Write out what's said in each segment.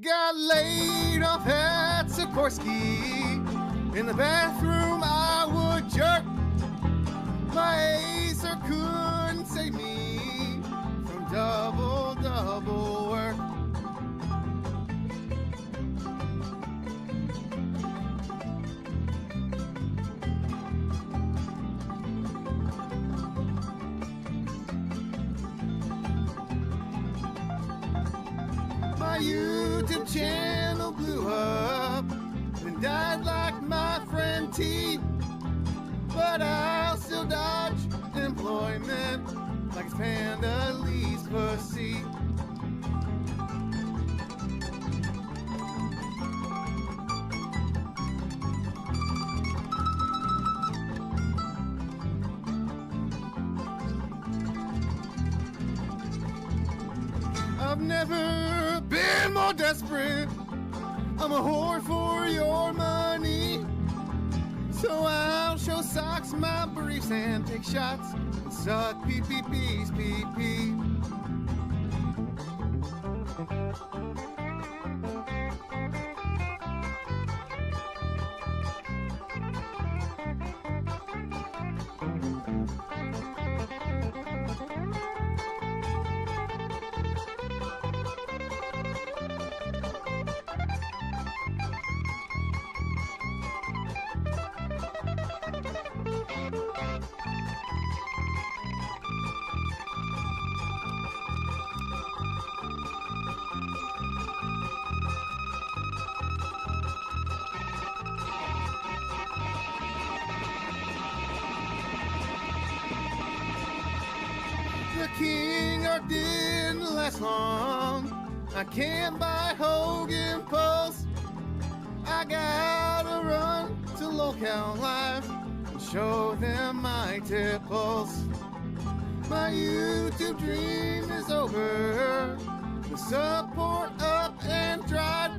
Got laid off at Sikorsky. In the bathroom I would jerk. My acer couldn't save me from double work. My YouTube channel blew up and died like my friend T. But I'll still dodge employment like it's Panda Lee's pussy. I've never been more desperate. I'm a whore for your money. So I'll show socks my briefs and take shots and suck pee-pee-pees, pee-pee. The King Arc didn't last long. I can't buy Hogan Pulse. I gotta run to Locale Live and show them my tipples. My YouTube dream is over. The support up and dried.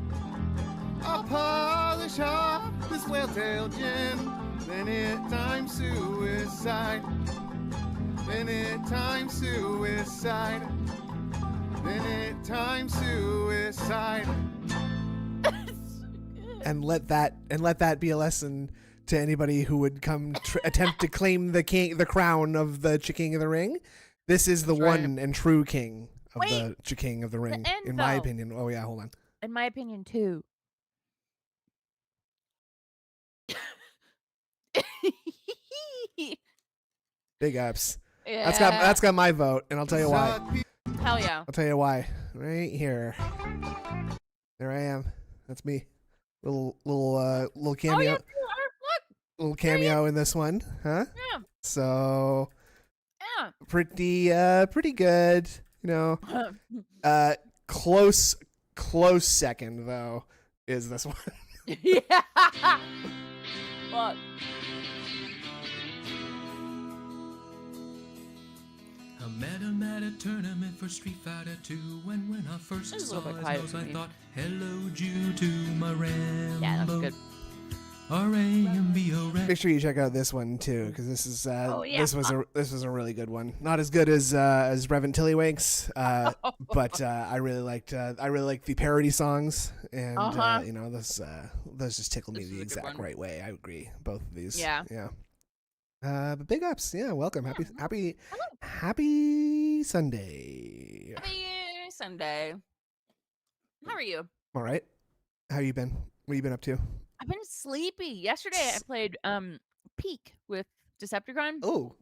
I'll polish off this whale-tail gin. Then it time suicide. Then it time suicide. Then it time suicide. And let that be a lesson to anybody who would come attempt to claim the crown of the King of the Ring. This is the one and true king of the King of the Ring, in my opinion. Oh yeah, hold on. In my opinion, too. Big ups. Yeah. That's got my vote, and I'll tell you why. Hell yeah. I'll tell you why. Right here. There I am. That's me. Little cameo. Oh, yeah, look. Little cameo in this one, huh? Yeah. So Yeah. pretty good, you know. Close second though is this one. Yeah. Look. I met him at a tournament for Street Fighter 2, and when I first This is a saw little bit his quiet nose, for I me. thought, hello, Jew to my Rambo. Yeah, that's good. R-A-M-B-O. Make sure you check out this one too, because this is this was a really good one. Not as good as Reverend Tiddlywinks, but I really liked the parody songs, and you know, those just tickle me This the is a good exact one. right way. I agree, both of these. Yeah. Yeah. But big ups, yeah. Welcome, happy Sunday. Happy Sunday. How are you? All right, how you been? What you been up to? I've been sleepy. Yesterday I played Peak with Decepticon. Oh,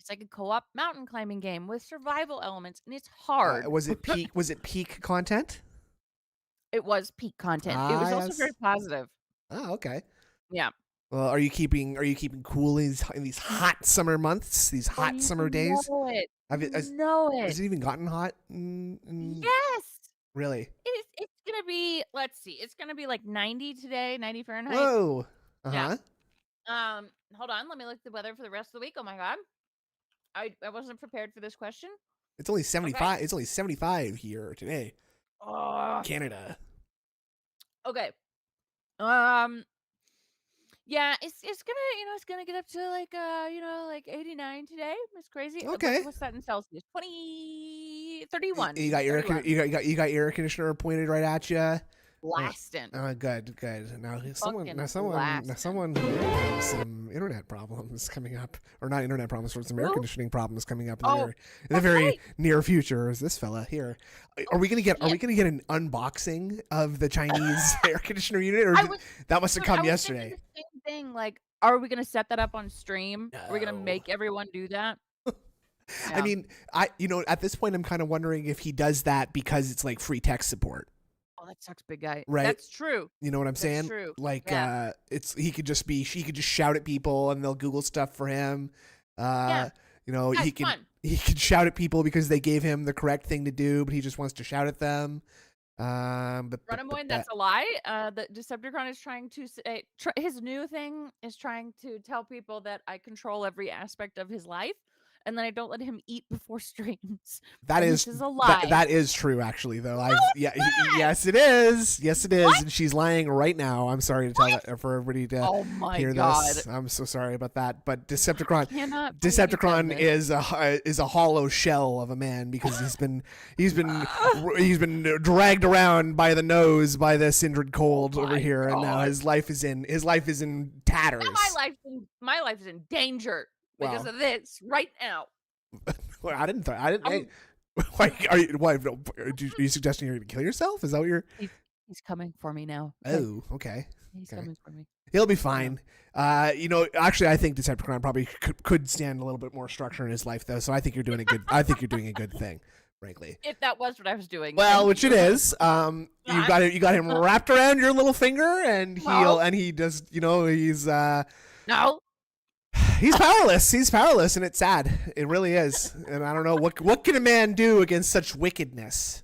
It's like a co-op mountain climbing game with survival elements, and it's hard. was it peak? Was it peak content? It was peak content. It was also yes. very positive. Oh, okay. Yeah. Well, are you keeping cool in these hot summer months? These hot summer days? Know it. Has Has it even gotten hot? Yes. Really? It's gonna be. Let's see. It's gonna be like 90 today, 90 Fahrenheit. Whoa. Yeah. Hold on. Let me look at the weather for the rest of the week. Oh my god. I wasn't prepared for this question. It's only 75. It's only 75 here today. Canada. Okay. Yeah, it's gonna get up to like 89 today. It's crazy. Okay. What's that in Celsius? 31. You got your 31. you got your air conditioner pointed right at you. blasting. Good. Now someone Blasting. who has some internet problems coming up, or not internet problems, but some air conditioning problems coming up in the very near future. Is this fella here? Are we gonna get an unboxing of the Chinese air conditioner unit, or that must have come yesterday? The same thing. Like, are we gonna set that up on stream? No. Are we gonna make everyone do that? I mean, at this point, I'm kind of wondering if he does that because it's like free tech support. Oh, that sucks, big guy. Right? That's true. You know what I'm saying? True. Like, he could just shout at people and they'll Google stuff for him. He can shout at people because they gave him the correct thing to do, but he just wants to shout at them. Runamoy, that's a lie. The Decepticon is trying to say his new thing is trying to tell people that I control every aspect of his life, and then I don't let him eat before streams. This is a lie. That is true, actually, though. Yes, it is. Yes, it is. What? And she's lying right now. I'm sorry to tell that for everybody to hear this. I'm so sorry about that. But Decepticon is a hollow shell of a man because he's been dragged around by the nose by this Indrid Cold over here, and now his life is in tatters. Now my life is in danger. Because of this right now. Well, I didn't. Are you suggesting you're going to kill yourself? Is that what you're? He's coming for me now. Oh, okay. He's coming for me. He'll be fine. Actually, I think Decepticon probably could stand a little bit more structure in his life, though. So I think you're doing a good. I think you're doing a good thing, frankly. If that was what I was doing. Well, which it is. You got him wrapped around your little finger, and he does. He's no. He's powerless. He's powerless, and it's sad. It really is. And I don't know what can a man do against such wickedness.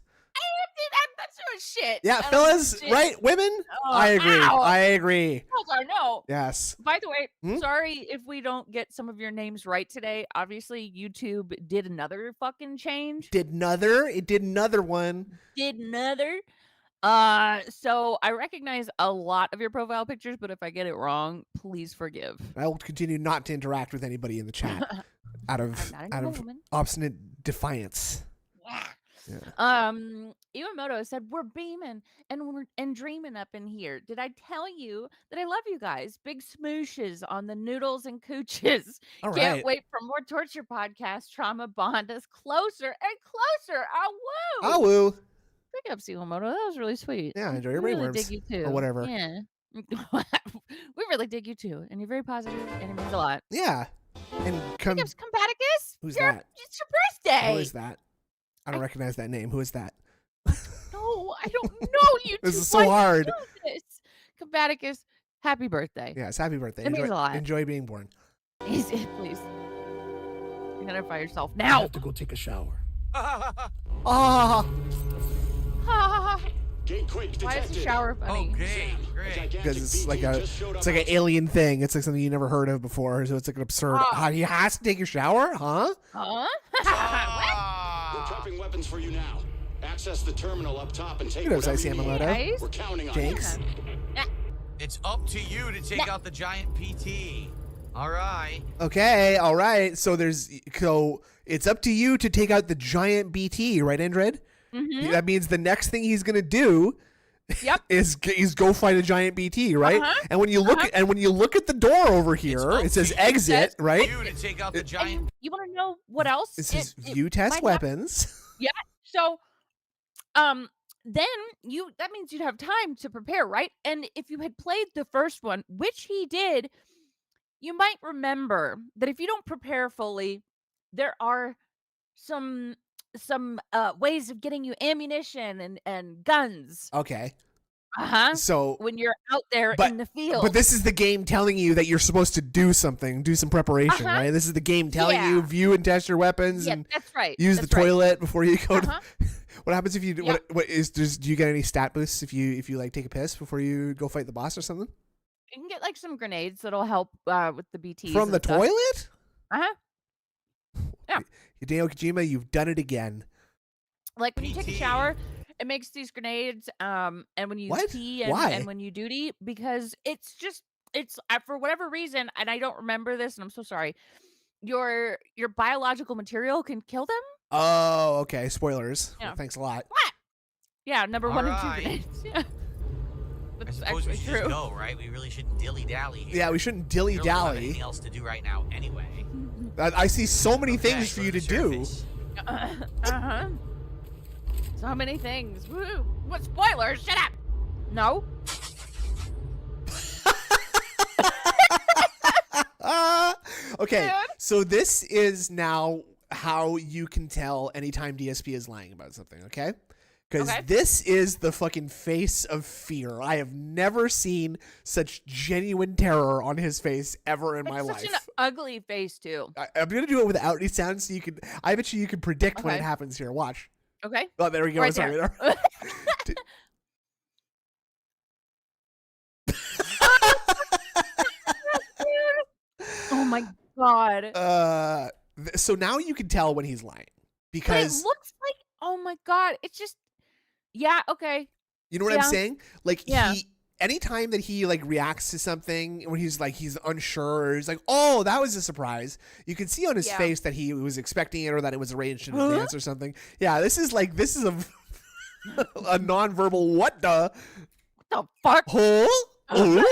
That's sort of shit. Yeah, fellas, right? Women. I agree. I agree. No. Yes. By the way, sorry if we don't get some of your names right today. Obviously, YouTube did another fucking change. It did another one. So I recognize a lot of your profile pictures, but if I get it wrong, please forgive. I will continue not to interact with anybody in the chat out of obstinate defiance. Yeah. Iwamoto said we're beaming and dreaming up in here. Did I tell you that I love you guys? Big smooshes on the noodles and cooches. All Can't right. wait for more torture podcast. Trauma bond us closer and closer. Awoo. Awoo. Big up, Iwamoto. That was really sweet. Yeah, enjoy your really brainworms. Dig you too. Or whatever. Yeah. We really dig you too, and you're very positive, and it means a lot. Yeah. And Combaticus. Who's that? It's your birthday. Who is that? I don't recognize that name. Who is that? No, I don't know you. This is so hard. Combaticus, happy birthday. Yes, happy birthday. It means a lot. Enjoy being born. Please. Identify yourself now. I have to go take a shower. Why is the shower funny? Okay, great. Because it's like an alien thing. It's like something you never heard of before. So it's like an absurd. He has to take a shower, huh? What? We're prepping weapons for you now. Access the terminal up top and take Kudos, whatever you need. Yamamoto. We're counting on Jinx. you. It's up to you to take out the giant PT. All right. Okay, all right. So it's up to you to take out the giant BT, right, Indrid? Mm-hmm. That means the next thing he's gonna do is go fight a giant BT, right? And when you look at the door over here, it says exit, right? You to take out the giant. You want to know what else? It says view test weapons. Yeah. So, then that means you'd have time to prepare, right? And if you had played the first one, which he did, you might remember that if you don't prepare fully, there are some ways of getting you ammunition and guns. Okay. So when you're out there in the field. But this is the game telling you that you're supposed to do something, do some preppration, right? This is the game telling you view and test your weapons and that's right. Use the toilet before you go to What happens if you do you get any stat boosts if you like take a piss before you go fight the boss or something? You can get like some grenades that'll help with the BTs. From the toilet? Yeah. Hideo Kojima, you've done it again. Like when you take a shower, it makes these grenades. And when you pee and when you duty, because it's for whatever reason, and I don't remember this, and I'm so sorry. Your biological material can kill them. Oh, okay. Spoilers. Yeah. Well, thanks a lot. What? Yeah, number 1 and 2 grenades. Yeah. suppose actually we should true. just go, right? We really shouldn't dilly-dally here. Yeah, we shouldn't We don't have dilly-dally. anything else to do right now anyway. I see so many things for go you to the do. surface. Uh-huh. So many things. Woo! What spoilers? Shut up! No? Okay, Dude. so this is now how you can tell anytime DSP is lying about something, okay? Because Okay. this is the fucking face of fear. I have never seen such genuine terror on his face ever in my It's life. such an ugly face, too. I'm gonna do it without any sound, so you can. I bet you can predict when it Okay. happens here. Watch. Okay? Oh, there we go. Right Sorry. there. Oh my god. So now you can tell when he's lying But because it looks like, oh my god, it's just, yeah, okay. you know what I'm Yeah. saying. Like Yeah. anytime that he like reacts to something when he's unsure or he's like, oh, that was a surprise. You can see on his Yeah. face that he was expecting it or that it was arranged in Huh? advance or something. Yeah, this is a a nonverbal what the What the fuck? oh oh.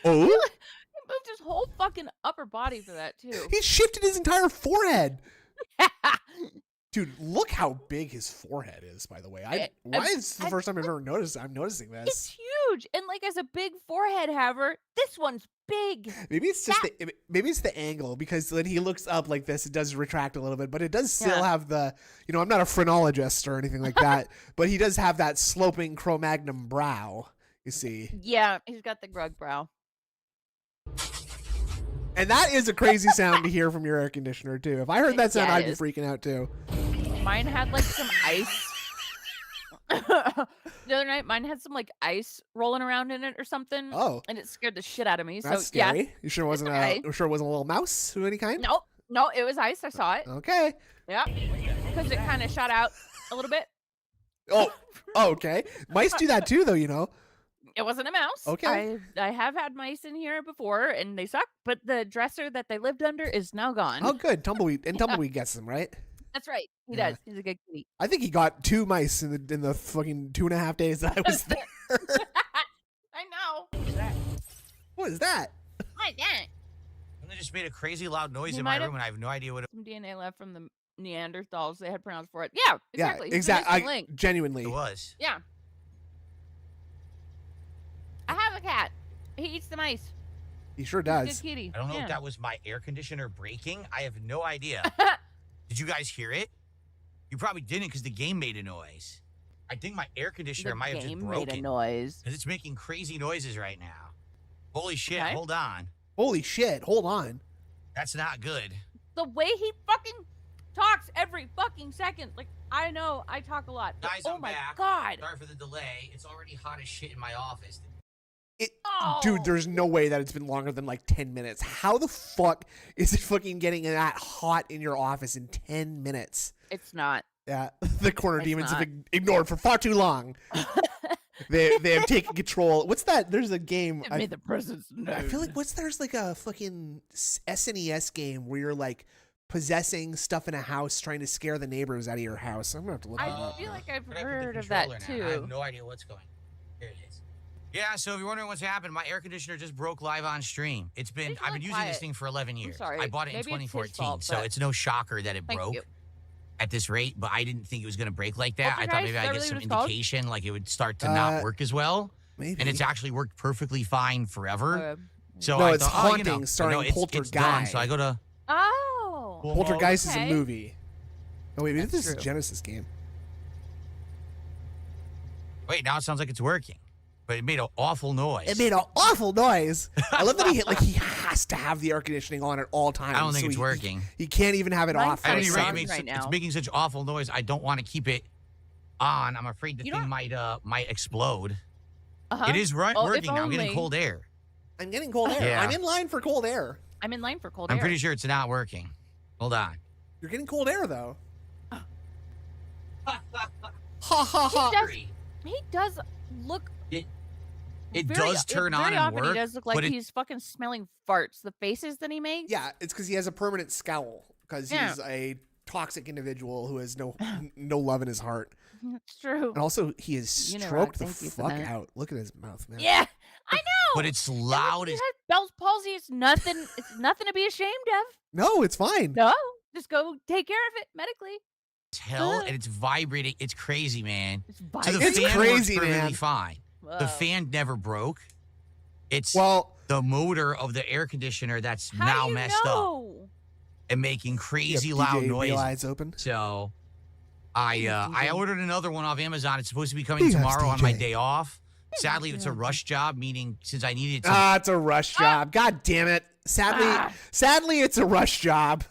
He moved his whole fucking upper body for that, too. He shifted his entire forehead. Dude, look how big his forehead is, by the way. Why is this the first time I've ever noticed? I'm noticing It's this. huge. And like, as a big forehead haver, this one's big. Maybe it's just maybe it's the angle because when he looks up like this, it does retract a little bit, but it does still Yeah. have the, I'm not a phrenologist or anything like that, but he does have that sloping Cro-Magnon brow, you see. Yeah, he's got the grug brow. And that is a crazy sound to hear from your air conditioner, too. If I heard that sound, Yeah, it I'd be is. freaking out, too. Mine had like some ice. The other night, mine had some like ice rolling around in it or something. Oh. And it scared the shit out of me. That's So yeah, scary. You sure it wasn't okay. you sure it wasn't a little mouse of any kind? no, it was ice. I saw it. Okay. Yeah, because it kind of shot out a little bit. Oh, okay. Mice do that too, though, It wasn't a mouse. Okay. I have had mice in here before, and they suck. But the dresser that they lived under is now gone. Oh, good. Tumbleweed gets them, right? That's right. He Yeah. does. He's a good kitty. I think he got 2 mice in the fucking 2.5 days that I was there. I know. What is that? Why that? And they just made a crazy loud noise He in my might room, and I have no idea what Some DNA left from the Neanderthals. They had pronouns for it. Yeah, exactly. Yeah, He's the missing exactly. link. Genuinely. it was. Yeah. I have a cat. He eats the mice. He sure He's a does. good kitty. I don't know Yeah. if that was my air conditioner breaking. I have no idea. Did you guys hear it? You probably didn't because the game made a noise. I think my air conditioner The might have just game made a broken noise. because it's making crazy noises right now. Holy shit! Okay. Hold on, Holy shit. Hold on. that's not good. The way he fucking talks every fucking second. Like, I know I talk a lot. But Guys, oh I'm my back. god. Sorry for the delay. It's already hot as shit in my office. Oh. Dude, there's no way that it's been longer than like 10 minutes. How the fuck is it fucking getting that hot in your office in 10 minutes? It's not. Yeah, the corner It's demons not. have ignored for far too long. they have taken control. What's that? There's a game. Give me the presents. I feel like there's like a fucking SNES game where you're like possessing stuff in a house, trying to scare the neighbors out of your house. I'm gonna have to look that I up. feel like I've But I put the heard of that controller now. I have too. no idea what's going. Here it is. Yeah, so if you're wondering what's happened, my air conditioner just broke live on stream. It's I've been really using quiet. this thing for 11 years. sorry. I bought it in Maybe it's his 2014, fault, so but- it's no shocker that it Thank broke you. at this rate, but I didn't think it was going to break like that. I thought Poltergeist, maybe is I'd that get really some what it's called? indication like it would start to not work as well. Maybe. And it's actually worked perfectly fine forever. So No, I it's thought, Haunting, but starring it's done. Poltergeist. So I go to Oh. Cool. Poltergeist Okay. is a movie. Oh wait, maybe That's this is a true. Genesis game. wait, now it sounds like it's working. But it made an awful noise. It made an awful noise. I love that he has to have the air conditioning on at all times. I don't think so it's he- working. He can't even have it Mine's off. At for a any rate, second. right it's now. making such awful noise. I don't want to keep it on. I'm afraid the You thing don't- might explode. Uh-huh. It is Well, if working now. I'm getting only. cold air. I'm getting cold air. Yeah. I'm in line for cold air. I'm in line for cold I'm air. pretty sure it's not working. Hold on. You're getting cold air though. Oh. Ha ha ha. does- He does look. It very- does turn on very and often work. He does look like but it- he's fucking smelling farts. The faces that he makes. Yeah, it's because he has a permanent scowl because Yeah. he's a toxic individual who has no love in his heart. That's true. And also, he is stroked the fuck out. Look at his mouth, man. Yeah, I know. But it's loud He as has Bell's palsy. It's nothing. It's nothing to be ashamed of. No, it's fine. No, just go take care of it medically. hell, and it's vibrating. It's crazy, man. It's So the It's fan crazy, works perfectly man. fine. Whoa. The fan never broke. It's Well, the motor of the air conditioner that's How now do you messed up know? and making crazy you have loud DJ noises. eyes open. So I ordered another one off Amazon. It's supposed to be coming Big ass tomorrow on my DJ. day off. Sadly, it's a rush job, meaning since I needed to. It's a rush job. God damn it. Sadly, it's a rush job.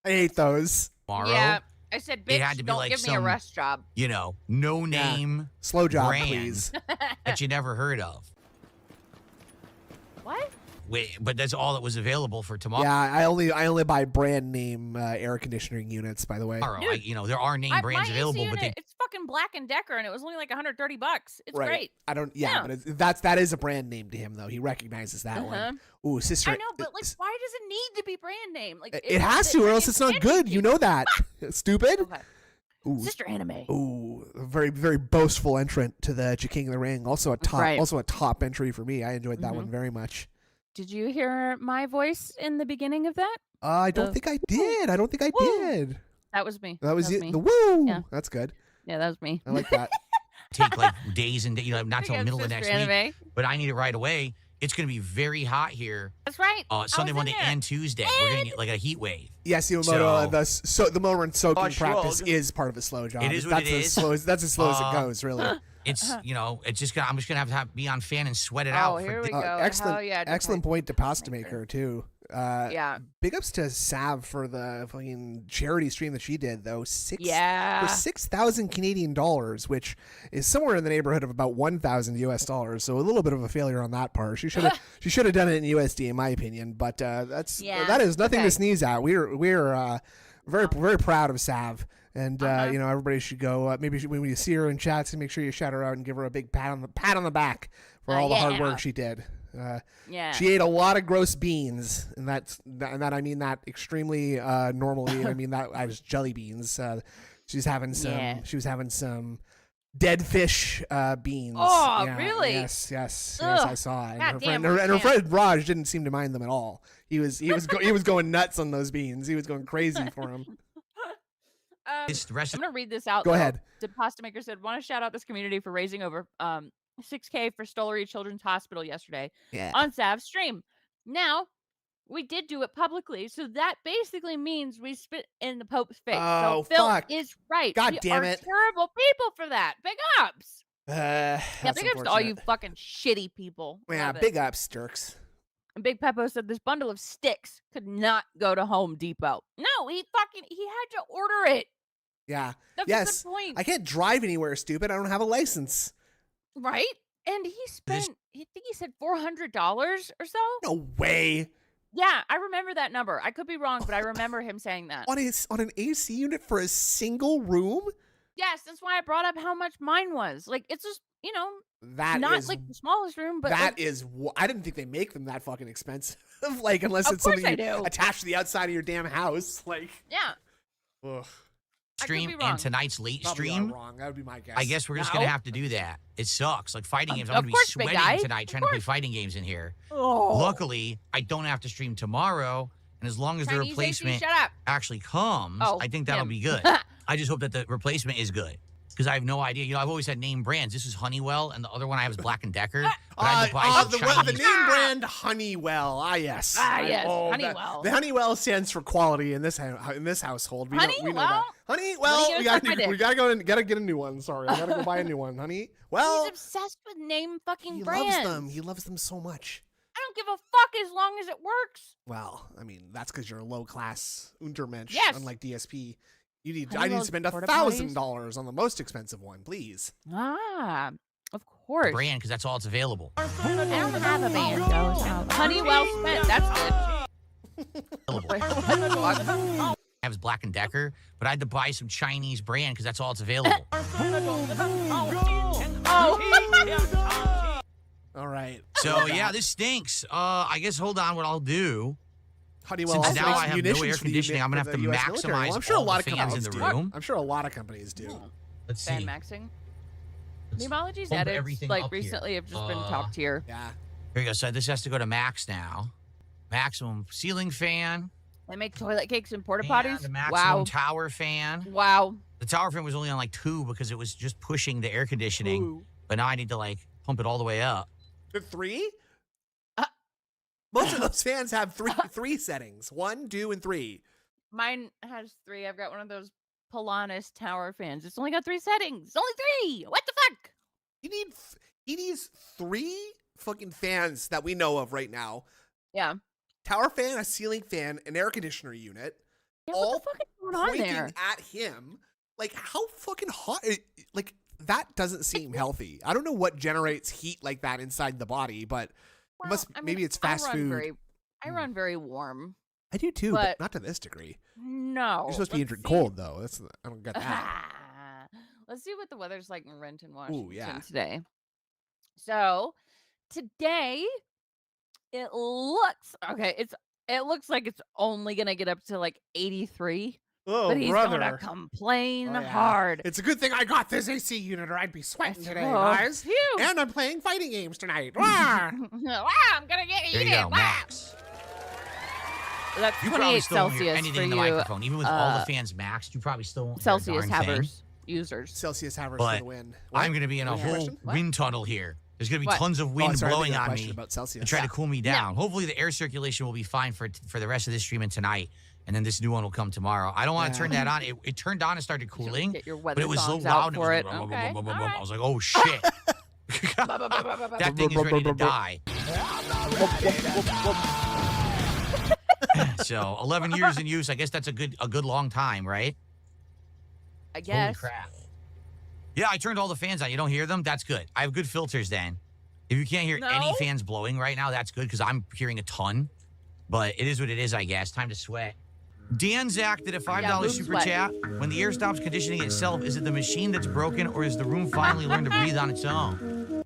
I hate those. Tomorrow, Yeah, I said, bitch, had to be don't like give me a some- rush job. you know, no name Slow job, brand please. that you never heard of. What? Wait, but that's all that was available for tomorrow. Yeah, I only buy brand name air conditioning units. By the way, Dude, there are name brands my available, AC but they unit, it's fucking Black & Decker, and it was only like $130. It's right? great. I don't. Yeah, Yeah. but that is a brand name to him though. He recognizes that one. Ooh, sister. I know, but like, why does it need to be brand name? Like, it has to, or else it's not good. You know that. Stupid. Okay. Ooh. Sister Anime. Ooh, a very, very boastful entrant to the King of the Ring. Also a top entry for me. I enjoyed that one very much. Did you hear my voice in the beginning of that? I don't think I did. I don't think I did. That was me. That was it. me. The woo. Yeah. That's good. Yeah, that was me. I like that. take like days and days, not till Big up middle of Sister next Anime. week. But I need it right away. It's going to be very hot here. That's right. Sunday, in Monday, there. and Tuesday. We're going to get like a heat wave. Yes, Yamamoto. The motor and soaking shrug. practice is part of a slow job. It is what that's it as is. slow as that's as slow as it goes, really. It's it's just gonna. I'm just gonna have to be on fan and sweat it out. Here we go. Excellent, Hell yeah, excellent point to pasta maker too. Yeah. Big ups to Sav for the fucking charity stream that she did though. Yeah. For 6,000 Canadian dollars, which is somewhere in the neighborhood of about 1,000 US dollars. So a little bit of a failure on that part. She should have done it in USD, in my opinion. But that is nothing to sneeze at. We're very proud of Sav. And everybody should go. Maybe when you see her in chats, make sure you shout her out and give her a big pat on the back for all the hard work she did. She ate a lot of gross beans, and that I mean that extremely normally. I mean that as jelly beans. She was having some dead fish beans. Oh, Yeah, really? Yes, Ugh. I saw it. God damn, And her I friend Raj didn't seem to mind them at all. He was going nuts on those beans. He was going crazy for them. I'm rest gonna read this out. Go though. ahead. The pasta maker said, "Want to shout out this community for raising over $6K for Stollery Children's Hospital yesterday on Sav's stream. Now, we did do it publicly, so that basically means we spit in the Pope's face. Oh, so Phil fuck. is right. God we damn are it. terrible people for that. Big ups. Yeah, That's big ups to all you unfortunate. fucking shitty people. Yeah, Love it. big ups, jerks. And Big Peppo said this bundle of sticks could not go to Home Depot. No, he had to order it. Yeah. That's yes. a good point. I can't drive anywhere, stupid. I don't have a license. Right? And he spent, I think he said $400 or so. No way. Yeah, I remember that number. I could be wrong, but I remember him saying that. On an AC unit for a single room? Yes, that's why I brought up how much mine was. Like, it's just, That not is- like the smallest room, but that like, is I didn't think they make them that fucking expensive. Like, unless Of it's course something they you do. attach to the outside of your damn house. Like, yeah. ugh. I could be stream wrong. and tonight's late Probably stream. are wrong. That would be my guess. I guess we're just No. gonna have to do that. It sucks. Like fighting games, I'm Of gonna be course, big sweating guy. tonight Of trying to play course. fighting games in here. Oh. Luckily, I don't have to stream tomorrow, and as long as the Chinese AC, replacement shut up. actually comes, Oh, I think that'll him. be good. I just hope that the replacement is good. Because I have no idea. I've always had name brands. This is Honeywell, and the other one I have is Black & Decker. But I had to buy some the Chinese. name brand Honeywell. Ah, yes. Yes, Oh, Honeywell. The Honeywell stands for quality in this household. We know Honeywell? that. Honeywell. What are you We gonna gotta, suck my we gotta get a new one. Sorry, I gotta go buy a new one. Honeywell. He's obsessed with name fucking He brands. loves them. He loves them so much. I don't give a fuck as long as it works. Well, I mean, that's because you're a low class Untermensch, Yes. unlike DSP. I need to Honeywell's spend porta $1,000 on the most expensive one, please. Ah, of course. Brand, because that's all it's available. I don't have a band, though. So. Honeywell spent. That's good. I have is Black & Decker, but I had to buy some Chinese brand because that's all it's available. Oh. All right. So yeah, this stinks. I guess hold on. What I'll do Honeywell Since now I have no munitions air for the conditioning, I'm gonna have to US military. maximize Well, I'm sure a all lot the of fans in companies the do. room. I'm sure a lot of companies do. Let's Fan see. maxing. Let's Beamology's bump edits everything like up here. recently have just been top tier. Yeah. Here you go. So this has to go to max now. Maximum ceiling fan. They make toilet cakes and porta And potties. the maximum Wow. tower fan. Wow. The tower fan was only on like 2 because it was just pushing the air conditioning. Ooh. But now I need to like pump it all the way up. The 3? Most of those fans have three settings. 1, 2, and 3. Mine has 3. I've got one of those Polanis tower fans. It's only got 3 settings. Only 3. What the fuck? He needs 3 fucking fans that we know of right now. Yeah. Tower fan, a ceiling fan, an air conditioner unit. Yeah, all what the fuck is going on pointing there? at him. Like, how fucking hot? Like, that doesn't seem healthy. I don't know what generates heat like that inside the body, but maybe it's fast food. I run very warm. I do too, but not to this degree. No. You're supposed to be in cold though. I don't get that. Let's see what the weather's like in Renton, Washington yeah. today. So today it looks it looks like it's only gonna get up to like 83. Oh, but he's brother. gonna complain hard. It's a good thing I got this AC unit or I'd be sweating today, Oh, guys. phew. And I'm playing fighting games tonight. Wah! I'm gonna get There eaten. you go, max. That's You probably 28 still won't hear Celsius anything for in the you. microphone. Even with all the fans maxed, you probably still won't Celsius hear a darn thing. havers users. Celsius havers But for the win. I'm going to be in a whole Question? wind tunnel here. There's going to be What? tons of wind sorry, I blowing think I had a on question me about Celsius. to try to cool me down. Hopefully the air circulation will be fine for the rest of this stream and tonight. And then this new one will come tomorrow. I don't want to turn that on. It turned on and started cooling, Get your but weather it was so songs out loud. for And it. it was Okay, like, all right. I was like, oh shit. That thing is ready to die. So 11 years in use. I guess that's a good long time, right? I guess. Holy crap. Yeah, I turned all the fans on. You don't hear them? That's good. I have good filters then. If you can't hear any No? fans blowing right now, that's good because I'm hearing a ton. But it is what it is, I guess. Time to sweat. Dan Zach did a $5 boom super sweat. chat. When the air stops conditioning itself, is it the machine that's broken or is the room finally learned to breathe on its own?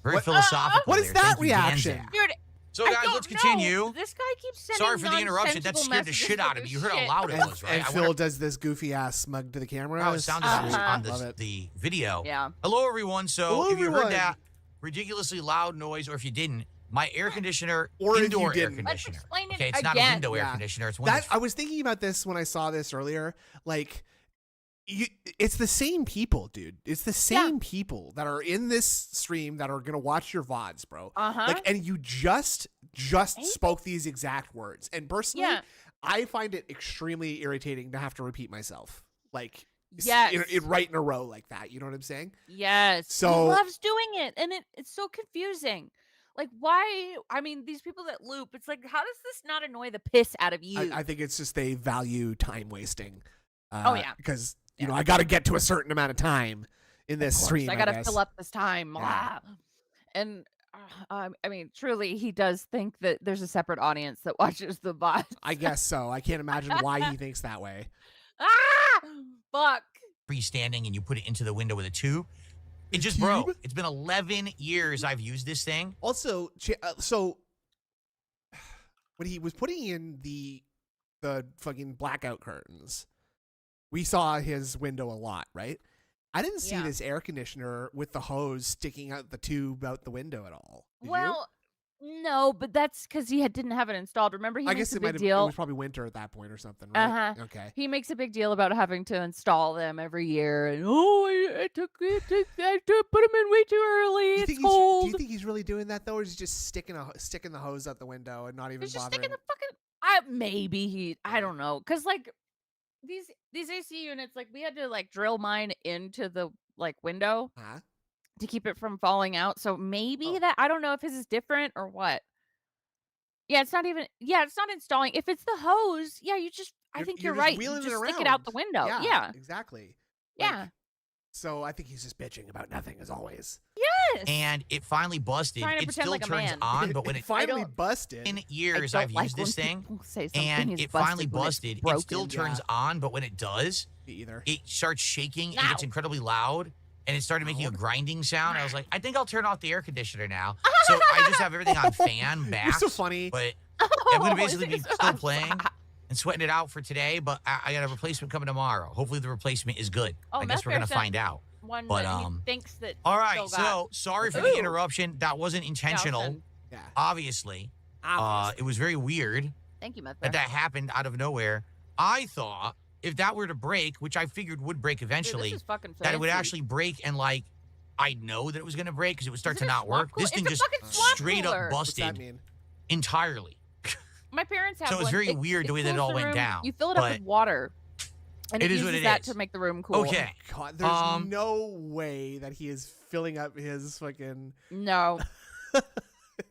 Very philosophical. What is there. that Thank you, Dan reaction? Zach. Dude, So, I guys, don't let's continue. know. This guy keeps sending Sorry for the interruption. That nonsensical scared the messages shit out for of me. this You heard how shit. loud it was, right? And I Phil wonder does this goofy ass smug to the camera. how it sounded on Love the video. Yeah. Hello, everyone. So, Hello, if you everyone. heard that ridiculously loud noise, or if you didn't, my air conditioner, Or if you indoor air didn't. Let's conditioner. explain it Okay, it's not a again. window air Yeah. conditioner. It's one That that's I was thinking about this when I saw this earlier. Like, it's the same people, dude. It's the same people that are in this stream that are gonna watch your VODs, bro. Like, and you just spoke these exact words. And personally, I find it extremely irritating to have to repeat myself. Like, right in a row like that. You know what I'm saying? Yes. So- he loves doing it, and it's so confusing. Like, why? I mean, these people that loop, it's like, how does this not annoy the piss out of you? I think it's just they value time wasting. Oh, yeah. Because you know I got to get to a certain amount of time in this stream. I got to guess. fill up this time. Yeah. And I mean, truly, he does think that there's a separate audience that watches the bot. I guess so. I can't imagine why he thinks that way. Fuck. freestanding and you put it into the window with a tube. It just broke. It's been 11 years I've used this thing. Also, so when he was putting in the fucking blackout curtains, we saw his window a lot, right? I didn't see this air conditioner with the hose sticking out the tube out the window at all. Did you? No, but that's because he didn't have it installed. Remember, he I makes guess a big deal. It was probably winter at that point or something, right? Okay. He makes a big deal about having to install them every year, and I put them in way too early. It's cold. Do you think he's really doing that though, or is he just sticking the hose out the window and not even He's just bothering? sticking the fucking. Maybe he. I don't know, because like these AC units, like we had to like drill mine into the like window. To keep it from falling out. So maybe that, I don't know if his is different or what. Yeah, it's not installing. If it's the hose, I think you're right. You just stick it out the window. Yeah. Exactly. Yeah. So I think he's just bitching about nothing as always. Yes. And it finally busted. Trying to It pretend still like a turns man. on, but when it finally busted. In years I've used this thing, and it finally busted. It still turns on, but when it does, it starts shaking and gets incredibly loud. And it started making a grinding sound. I was like, I think I'll turn off the air conditioner now. So I just have everything on fan max. You're so funny. But I'm going to basically be still playing and sweating it out for today, but I got a replacement coming tomorrow. Hopefully the replacement is good. I guess we're going to find out. But he thinks that. All right, so sorry for the interruption. That wasn't intentional. Yeah. Obviously. It was very weird. Thank you, that happened out of nowhere. I thought if that were to break, which I figured would break eventually, that it would actually break and like I'd know that it was going to break because it would start to not work. This thing just straight up busted entirely. My parents have so it was very weird the way that it all went down. You fill it up with water. And it uses that to make the room cool. Okay. God, there's no way that he is filling up his fucking no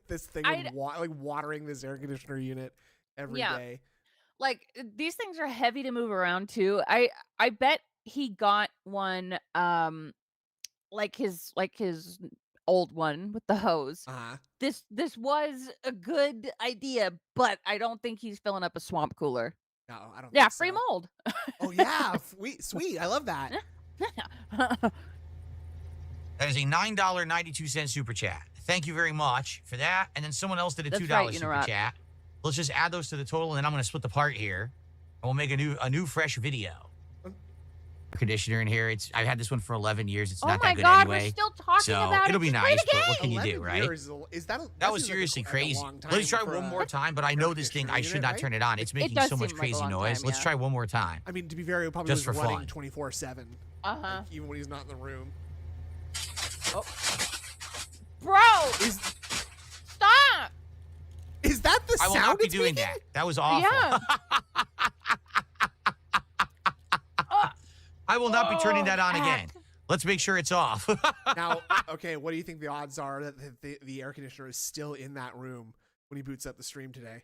this thing with like watering this air conditioner unit every day. Like these things are heavy to move around too. I bet he got one like his old one with the hose. This was a good idea, but I don't think he's filling up a swamp cooler. No, I don't. Yeah, free mold. Oh yeah, sweet. I love that. That is a $9.92 super chat. Thank you very much for that. And then someone else did a $2 super chat. Let's just add those to the total, and then I'm going to split the part here, and we'll make a new fresh video. Conditioner in here. I've had this one for 11 years. It's not that good anyway. We're still talking about it. It'll be nice, but what can you do, right? That was seriously crazy. Let's try one more time, but I know this thing, I should not turn it on. It's making so much crazy noise. Let's try one more time. I mean, to be fair, it probably just was for running fun. 24/7. Like, even when he's not in the room. Oh. Bro! Stop! Is that the sound? I will not be doing that. That was awful. Yeah. I will not be turning that on again. Let's make sure it's off. Now, okay, what do you think the odds are that the air conditioner is still in that room when he boots up the stream today?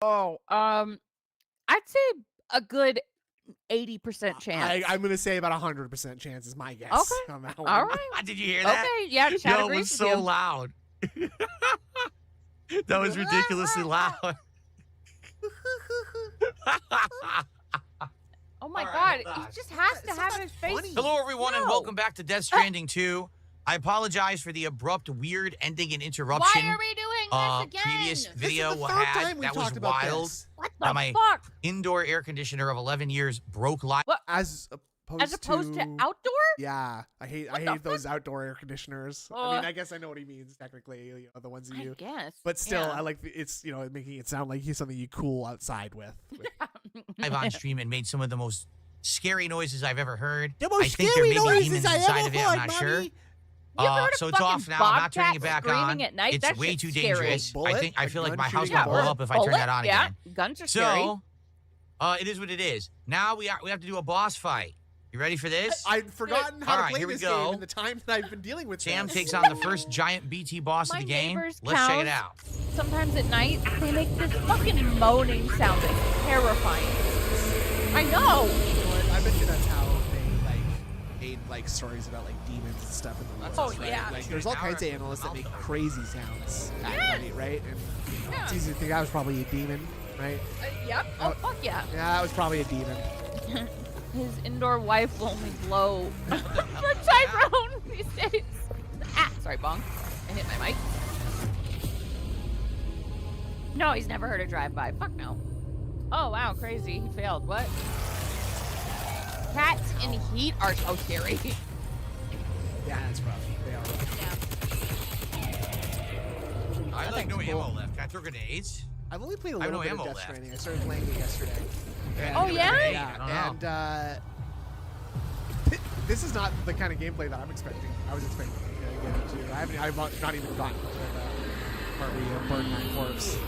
Oh, I'd say a good 80% chance. I'm gonna say about 100% chance is my guess. Okay. On that one. All right. Did you hear that? Okay. Yeah. Yo, it was so loud. That was ridiculously loud. Oh my God, he just has to have his face. Hello, everyone, and welcome back to Death Stranding 2. I apologize for the abrupt, weird ending and interruption. Why are we doing this again? Previous video this is the I third had time we that was talked about wild. this. What the my fuck? Indoor air conditioner of 11 years broke live. As opposed to outdoor? Yeah, I hate those outdoor air conditioners. I mean, I guess I know what he means technically, the ones that you. I guess. But still, I like it's making it sound like he's something you cool outside with. Live on stream and made some of the most scary noises I've ever heard. The most I think there may be demons inside of it. I'm not sure. So it's off now. I'm not turning it back on. It's way too dangerous. I feel like my house will blow up if I turn that on again. Guns are scary. So, it is what it is. Now we have to do a boss fight. You ready for this? I've forgotten how to play here we this go. game in the time that I've been dealing with Sam this. takes on the first giant BT boss of the game. Let's check it out. Sometimes at night, they make this fucking moaning sound that's terrifying. I know. I bet you that's how they made stories about demons and stuff in the woods. Right? Yeah. There's all kinds of animals that make crazy sounds at night, right? And it's easy to think that was probably a demon, right? Yep. Oh, fuck yeah. Yeah, that was probably a demon. His indoor wife will only blow for Tyrone these days. Sorry, bong. I hit my mic. No, he's never heard a drive-by. Fuck no. Oh, wow, crazy. He failed. What? Cats in heat are so scary. Yeah, that's rough. They are rough. Yeah. I have no ammo left. Can I throw grenades? I've only played a little bit of Death Stranding. I started playing it yesterday. Oh, yeah? Yeah, and this is not the kind of gameplay that I'm expecting. I was expecting to get into. I've not even gotten to the part where you burn my corpse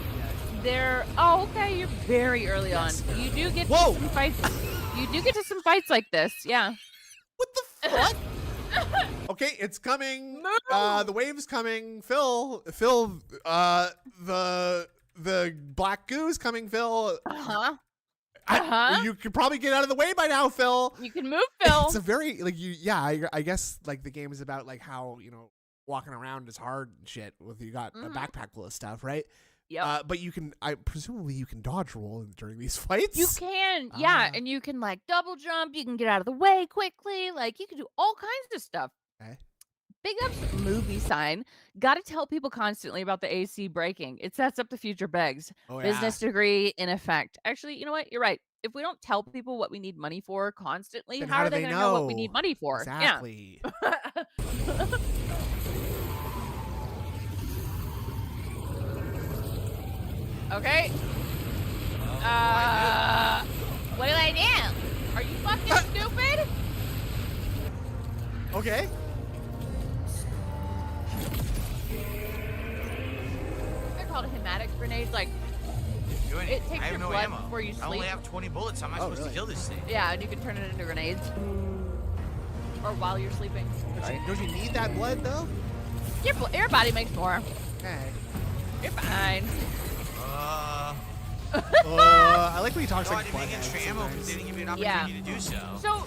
yet. Okay, you're very early on. You do get to some fights. You do get to some fights like this, yeah. What the fuck? Okay, it's coming. No. The wave's coming. Phil, the black goo's coming, Phil. You could probably get out of the way by now, Phil. You can move, Phil. It's a very I guess the game is about how walking around is hard and shit. With you got a backpack full of stuff, right? Yeah. But presumably you can dodge roll during these fights. You can, yeah, and you can double jump. You can get out of the way quickly. You can do all kinds of stuff. Okay. Big ups movie sign. Gotta tell people constantly about the AC breaking. It sets up the future begs. Oh, yeah. Business degree in effect. Actually, you know what? You're right. If we don't tell people what we need money for constantly, Then how are they going to know what we need money for? Exactly. Yeah. Okay. What do I do? Are you fucking stupid? Okay. They're called hematic grenades. Like, it takes I have your no blood ammo. before you sleep. I only have 20 bullets. How am I supposed to kill this thing? Yeah, and you can turn it into grenades. Or while you're sleeping. Don't you need that blood, though? Your body makes more. Okay. You're fine. I like when he talks No, like I didn't get extra ammo because they didn't give me an opportunity to do so. So,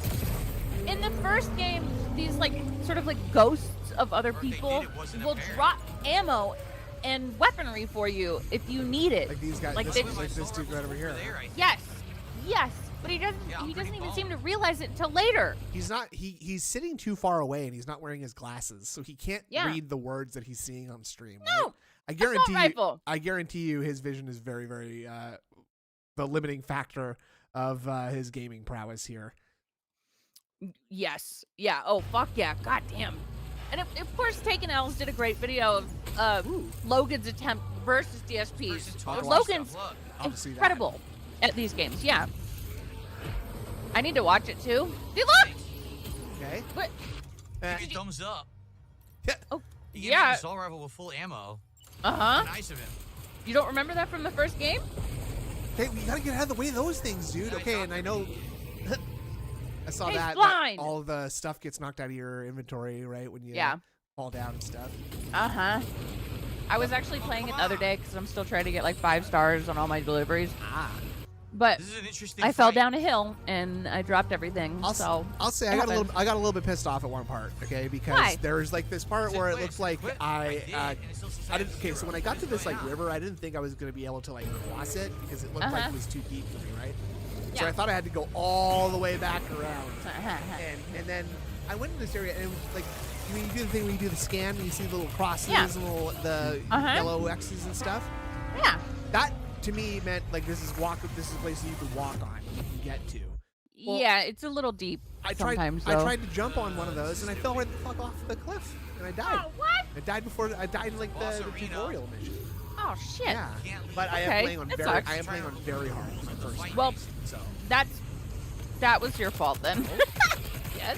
in the first game, these like sort of like ghosts of other people will drop ammo and weaponry for you if you need it. Like these guys, like this dude right over here. Yes, yes, but he doesn't. He doesn't even seem to realize it until later. He's not. He's sitting too far away, and he's not wearing his glasses, so he can't read the words that he's seeing on stream. No, right? I guarantee you, his vision is very, very the limiting factor of his gaming prowess here. Yes. Yeah. Oh, fuck yeah. God damn. And of course, Taken L's did a great video of Logan's attempt versus DSP. Logan's incredible at these games. Yeah. I need to watch it too. See, look! Okay. What? Give me a thumbs up. Oh, he gave me an assault rifle with full ammo. Uh-huh. Nice of him. You don't remember that from the first game? Okay, we gotta get out of the way of those things, dude. Okay, and I know... I saw that all the stuff gets knocked out of your inventory, right? When you fall down and stuff. Uh-huh. I was actually playing it the other day because I'm still trying to get like 5 stars on all my deliveries. But this is an interesting I fell down a hill and I dropped everything. I'll say I got a little bit pissed off at one part, okay? Because there's like this part where it looks like I didn't. Okay, so when I got to this like river, I didn't think I was gonna be able to like cross it because it looked like it was too deep for me, right? So I thought I had to go all the way back around, and then I went in this area and it was like when you do the thing where you do the scan and you see the little crosses and the yellow X's and stuff. Yeah. That to me meant like this is a place that you can walk on, you can get to. Well, yeah, it's a little deep. I tried to jump on one of those and I fell right the fuck off the cliff and I died. Oh, what? I died in like the tutorial mission. Oh shit. Yeah. But I am playing on very hard for my first time. Well, so that was your fault then. Yes.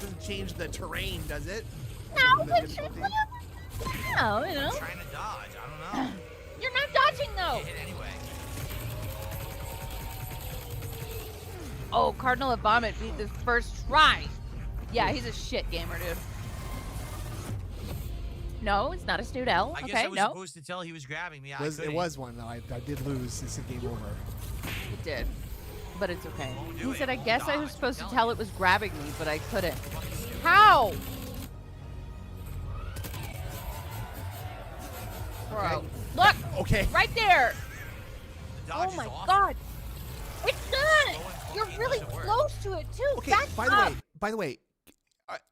Doesn't change the terrain, does it? No, but you know. I'm trying to dodge. I don't know. You're not dodging though. Hit anyway. Oh, Cardinal of Vomit beat the first try. Yeah, he's a shit gamer, dude. No, it's not a Snoot L. I guess I was supposed to tell he was grabbing me. It was one though. I did lose. It's a game over. You did. But it's okay. He said, I guess I was supposed to tell it was grabbing me, but I couldn't. How? Bro. Okay. Look! Okay. Right there! Oh my god! It's done! You're really close to it, too! Okay, Back up. by the way,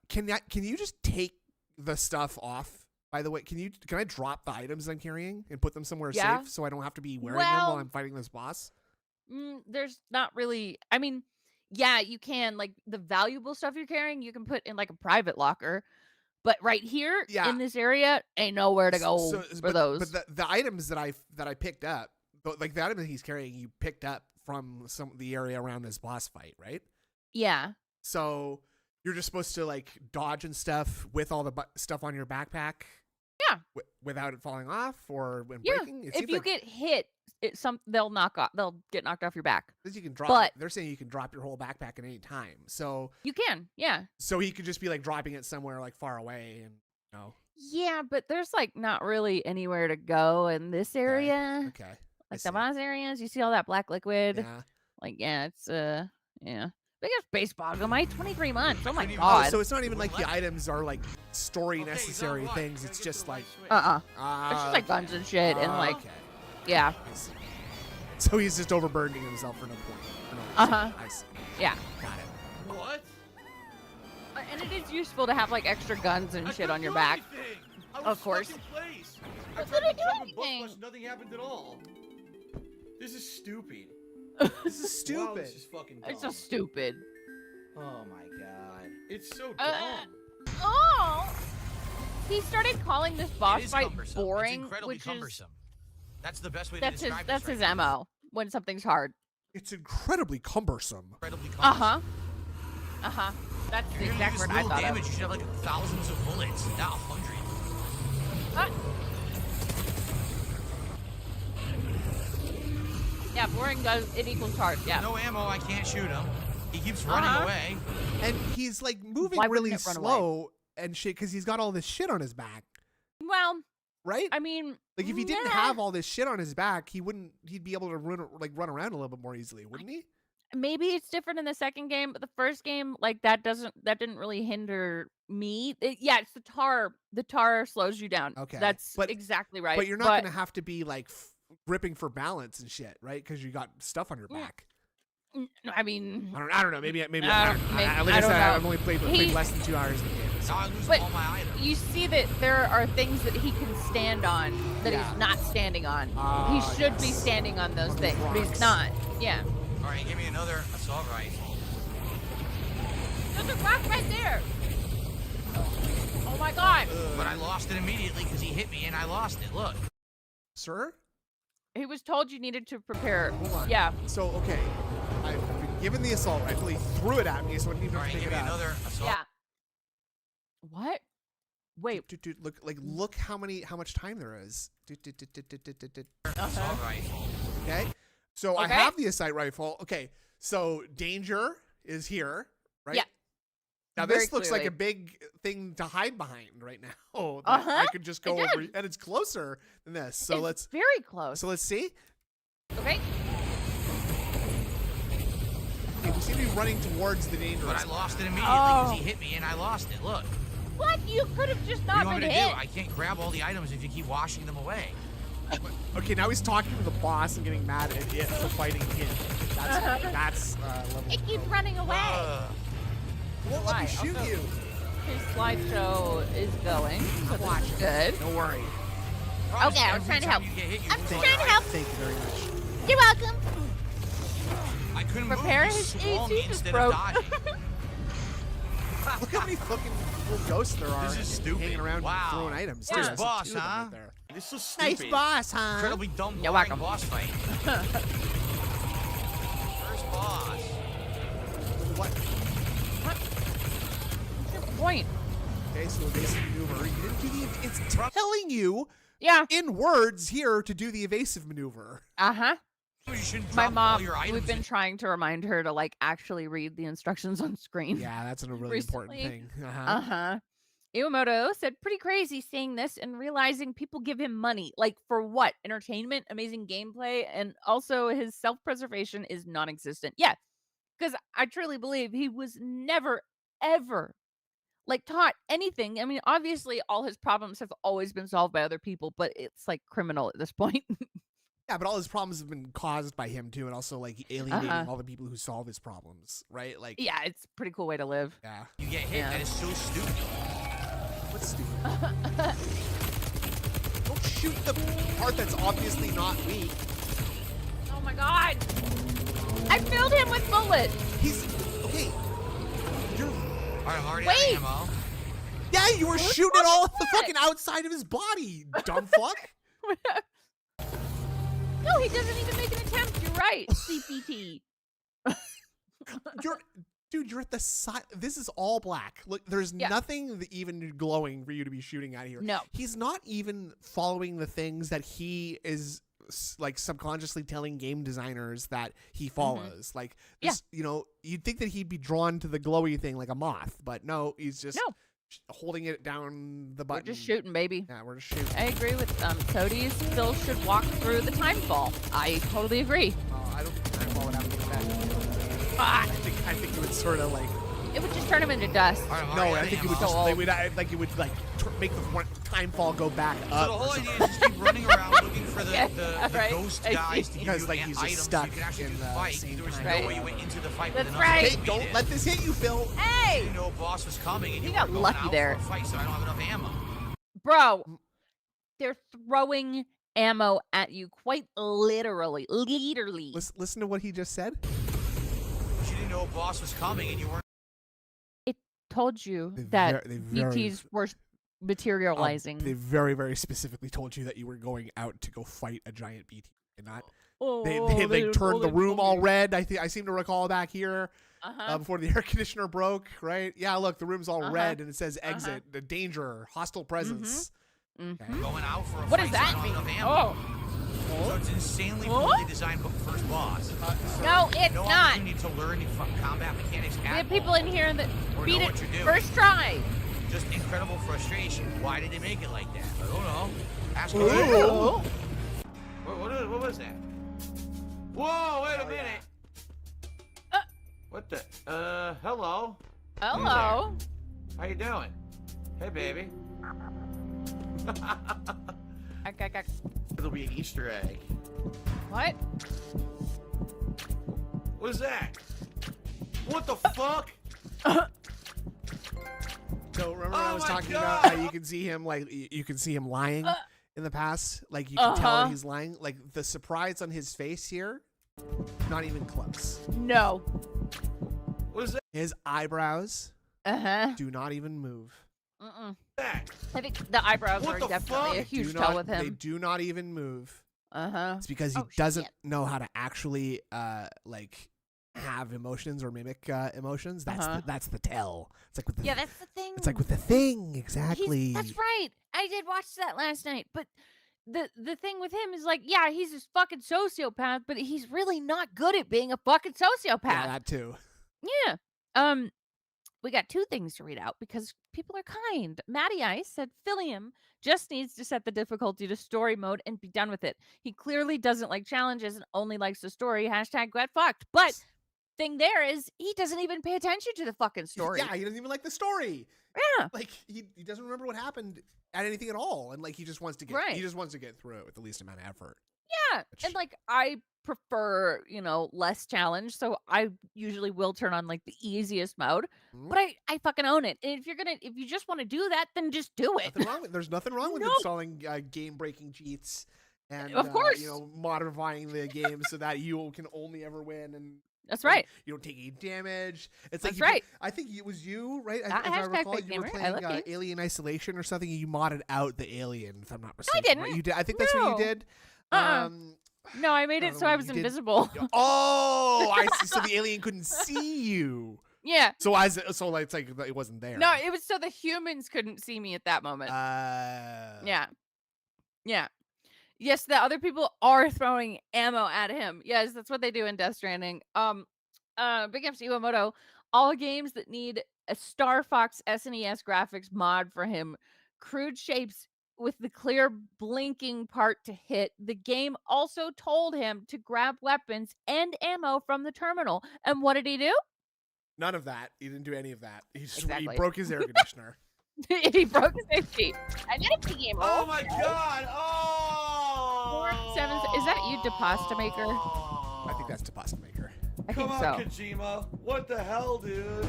can you just take the stuff off? By the way, can I drop the items I'm carrying and put them somewhere safe so I don't have to be wearing them while I'm fighting this boss? There's not really. I mean, yeah, you can. Like the valuable stuff you're carrying, you can put in like a private locker. But right here in this area, ain't nowhere to go for those. But the items that I picked up, like the item that he's carrying, you picked up from the area around this boss fight, right? Yeah. So you're just supposed to like dodge and stuff with all the stuff on your backpack. Yeah. Without it falling off or when breaking. If you get hit, they'll get knocked off your back. You can drop. They're saying you can drop your whole backpack at any time. So you can, yeah. So he could just be like dropping it somewhere like far away, and Yeah, but there's like not really anywhere to go in this area. Okay. Like the boss areas, you see all that black liquid. Yeah. Like it's yeah. Biggest base Bogomite, 23 months. Oh my god. So it's not even like the items are like story necessary things. It's just like it's just like guns and shit and like yeah. I see. So he's just overburdening himself for no point. I see. Yeah. Got it. What? And it is useful to have like extra guns and shit on your back. Of course. I tried to jump and button push, nothing happened at all. This is stupid. This is stupid. Wow, this is fucking dumb. It's so stupid. Oh my god. It's so dumb. Oh! He started calling this boss fight cumbersome. boring, It's incredibly which cumbersome. That's the best way to that's describe his this that's his MO when something's hard. It's incredibly cumbersome. Incredibly cumbersome. That's the You're exact gonna word use I little thought damage. of. You should have like thousands of bullets, not hundreds. Yeah, boring does it equals hard. Yeah. No ammo, I can't shoot him. He keeps running away. And he's like moving Why really wouldn't it run slow and shit because he's got all this shit on his back. Well, Right? I mean, Like if he didn't have all this shit on his back, he'd be able to run around a little bit more easily, wouldn't he? maybe it's different in the second game, but the first game, like that didn't really hinder me. Yeah, it's the tar. The tar slows you down. Okay, That's exactly right. But you're not gonna have to be like gripping for balance and shit, right? Because you got stuff on your back. I mean, I don't know. Maybe. like I don't said, know. I've only played less than 2 hours of the game. So. I lose But all my items. you see that there are things that he can stand on that he's not standing on. He should be standing on those things, but he's not. Yeah. All right, give me another assault rifle. There's a rock right there. Oh my god. But I lost it immediately because he hit me and I lost it. Look. Sir? He was told you needed to prepare. Hold on. Yeah. So, okay. I've been given the assault rifle. He threw it at me, so I didn't even All right, pick give it me up. another assault. Yeah. What? Wait. Dude, look how much time there is. Assault rifle. Okay? So I have the assault rifle. Okay. So danger is here, right? Yeah. Now Very this looks like clearly. a big thing to hide behind right now. Uh-huh. I could just go It over, does. and it's closer than this. So It's let's very close. see. Okay. Okay, we seem to be running towards the danger. But I lost it immediately because he hit me and I lost it. Look. What? You could have just What do not you want been me to do? hit. I can't grab all the items if you keep washing them away. Okay, now he's talking to the boss and getting mad at it for fighting him. That's level. It keeps running away. Won't let me shoot Also, you. His slideshow is going. So that's good. Don't worry. Okay, I was trying to help. I'm trying to help. Thank you very much. You're welcome. I couldn't Prepare move. You his swung me AC just instead broke. of dodging. Look how many fucking little ghosts there are. This is stupid. Hanging around Wow. throwing items. Yeah. There's First boss, two of them huh? right there. This is so stupid. Nice boss, huh? Incredibly dumb, You're boring welcome. boss fight. First boss. What? What's your point? Okay, so evasive maneuver. You didn't do the. It's telling you Yeah. in words here to do the evasive maneuver. Uh-huh. You shouldn't My drop all mom, your items. we've been trying to remind her to like actually read the instructions on screen. Yeah, that's a really important Recently. thing. Uh-huh. Iwamoto said, pretty crazy seeing this and realizing people give him money. Like, for what? Entertainment, amazing gameplay, and also his self-preservation is non-existent. Yeah, because I truly believe he was never, ever, like, taught anything. I mean, obviously, all his problems have always been solved by other people, but it's, like, criminal at this point. Yeah, but all his problems have been caused by him too, and also like alienating all the people who solve his problems, right? Like, Yeah, it's a pretty cool way to live. yeah. You get hit. Yeah. That is so stupid. What's stupid? Don't shoot the part that's obviously not weak. Oh my god! I filled him with bullets! He's okay. You're All right, I'm already Wait. out of ammo. yeah, you were shooting it all at the fucking outside of his body, dumb fuck. No, he doesn't even make an attempt. You're right, CPT. You're at the side. This is all black. Look, there's Yeah. nothing that even glowing for you to be shooting at here. No. He's not even following the things that he is like subconsciously telling game designers that he follows. Like, this, you know, you'd think that he'd be drawn to the glowy thing like a moth, but no, he's just holding it down the button. We're just shooting, baby. Yeah, we're just shooting. I agree with Toadies. Still should walk through the time fall. I totally agree. I don't think time fall would have to get back. Ah. I think it would sort of like It would just turn him into dust. No, I think it would just it would make the time fall go back up. So the whole idea is just keep running around looking for the ghost guys to because give you he's items stuck so you can actually in do the the fight. same There was time. no way you went into the fight That's with right. Hey, don't let this hit you, Phil. Hey! You didn't know a boss was coming and You you got were going lucky out there. for a fight, so I don't have enough ammo. Bro, they're throwing ammo at you quite literally. Listen to what he just said. But you didn't know a boss was coming and you weren't. It told you They that ver- they very- BTs were materializing. They very, very specifically told you that you were going out to go fight a giant BT. And not. They turned the room all red. I seem to recall back here before the air conditioner broke. Right? Yeah. Look, the room's all red and it says exit, danger, hostile presence. Okay. Going out for a What fight, does that so I mean? don't have enough ammo. So it's insanely poorly designed first boss. No, it's no not. opportunity to learn the combat mechanics We at have people in here that Or beat know it what you're doing. first try. Just incredible frustration. Why did they make it like that? I don't know. Ask Ooh. her. What was that? Whoa, wait a minute. What the? Hello. Hello. How you doing? Hey, baby. It'll be an Easter egg. What? What is that? What the fuck? So remember I was my talking God. about how you can see him you can see him lying in the past, like you can tell he's lying. Like the surprise on his face here, not even close. No. What is His eyebrows do not even move. that? I think the eyebrows What are the definitely a fuck? huge tell with They him. do not even move. It's because he Oh, doesn't shit. know how to actually have emotions or mimic emotions. That's the tell. It's like with the, Yeah, that's the thing. it's like with the thing exactly. That's right. I did watch that last night, but the thing with him is like, yeah, he's this fucking sociopath, but he's really not good at being a fucking sociopath. Yeah, that too. Yeah. We got two things to read out because people are kind. Matty Ice said Philium just needs to set the difficulty to story mode and be done with it. He clearly doesn't like challenges and only likes the story. # get fucked. But thing there is he doesn't even pay attention to the fucking story. Yeah, he doesn't even like the story. Yeah. Like he doesn't remember what happened at anything at all, and like he just wants to get through it with the least amount of effort. Yeah. And like I prefer, less challenge, so I usually will turn on like the easiest mode. But I fucking own it. And if you just want to do that, then just do it. There's nothing wrong with installing game-breaking cheats and of course, modifying the game so that you can only ever win and. That's right. You don't take any damage. It's That's like right. I think it was you, right? If #big I recall, you gamer. were I love playing games. Alien Isolation or something. And you modded out the alien, if I'm not mistaken. I didn't. Right? You did. I think that's what you did. No, I made it so I was invisible. Oh, I see. So the alien couldn't see you. Yeah. So it's like it wasn't there. No, it was so the humans couldn't see me at that moment. Yeah. Yeah. Yes, the other people are throwing ammo at him. Yes, that's what they do in Death Stranding. Big ups to Iwamoto. All games that need a Star Fox SNES graphics mod for him. Crude shapes with the clear blinking part to hit. The game also told him to grab weapons and ammo from the terminal. And what did he do? None of that. He didn't do any of that. He Exactly. broke his air conditioner. He broke his safety. And then a game. Oh my god! Oh! 7. Is that you, DePasta Maker? I think that's DePasta Maker. I Come think on, so. Kojima. What the hell, dude?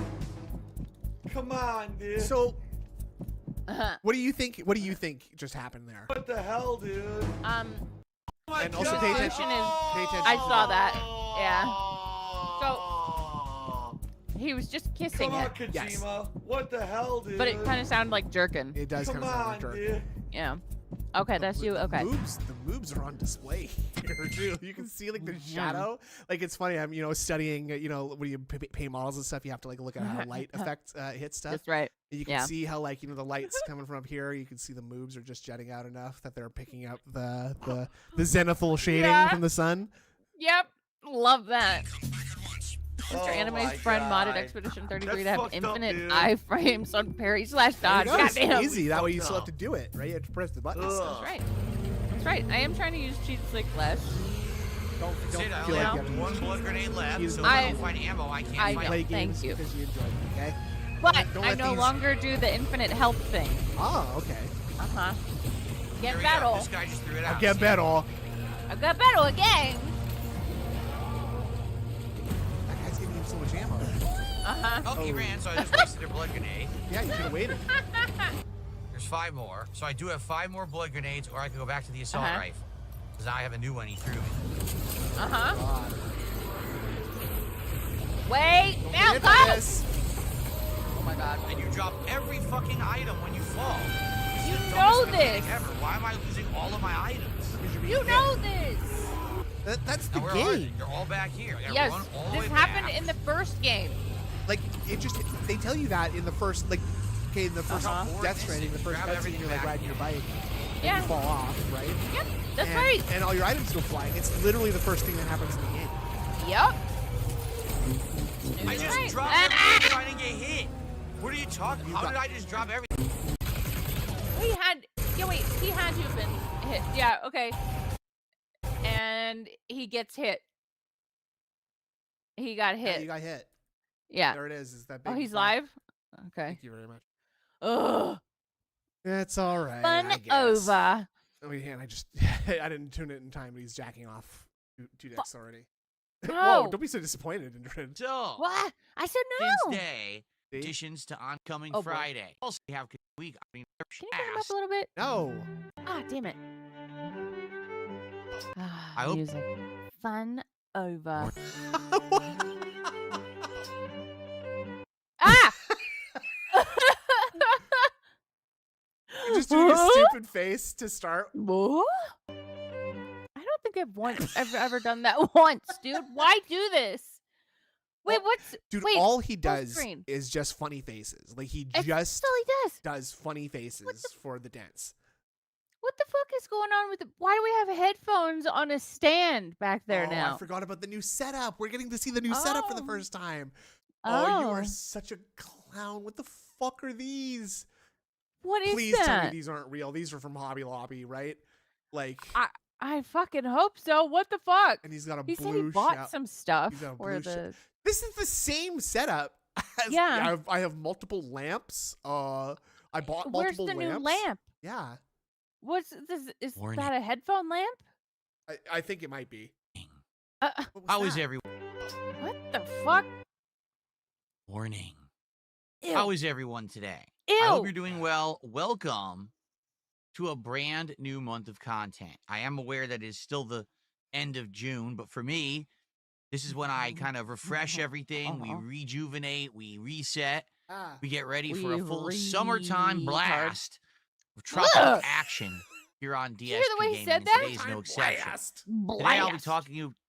Come on, dude. So, what do you think? What do you think just happened there? What the hell, dude? Oh my And also God. pay The attention. solution is- Pay attention. I to saw the- that. Yeah. He was just kissing Come on, it. Kojima. Yes. What the hell, dude? But it kind of sounded like jerkin. It does Come kind of sound on, like jerk. dude. Yeah. Okay, that's you. Okay. The moves are on display here too. You can see like the shadow. Like it's funny. I'm studying. When you paint models and stuff, you have to like look at how light effect hits stuff. That's right. And you can see how the lights coming from up here. You can see the moves are just jetting out enough that they're picking up the zenithal shading from the sun. Yep. Love that. Oh Mr. Anime's my friend modded God. Expedition 33 to That's have fucked up, infinite dude. iframes on parry / dodge. There you go. It's Goddamn. easy. That way you still have to do it, right? You have to press the buttons. That's right. That's right. I am trying to use cheats like less. Don't Sid, I feel only like have one blood grenade left, He's- so if I don't find ammo, I can't I fight. play know. games Thank you. because you enjoy them, okay? But Don't I let no these- longer do the infinite health thing. Oh, okay. Uh-huh. Here Get we go. battle. This guy just threw it out. I'll get See? battle. I got battle again. That guy's giving him so much ammo. Uh-huh. Oh, he ran, so I just wasted a blood grenade. Yeah, you could have waited. There's 5 more. So I do have 5 more blood grenades, or I could go back to the assault rifle. Because now I have a new one he threw me. Uh-huh. God. Wait. Don't Now get go. into this. Oh my god. And you drop every fucking item when you fall. This is You the know dumbest mechanic this. Ever. Why am I losing all of my items? You know this. That's the Now, where are they? game. They're all back here. I gotta Yes. run all the This way happened back. in the first game. Like, it just, they tell you that in the first, like, okay, in the first Death Stranding, the first Grab cutscene, everything you're like back. riding your bike, Yeah. and you fall off, right? Yep. That's and, right. And all your items go flying. It's literally the first thing that happens in the game. Yep. I just Right. dropped everything so I didn't get hit. What are you talking? How did I just drop everything? He had. Yeah, wait. He had to have been hit. Yeah. Okay. And he gets hit. He got Yeah, hit. you got hit. Yeah. There it is. Is that big Oh, he's flag. live. Okay. Thank you very much. Ugh. It's all right. Fun I guess. over. Oh, yeah, and I just, I didn't tune it in time, but he's jacking off two decks already. No. Whoa, don't be so disappointed, Indrid. So, What? I said no. Wednesday, See? additions to oncoming Oh, boy. Friday. Also, we have week. I mean, Can you turn him up a little bit? No. Ah, damn it. Ah, I hope- music. Fun over. Ah! You're just doing a stupid face to start. What? I don't think I've ever done that once, dude. Why do this? Wait, what's Dude, wait, all he full does screen. is just funny faces. Like, he That's just all he does. does funny faces for the dance. What the fuck is going on with the? Why do we have headphones on a stand back there Oh, now? I forgot about the new setup. We're getting to see the new setup for the Oh. first time. Oh, you are Oh. such a clown. What the fuck are these? What is Please tell me that? these aren't real. These are from Hobby Lobby, right? Like, I fucking hope so. What the fuck? and he's got a He said blue he bought shell- some stuff he's got a for blue the. This is the same setup. As, Yeah. I have multiple lamps. I bought Where's multiple the lamps. new lamp? Yeah, What's this? Is Warning. that a headphone lamp? I think it might be. Uh, What was How is that? everyone? what the fuck? Warning. Ew. How is everyone today? Ew. I hope you're doing well. Welcome to a brand new month of content. I am aware that it is still the end of June, but for me, this is when I kind of refresh everything. We rejuvenate, we reset, Ah. we get ready for We a full summertime retard. blast of tropical Ugh. action here on DSP you hear the way he Gaming, said and that? today's no exception. Blast. Today I'll be Blast.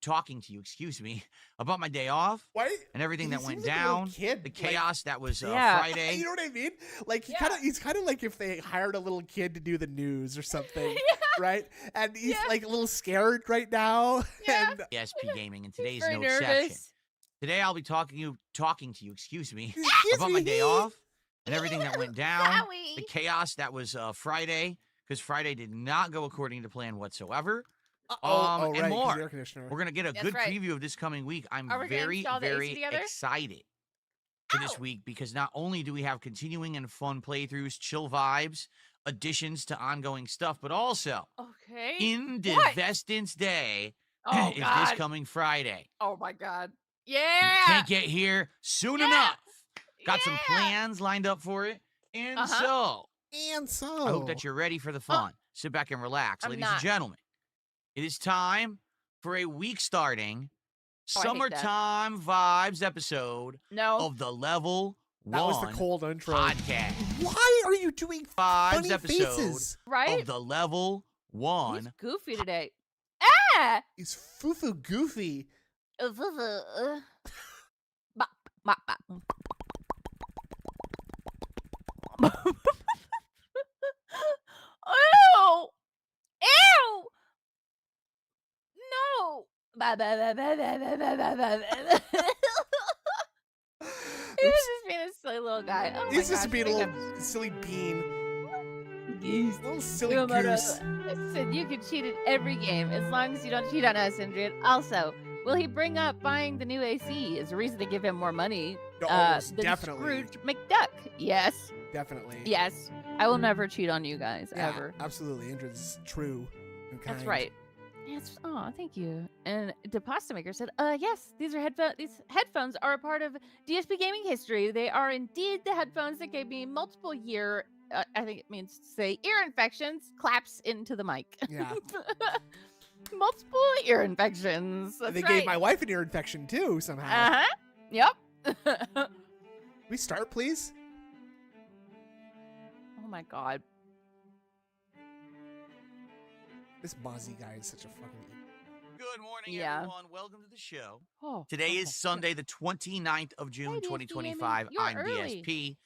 talking to you, excuse me, about my day off Why? and everything He that went seems like a little down, kid, the like- chaos that was Yeah. Friday. You know what I mean? Like, Yeah. he's kind of like if they hired a little kid to do the news or something, Yeah. right? And he's Yeah. like a little scared right now. Yeah. And DSP Gaming, and He's today's very no nervous. exception. Today I'll be talking to you, excuse me, Excuse about my me. day off and everything that went down, Zowie. the chaos that was Friday, because Friday did not go according to plan whatsoever. oh, and right, 'cause more. the air conditioner. We're gonna get a That's good right. preview of this coming week. I'm Are we gonna very, install the AC very together? excited for this Ow. week because not only do we have continuing and fun playthroughs, chill vibes, additions to ongoing stuff, but also Okay. in What? Divestance Day Oh is god. this coming Friday. Oh my god. You Yeah. can't get here soon Yeah. enough. Got some Yeah. plans lined up for it. And so, And so I hope that you're ready for the fun. Sit back and relax. I'm Ladies and not. gentlemen, it is time for a week starting Oh, I hate that. Summertime Vibes episode No. of the Level that 1 was the cold intro. podcast. Why are you doing Vibes funny episode faces? Right? of the Level He's 1. goofy today. Ah! He's foo-foo goofy. Bop, bop, bop. Ew! Ew! No! Ba, ba, ba, ba, ba, ba, ba, ba, ba, ba. He was just being a silly little guy. Oh He's my just gosh, being a make little silly bean. goose. Little silly You're about goose. Listen, you can cheat in every game as long as you don't cheat on us, Indrid. Also, will he bring up buying the new AC as a reason to give him more money? Definitely. Scrooge McDuck. Yes. Definitely. Yes. I will never cheat on you guys, ever. Absolutely. Indrid's true and kind. That's right. Yes. Oh, thank you. And the pasta maker said, yes, these headphones are a part of DSP gaming history. They are indeed the headphones that gave me multiple year, I think it means to say ear infections, claps into the mic. Yeah. Multiple ear infections. That's they right. gave my wife an ear infection too, somehow. Yep. We start, please? Oh my God. This Mozzie guy is such a fucking idiot. Good morning, everyone. Welcome to the show. Oh, Today is Sunday, the 29th of June, 2025. I'm early. DSP,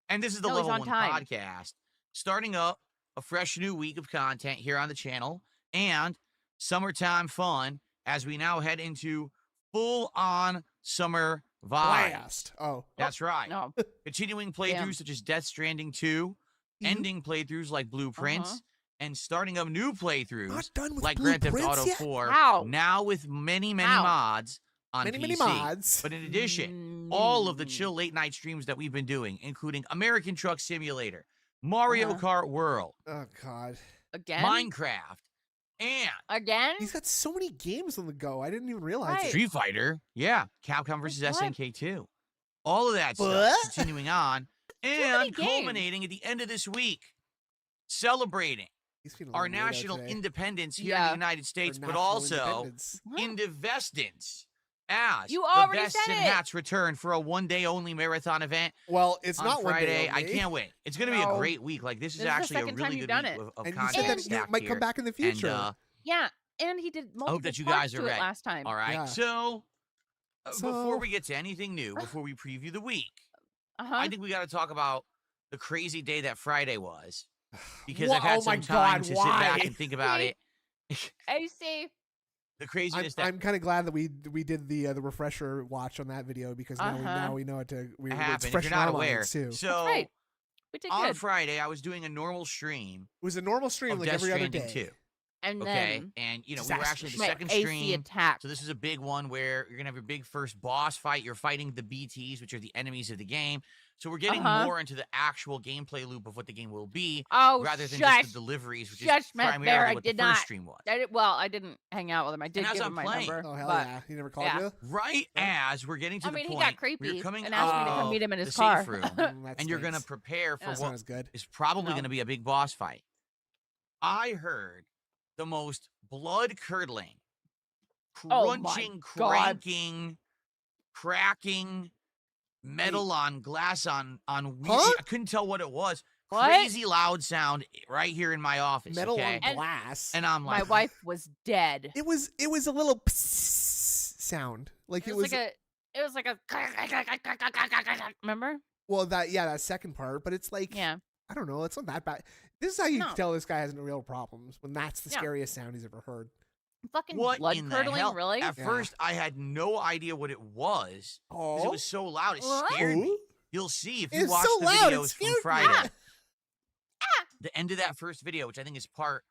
and this is the No, he's Level on 1 time. podcast. Starting up a fresh new week of content here on the channel and summertime fun as we now head into full-on summer vibes. Blast. Oh. That's right. No. Continuing playthroughs such as Death Stranding 2, ending playthroughs like Blueprints, and starting up new playthroughs Not done with like Grand Theft Auto yet? 4, How? now with many mods on PC. Many mods. But in addition, all of the chill late night streams that we've been doing, including American Truck Simulator, Mario Kart World, Oh, God. Again? Minecraft, and Again? He's got so many games on the go. I didn't even realize Right. it. Street Fighter. Yeah, Capcom versus What? SNK 2. All of that stuff What? continuing on many and games. culminating at the end of this week, celebrating He's feeling a our little weirdo national today. independence here in Yeah. the United States, Or but national also independence. What? Indivestance as You the already Vests said and it. Hats return for a one-day only marathon event Well, it's on not Friday. one day I only. can't wait. It's going to be a No. great week. Like this is This is the actually a second time really you've good done week it. of And you content said that it stacked might here. come back in the future. And, Yeah, and he did multiple that you parts guys are to it ready. last time. all right. Yeah. So, So- before we get to anything new, before we preview the week, I think we got to talk about the crazy day that Friday was, because I've had Oh my some time God, to sit back why? and think about it. I see. The craziness I'm kind of glad that we did the refresher watch on that video because now we know it to that it's happened. fresh If in you're our not aware, minds, too. so right. We did on good. Friday I was doing a normal stream It was a normal stream of like Death every other Stranding day. 2. And Okay, then and we were actually the my second AC stream. attack. So this is a big one where you're gonna have your big first boss fight. You're fighting the BTs, which are the enemies of the game. So we're getting more into the actual gameplay loop of what the game will be, rather than just the deliveries, which is primarily what the first stream was. I didn't hang out with him. I did And as give I'm him my playing- number. Oh hell but yeah! He never called yeah. you. Right as we're getting to the he point, got creepy we're coming and asked me to out come meet him in the his safe car. room, That and you're gonna stinks. prepare for That what sounds good. is probably No. gonna be a big boss fight. I heard the most blood-curdling, Oh my crunching, God. cranking, cracking metal on glass on wheels. Huh? I couldn't tell what it was. What? Crazy loud sound right here in my office. Metal okay? on glass. And I'm My like, wife was dead. It was a little psst sound. Like It was like a remember? well that second part, but it's like Yeah. I don't know. It's not that bad. This is how you No. tell this guy has no real problems when that's the Yeah. scariest sound he's ever heard. Fucking what blood in the curdling, hell? really? At Yeah. first, I had no idea what it was because Oh, it was so loud. It What? scared me. Oh? You'll see if you It's watch so the loud, it videos scared from me. Friday. The end of that first video, which I think is part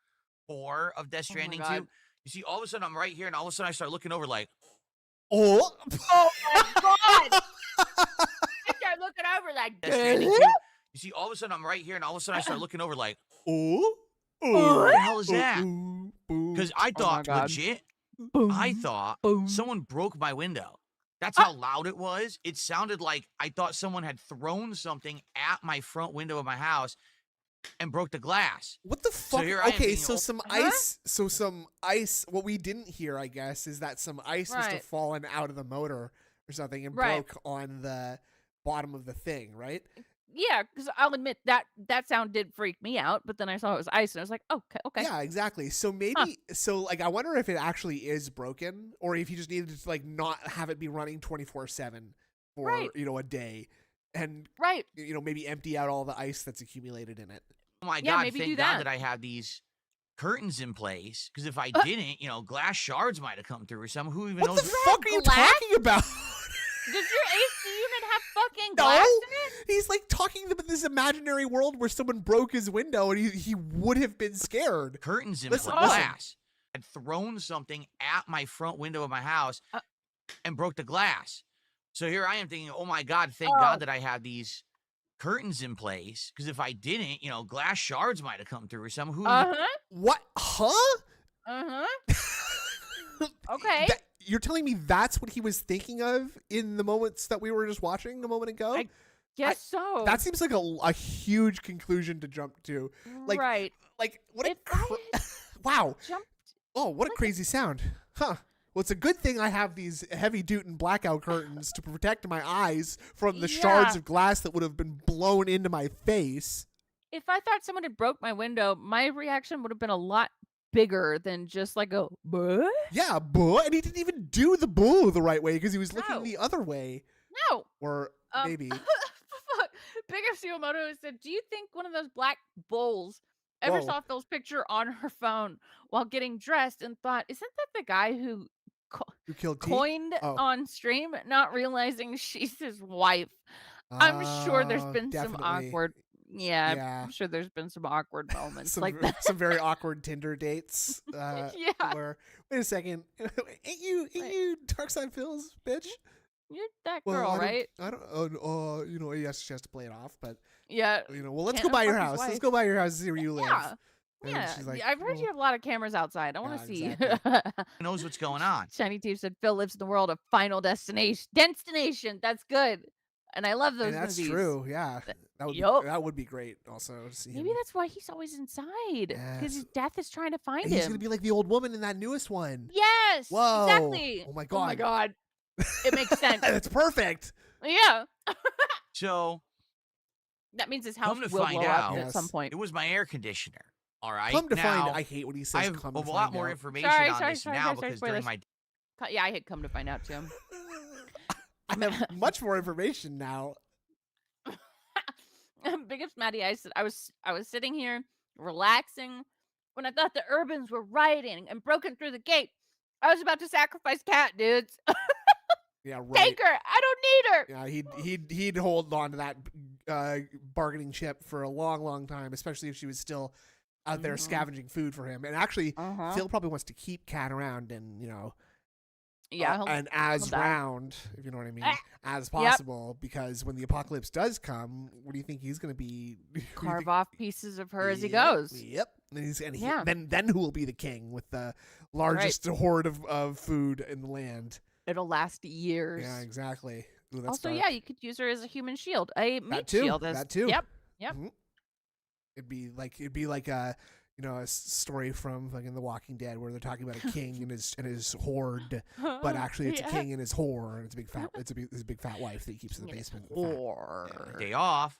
4 of Death Oh my Stranding 2. God. You see, all of a sudden I'm right here, and all of a sudden I start looking over like, Oh, Oh my God! I start looking over like Death Stranding 2. You see, all of a sudden I'm right here, and all of a sudden I start looking over like, oh, what the hell is that? Because Because I thought God. legit, boom, I thought boom. someone broke my window. That's how loud it was. It sounded like I thought someone had thrown something at my front window of my house and broke the glass. what the fuck? here I am Okay, being so all- some ice. So some ice. What we didn't hear, I guess, is that some ice must have Right. fallen out of the motor or something and Right. broke on the bottom of the thing, right? Yeah, because I'll admit that sound did freak me out, but then I saw it was ice and I was like, okay. Yeah, exactly. So maybe, I wonder if it actually is broken, or if you just needed to not have it be running 24/7 for Right. a day, and Right. maybe empty out all the ice that's accumulated in it. Oh my Yeah, God, maybe thank do God that. that I have these curtains in place. Because if I didn't, glass shards might have come through or something. Who even What knows? the fuck are you glass? talking about? Does your AC unit have fucking glass in it? He's like talking about this imaginary world where someone broke his window and he would have been scared. Curtains in Listen. glass. I'd thrown something at my front window of my house and broke the glass. So here I am thinking, oh my God, thank God that I have these curtains in place. Because if I didn't, glass shards might have come through or something. Who? What? Huh? Okay. You're telling me that's what he was thinking of in the moments that we were just watching a moment ago? I guess so. That seems like a huge conclusion to jump to. Like, right. Like, what wow. Oh, what a crazy sound. Huh. Well, it's a good thing I have these heavy duty blackout curtains to protect my eyes from the shards of glass that would have been blown into my face. If I thought someone had broke my window, my reaction would have been a lot bigger than just like a buh? Yeah, buh. And he didn't even do the buh the right way because he was looking the other way. No. Or maybe. Bigger Suamoto said, do you think one of those black bulls ever saw Phil's picture on her phone while getting dressed and thought, isn't that the guy who killed coined on stream, not realizing she's his wife? I'm sure there's been some awkward... Yeah, I'm sure there's been some awkward moments like that. Some very awkward Tinder dates. Where, wait a second, ain't you Darkside Phil's bitch? You're that girl, right? I don't. Yes, she has to play it off, but well, let's go by your house. Let's go by your house and see where you live. Yeah, she's like, I've heard you have a lot of cameras outside. I want to see. Exactly. Knows what's going on. Shiny Teeth said Phil lives in the world of Final Destination. That's good. And I love those movies. That's true, yeah. That would be great also to see Maybe him. that's why he's always inside. Because his death is trying to find him. He's going to be like the old woman in that newest one. Yes! Whoa. Exactly. Oh my God. Oh my God. It makes sense. That's perfect. Yeah. So... that means his house come to will find blow out, up at some point. It was my air conditioner. All right. Come to find out. I hate when he says I have come a to lot find more out. information on this now because during my... Yeah, I hit come to find out too. I have much more information now. Biggest Maddie, I said I was sitting here relaxing when I thought the Urbans were rioting and broken through the gate. I was about to sacrifice Cat, dudes. Yeah, right. Take her. I don't need her. Yeah, he'd hold on to that bargaining chip for a long, long time, especially if she was still out there scavenging food for him. And actually, Phil probably wants to keep Cat around and and as round, if you know what I mean, as possible. Because when the apocalypse does come, what do you think he's going to be? Carve off pieces of her as he goes. Yep. And then who will be the king with the largest hoard of food in the land? It'll last years. Yeah, exactly. Ooh, also, dark. yeah, you could use her as a human shield, a meat shield. That too. Yep. Mm-hmm. It'd be like a story from fucking The Walking Dead where they're talking about a king and his horde, but actually it's a king and his whore, and it's a big fat wife that he keeps in the basement. Whore. Day off.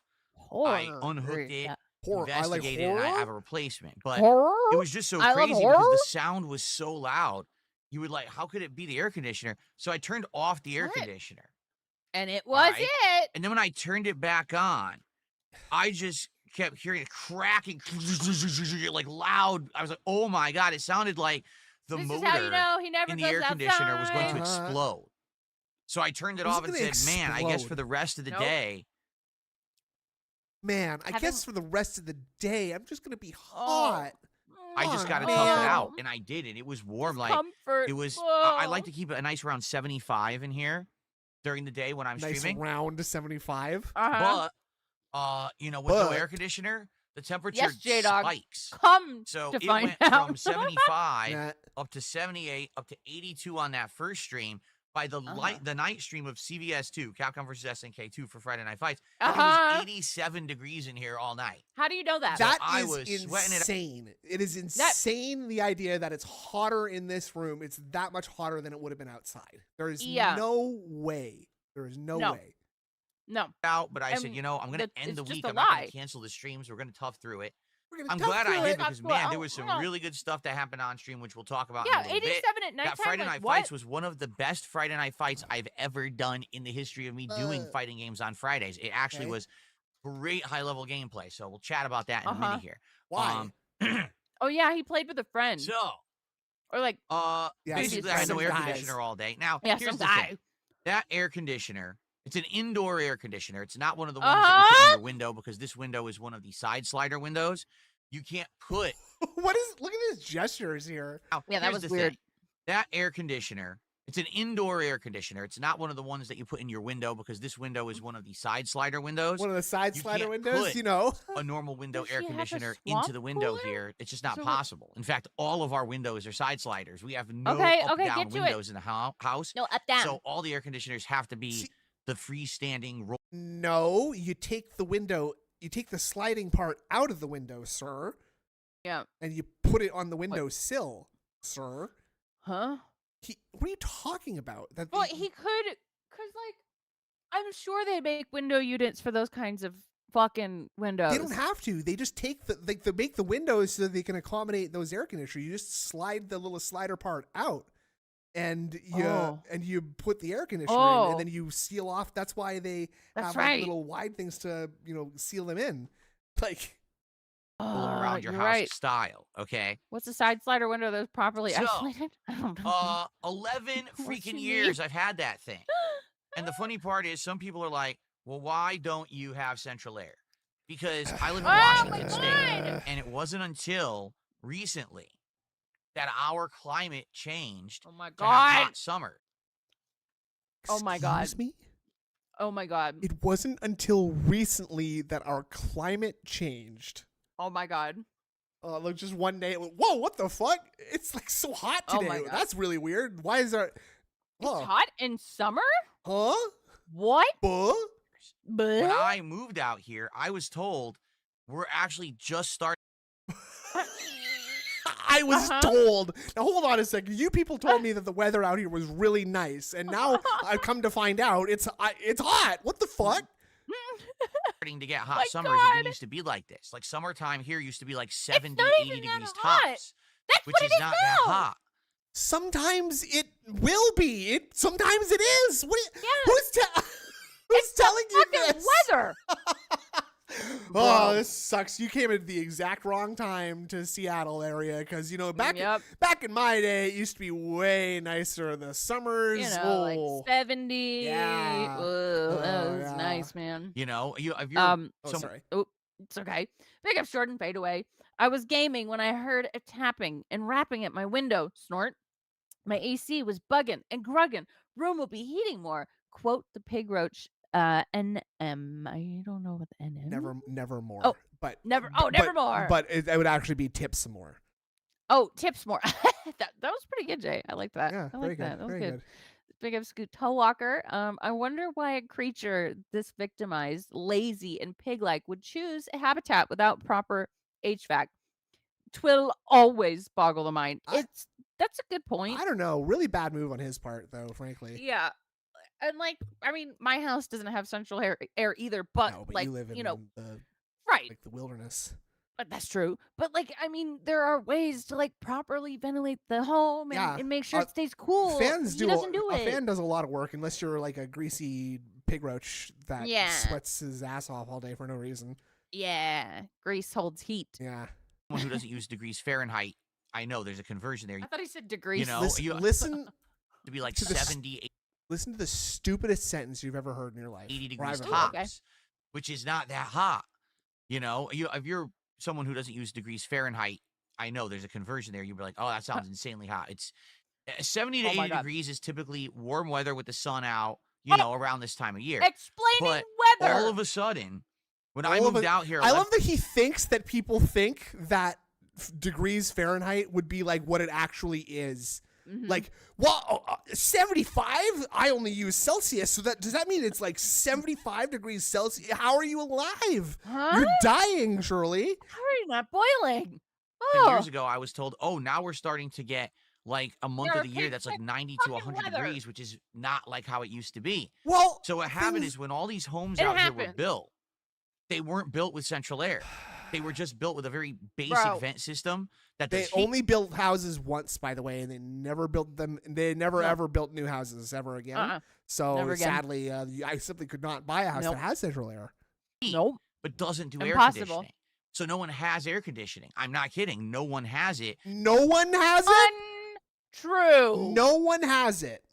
I unhooked it. Investigated, and I have a replacement. But it was just so crazy because the sound was so loud. You would how could it be the air conditioner? So I turned off the air conditioner. And it was it. And then when I turned it back on, I just kept hearing it cracking, like loud. I was like, oh my God, it sounded like the motor in the air conditioner was going to explode. So I turned it off and said, man, I guess for the rest of the day. Man, I guess for the rest of the day, I'm just going to be hot. I just got to tough it out, and I did it. It was warm, comfort. It was. I like to keep it a nice around 75 in here during the day when I'm streaming. Nice round 75. But with no air conditioner, the temperature spikes. So it went from 75 up to 78, up to 82 on that first stream. By the night stream of CVS2, Capcom vs. SNK 2 for Friday Night Fights, it was 87 degrees in here all night. How do you know that? That is insane. It is insane, the idea that it's hotter in this room. It's that much hotter than it would have been outside. There is no way. There is no way. No. But I said, I'm going to end the week. I'm not going to cancel the streams. We're going to tough through it. I'm glad I did because, man, there was some really good stuff that happened on stream, which we'll talk about in a little 87 bit. at nighttime. That Friday Night Fights was one of the best Friday Night Fights I've ever done in the history of me doing fighting games on Fridays. It actually was great high-level gameplay, so we'll chat about that in a minute here. Why? Oh, yeah, he played with a friend. So, or basically I had no air conditioner all day. Now, here's the thing. That air conditioner It's an indoor air conditioner. It's not one of the ones that you put in your window because this window is one of the side slider windows. You can't put. What is? Look at his gestures here. Now, Yeah, that was weird. Thing. That air conditioner. It's an indoor air conditioner. It's not one of the ones that you put in your window because this window is one of the side slider windows. One of the side slider windows, put you know. A normal window air conditioner into the window here. It's just not possible. In fact, all of our windows are side sliders. We have no up-down windows in the house. No, up-down. So all the air conditioners have to be the freestanding roll. No, you take the window, you take the sliding part out of the window, sir. Yeah. And you put it on the window sill, sir. Huh? What are you talking about? Well, he could, because, like, I'm sure they make window units for those kinds of fucking windows. They don't have to. They just take they make the windows so that they can accommodate those air conditioners. You just slide the little slider part out, and you put the air conditioner in, and then you seal off. That's why they have like, little wide things to seal them in, like. Around your house style, okay? What's a side slider window that's properly isolated? I don't know. 11 freaking years I've had that thing. And the funny part is some people are like, well, why don't you have central air? Because I live in Washington State, and it wasn't until recently that our climate changed to have hot summer. Oh my God. Excuse me? Oh my God. It wasn't until recently that our climate changed. Oh my God. Look, just one day, whoa, what the fuck? It's like so hot today. Oh my God. That's really weird. Why is that? It's hot in summer? Huh? What? When I moved out here, I was told we're actually just starting. I was told. Now, hold on a second. You people told me that the weather out here was really nice, and now I've come to find out it's hot. What the fuck? Starting to get hot summers. It didn't used to be like this. Like summertime here used to be like 70, 80 degrees tops, which is not that hot. Sometimes it will be. Sometimes it is. Who's telling you this? Weather. Oh, this sucks. You came at the exact wrong time to Seattle area because back in my day, it used to be way nicer. The summers, like 70. Yeah, that was nice, man. Sorry. Oh, it's okay. Pick up, short, and fade away. I was gaming when I heard a tapping and rapping at my window. Snort. My AC was bugging and grugging. Room will be heating more. Quote the pig roach. NM. I don't know what the NM. Never more. Oh, but never more. But it would actually be tips some more. Oh, tips more. that was pretty good, Jay. I like that. Yeah, I very like good. that. That was very good. Big up Scoot Toe Walker. I wonder why a creature this victimized, lazy, and pig-like would choose a habitat without proper HVAC. Twill always boggle the mind. That's a good point. I don't know. Really bad move on his part, though. Frankly. Yeah. And my house doesn't have central air either, but, you live in the the wilderness. But that's true. But there are ways to properly ventilate the home and make sure it stays cool. Fans doesn't do it. A fan does a lot of work unless you're like a greasy pig roach that sweats his ass off all day for no reason. Yeah, grease holds heat. Yeah. Someone who doesn't use degrees Fahrenheit, I know there's a conversion there. I thought he said degrees. Listen to be like 70. Listen to the stupidest sentence you've ever heard in your life. 80 degrees tops, which is not that hot. If you're someone who doesn't use degrees Fahrenheit, I know there's a conversion there. You'll be like, oh, that sounds insanely hot. It's 70 to 80 degrees is typically warm weather with the sun out, around this time of year. Explaining weather. All of a sudden, when I moved out here, I love that he thinks that people think that degrees Fahrenheit would be like what it actually is. Mm-hmm. 75? I only use Celsius, so does that mean it's like 75 degrees Celsius? How are you alive? Huh? You're dying, Shirley. How are you not boiling? 10 years ago, I was told, now we're starting to get like a month of the year that's like 90 to 100 degrees, which is not like how it used to be. Well, so what happened is when all these homes out here were built, they weren't built with central air. They were just built with a very basic vent system. They only built houses once, by the way, and they never built them. They never ever built new houses ever again. So sadly, I simply could not buy a house that has central air. Nope. But doesn't do air conditioning. So no one has air conditioning. I'm not kidding. No one has it. No one has it? Untrue. No one has it.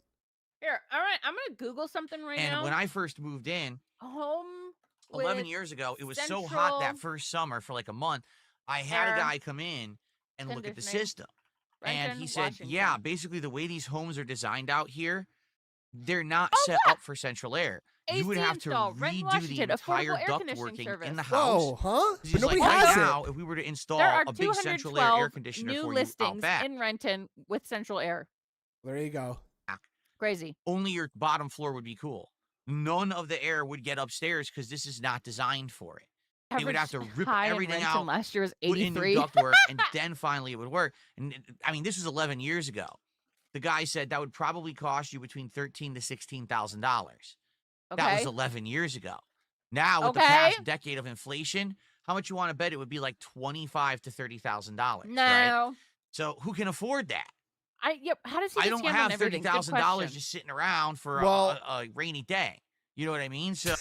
Here, all right, I'm gonna Google something right now. And when I first moved in, home 11 years ago, it was so hot that first summer for like a month. I had a guy come in and look at the system. And he said, yeah, basically the way these homes are designed out here, they're not set up for central air. You would have to redo the entire ductworking in the house. Whoa, huh? But nobody has now, if we were to install a big central air conditioner new for you listings out back, in Renton with central air. There you go. Crazy. Only your bottom floor would be cool. None of the air would get upstairs because this is not designed for it. They would have to rip everything out. Last year was put in 83. new ductwork, and then finally it would work. And I mean, this was 11 years ago. The guy said that would probably cost you between $13,000 to $16,000. That was 11 years ago. Now, with the past decade of inflation, how much you want to bet it would be like $25,000 to $30,000? No. Right? So who can afford that? How does he? I don't have $30,000 just sitting around for a rainy day. You know what I mean? So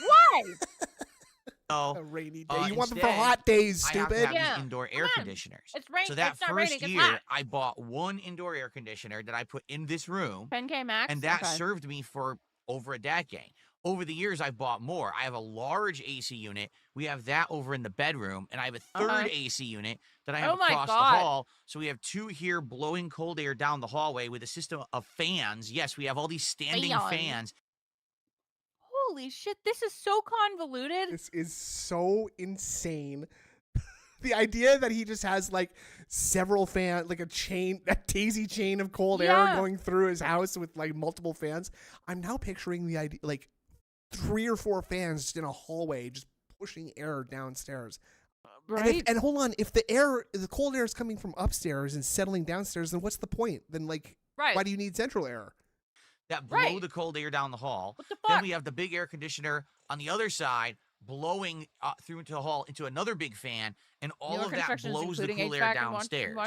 why? A rainy day. You want them for hot days, stupid. I have to have these indoor air conditioners. It's raining. So that it's not first raining, year, I bought one indoor air conditioner that I put in this room. 10K max. And that served me for over a decade. Over the years, I've bought more. I have a large AC unit. We have that over in the bedroom. And I have a third AC unit that I have across the hall. So we have two here blowing cold air down the hallway with a system of fans. Yes, we have all these standing fans. Holy shit, this is so convoluted. This is so insane. The idea that he just has like several fans, like a daisy chain of cold air going through his house with like multiple fans. I'm now picturing the idea like 3 or 4 fans just in a hallway, just pushing air downstairs. Right. And hold on, if the cold air is coming from upstairs and settling downstairs, then what's the point? Then why do you need central air? That blow the cold air down the hall. What the fuck? Then we have the big air conditioner on the other side blowing through into the hall into another big fan, and all of that blows the cool air downstairs.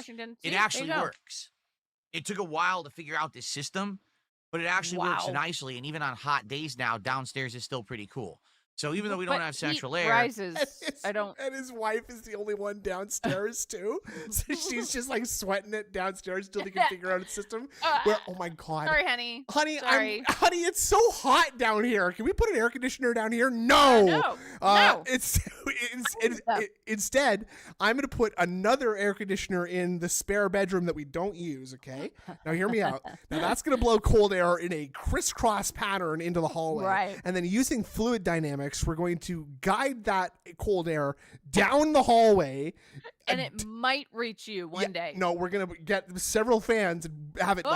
It actually works. It took a while to figure out this system, but it actually works nicely, and even on hot days now, downstairs is still pretty cool. So even though we don't have central air, and his wife is the only one downstairs too. So she's just like sweating it downstairs until they can figure out a system. Oh my god! Sorry, honey. Honey, it's so hot down here. Can we put an air conditioner down here? No. No. Instead, I'm gonna put another air conditioner in the spare bedroom that we don't use. Okay. Now hear me out. Now that's gonna blow cold air in a crisscross pattern into the hallway. Right. And then using fluid dynamics, we're going to guide that cold air down the hallway. And it might reach you one day. No, we're going to get several fans and have it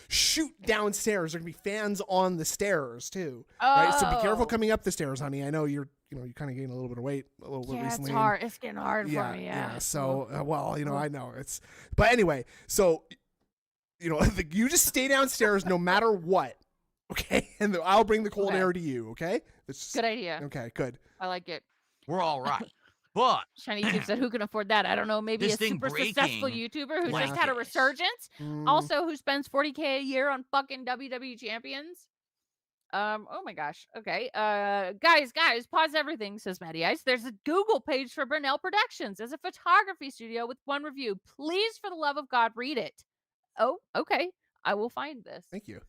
shoot downstairs. There can be fans on the stairs too. Right? So be careful coming up the stairs, honey. I know you're kind of gaining a little bit of weight a little bit recently. It's hard. It's getting hard for me. Yeah. So, I know but anyway, so, you just stay downstairs no matter what. Okay, and I'll bring the cold air to you. Okay, good idea. Okay, good. I like it. We're all right. But Shiny YouTube said, "Who can afford that? I don't know. Maybe a super successful YouTuber who just had a resurgence. Also, who spends $40K a year on fucking WWE champions." Oh my gosh. Okay. Guys, pause everything. Says Matty Ice. There's a Google page for Brunel Productions as a photography studio with one review. Please, for the love of God, read it. Oh, okay. I will find this. Thank you.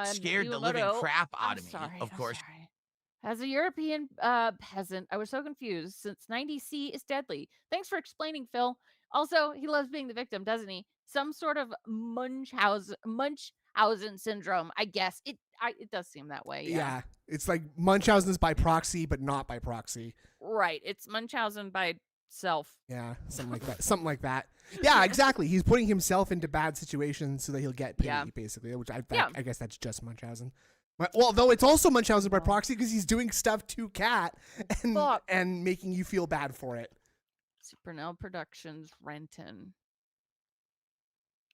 Scared the living crap out of me, of course. Sorry. As a European peasant, I was so confused since 90C is deadly. Thanks for explaining, Phil. Also, he loves being the victim, doesn't he? Some sort of Munchausen syndrome, I guess. It does seem that way. Yeah. It's like Munchausen's by proxy, but not by proxy. Right. It's Munchausen by self. Yeah, something like that. Yeah, exactly. He's putting himself into bad situations so that he'll get pity, basically, which I guess that's just Munchausen. Well, though it's also Munchausen by proxy because he's doing stuff to Cat and making you feel bad for it. Supernell Productions, Renton.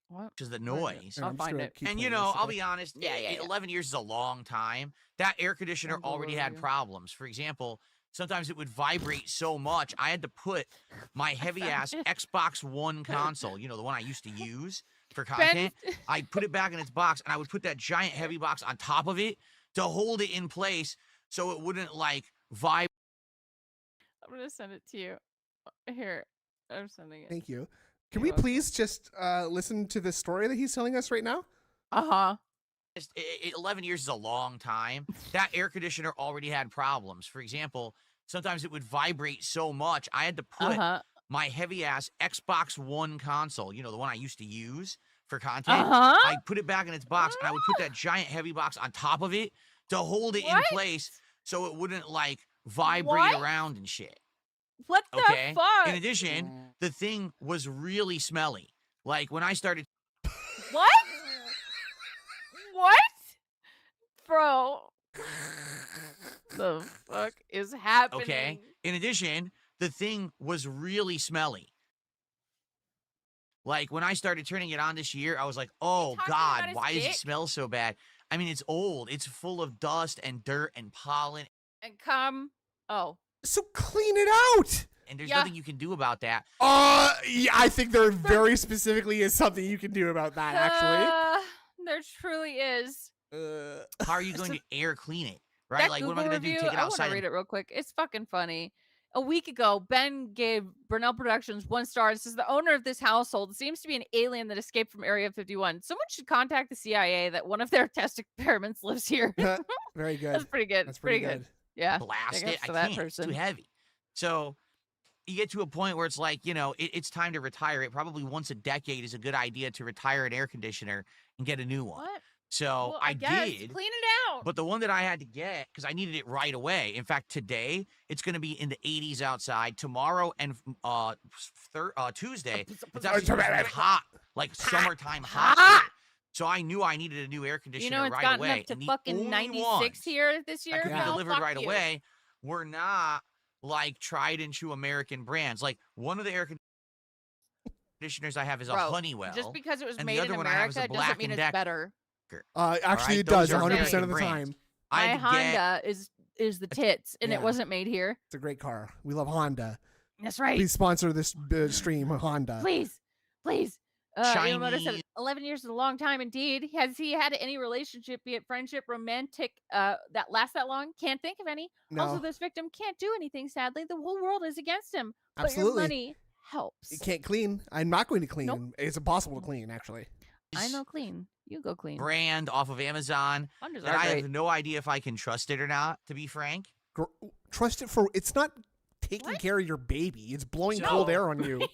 What? Which is the noise. I'll find it. And I'll be honest. 11 years is a long time. That air conditioner already had problems. For example, sometimes it would vibrate so much, I had to put my heavy-ass Xbox One console, the one I used to use for content, I put it back in its box, and I would put that giant heavy box on top of it to hold it in place so it wouldn't, vibrate. I'm going to send it to you. Here, I'm sending it. Thank you. Can we please just listen to the story that he's telling us right now? Uh-huh. 11 years is a long time. That air conditioner already had problems. For example, sometimes it would vibrate so much, I had to put my heavy-ass Xbox One console, the one I used to use for content, I put it back in its box, and I would put that giant heavy box on top of it to hold it in place so it wouldn't, vibrate around and shit. What the fuck? In addition, the thing was really smelly. When I started... What? What? Bro. The fuck is happening? Okay. In addition, the thing was really smelly. When I started turning it on this year, I was like, oh, God, why does it smell so bad? I mean, it's old. It's full of dust and dirt and pollen. And cum. Oh. So clean it out. And there's nothing you can do about that. Yeah, I think there very specifically is something you can do about that, actually. There truly is. How are you going to air clean it? Right? What am I going to do? Take it outside? I want to read it real quick. It's fucking funny. A week ago, Ben gave Burnell Productions 1 star and says the owner of this household seems to be an alien that escaped from Area 51. Someone should contact the CIA that one of their test experiments lives here. Very good. That's pretty good. That's pretty good. Yeah. Blast it. I can't. It's too heavy. So you get to a point where it's it's time to retire it. Probably once a decade is a good idea to retire an air conditioner and get a new one. What? So I did. Clean it out. But the one that I had to get, because I needed it right away. In fact, today, it's going to be in the 80s outside. Tomorrow and Tuesday, it's actually going to be hot, summertime hot. So I knew I needed a new air conditioner it's right gotten away. up to fucking 96 here this year. That could be delivered right away. We're not tried and true American brands. One of the air conditioners I have is a Honeywell. Just because it was and made the other in one I have is America a Black doesn't mean & it's Decker. better. Actually, it does 100% of the time. My Honda is the tits, and it wasn't made here. It's a great car. We love Honda. That's right. Please sponsor this stream, Honda. Please. You'll notice that 11 years is a long time indeed. Has he had any relationship, be it friendship, romantic, that lasts that long? Can't think of any. No. Also, this victim can't do anything, sadly. The whole world is against him. Absolutely. But your money helps. You can't clean. I'm not going to clean. Nope. It's impossible to clean, actually. I know clean. You go clean. Brand off of Amazon that I have no idea if I can trust it or not, to be frank. Trust it for... It's not taking care of your baby. It's blowing cold air on you.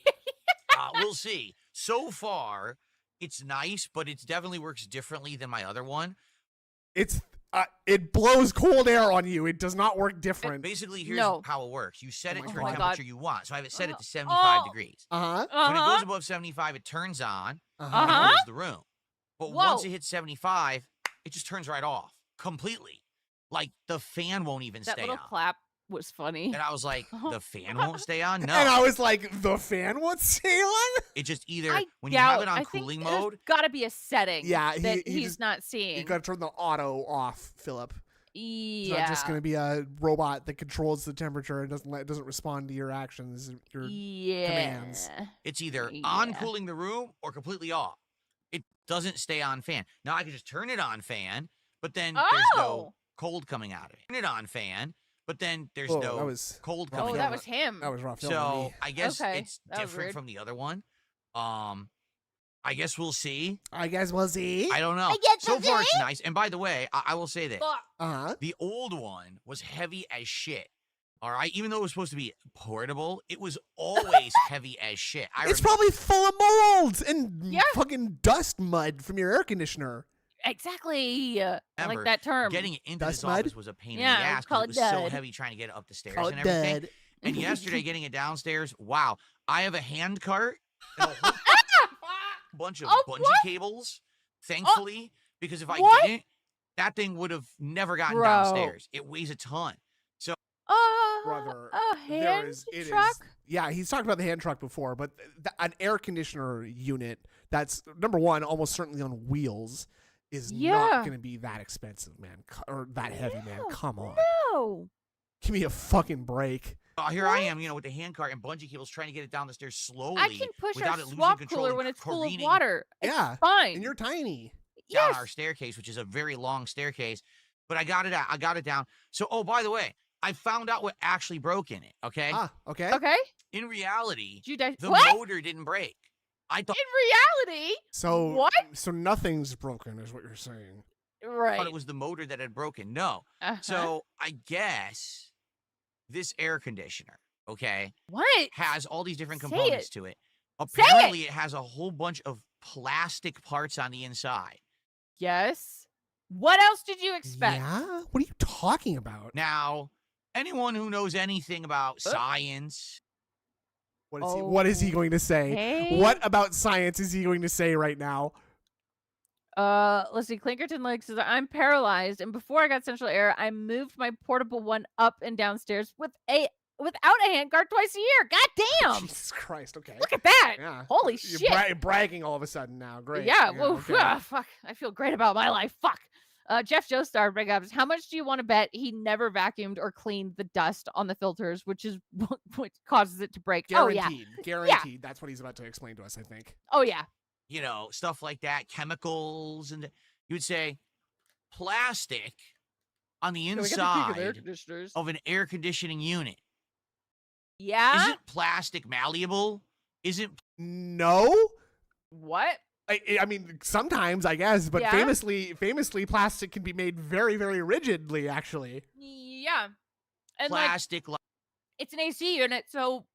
We'll see. So far, it's nice, but it definitely works differently than my other one. It blows cold air on you. It does not work different. Basically, here's how it works. You set it to a temperature you want. So I have it set it to 75 degrees. When it goes above 75, it turns on and cools the room. But once it hits 75, it just turns right off completely. The fan won't even stay on. That little clap was funny. And I was like, the fan won't stay on? No. And I was like, the fan won't stay on? It just when you have it on cooling mode. There's got to be a setting that he's not seeing. You got to turn the auto off, Philip. Yeah. It's not just going to be a robot that controls the temperature and doesn't respond to your actions, your commands. It's either on cooling the room or completely off. It doesn't stay on fan. Now I can just turn it on fan, but then there's no cold coming out of it. Turn it on fan, but then there's no cold coming out. Oh, that was him. That was rough. So I guess it's different from the other one. I guess we'll see. I don't know. So far, it's nice. And by the way, I will say this. The old one was heavy as shit. All right? Even though it was supposed to be portable, it was always heavy as shit. It's probably full of mold and fucking dust mud from your air conditioner. Exactly. I like that term. Getting it into this office was a pain in the ass because it was so heavy trying to get it up the stairs and everything. And yesterday, getting it downstairs, wow. I have a hand cart and a whole bunch of bungee cables, thankfully, because if I didn't, that thing would have never gotten downstairs. It weighs a ton. So, brother, a hand truck? Yeah, he's talked about the hand truck before, but an air conditioner unit that's, number one, almost certainly on wheels is not going to be that expensive, man, or that heavy, man. Come on. No. Give me a fucking break. Here I am, with the hand cart and bungee cables trying to get it down the stairs slowly. I can push without a it losing swap control cooler and when it's full of careening water. It's fine. And you're tiny. Down our staircase, which is a very long staircase. But I got it out. I got it down. So, by the way, I found out what actually broke in it, okay? Okay. Okay. In reality, the motor didn't break. I thought in reality. So what? So nothing's broken, is what you're saying. Right. thought it was the motor that had broken. No. So I guess this air conditioner, okay, what has all these different Say components it. to it. Say Apparently, it has a whole bunch of plastic parts on the inside. Yes. What else did you expect? Yeah? What are you talking about? Now, anyone who knows anything about science. What is he going to say? Hey? What about science is he going to say right now? Let's see. Clinkerton Lake says, I'm paralyzed, and before I got central air, I moved my portable one up and downstairs without a handguard twice a year. God damn! Jesus Christ, okay. Look at that! Yeah. Holy You're shit! bragging all of a sudden now. Great. Yeah, whoa, okay. fuck. I feel great about my life. Fuck. Jeff Joestar, big ups. How much do you want to bet he never vacuumed or cleaned the dust on the filters, which is what causes it to break? Guaranteed. Oh, yeah. Guaranteed. Yeah. That's what he's about to explain to us, I think. Oh, yeah. You know, stuff like that, chemicals, and you would say plastic on the inside of an air conditioning unit. Yeah? Isn't plastic malleable? No? What? I mean, sometimes, I guess, but Yeah? famously, plastic can be made very, very rigidly, actually. Yeah. And plastic it's an AC unit, so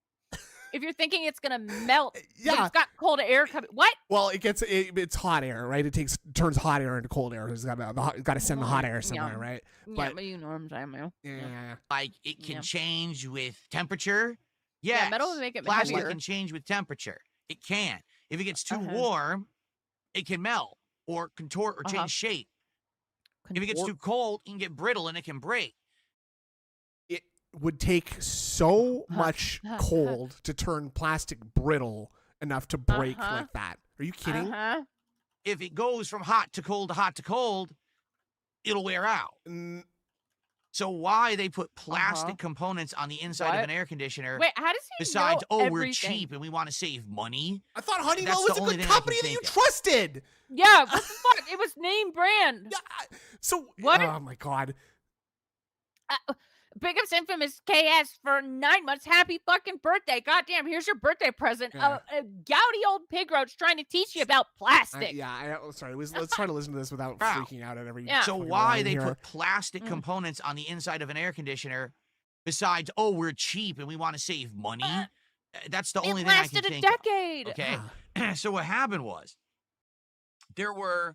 if you're thinking it's gonna melt, Yeah. but it's got cold air coming. What? Well, it's hot air, right? It turns hot air into cold air. It's got to send the hot air somewhere, Yeah. right? Yeah, but you know what I'm saying, man. Yeah. like it can Yeah. change with temperature. Yeah, Yes, metal will make it plastic heavier. can change with temperature. It can. If it gets too Uh-huh. warm, it can melt or contort or change shape. If it gets too cold, it can get brittle and it can break. It would take so much cold to turn plastic brittle enough to break like that. Are you kidding? If it goes from hot to cold, it'll wear out. So why they put plastic components on the inside of an air conditioner? Wait, how does he besides, know we're everything? cheap and we want to save money? I thought Honeywell That's was the a only good thing I can company that you think of. trusted. Yeah, what the fuck? It was name brand. Yeah. So, What? oh my God. Big ups Infamous KS for 9 months. Happy fucking birthday. Goddamn, here's your birthday present. Yeah. A gouty old pig roach trying to teach you about plastic. Sorry. Let's try to listen to this without freaking out at every. Yeah. So fucking why line they here. put plastic components on the inside of an air conditioner besides, we're cheap and we want to save money? That's the only it thing I lasted can a think of. decade. Okay. So what happened was there were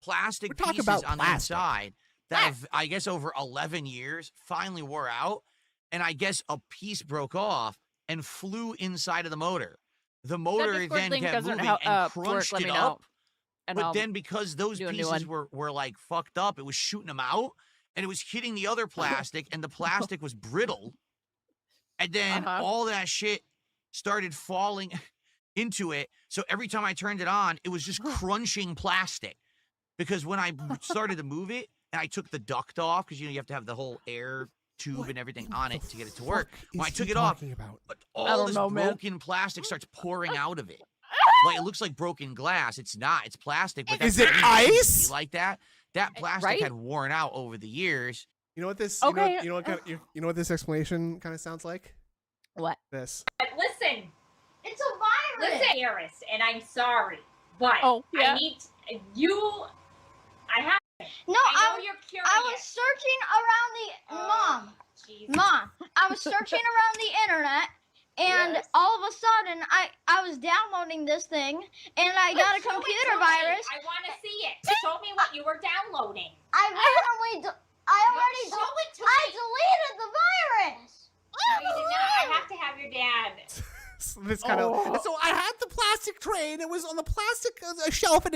plastic We're talking pieces about on the plastic. inside that have, I guess over 11 years finally wore out. And I guess a piece broke off and flew inside of the motor. The motor Discord then link kept doesn't moving help- and work, crunched let it me know. up. And But I'll then because those do a new pieces one. were like fucked up, it was shooting them out and it was hitting the other plastic and the plastic was brittle. And then all that shit started falling into it. So every time I turned it on, it was just crunching plastic. Because when I started to move it and I took the duct off, because you have to have the whole air tube and everything on it to get it to work. When I took it off, but all this broken plastic starts pouring out of it. Like it looks like broken glass. It's not. It's plastic. But Is it ice? Like that? That plastic had worn out over the years. You know what this? Okay. You know what this explanation kind of sounds like? What? This. But listen, it's a virus. Listen, Harris, and I'm sorry, but yeah. I need you. I have. No, I know you're curious. I was searching around Mom, I was searching around the internet, and all of a sudden, I was downloading this thing, and I got a computer virus. I want to see it. Show me what you were downloading. I deleted the virus. No, you did not. I have to have your dad. This kind of. So I had the plastic tray, and it was on the plastic shelf, and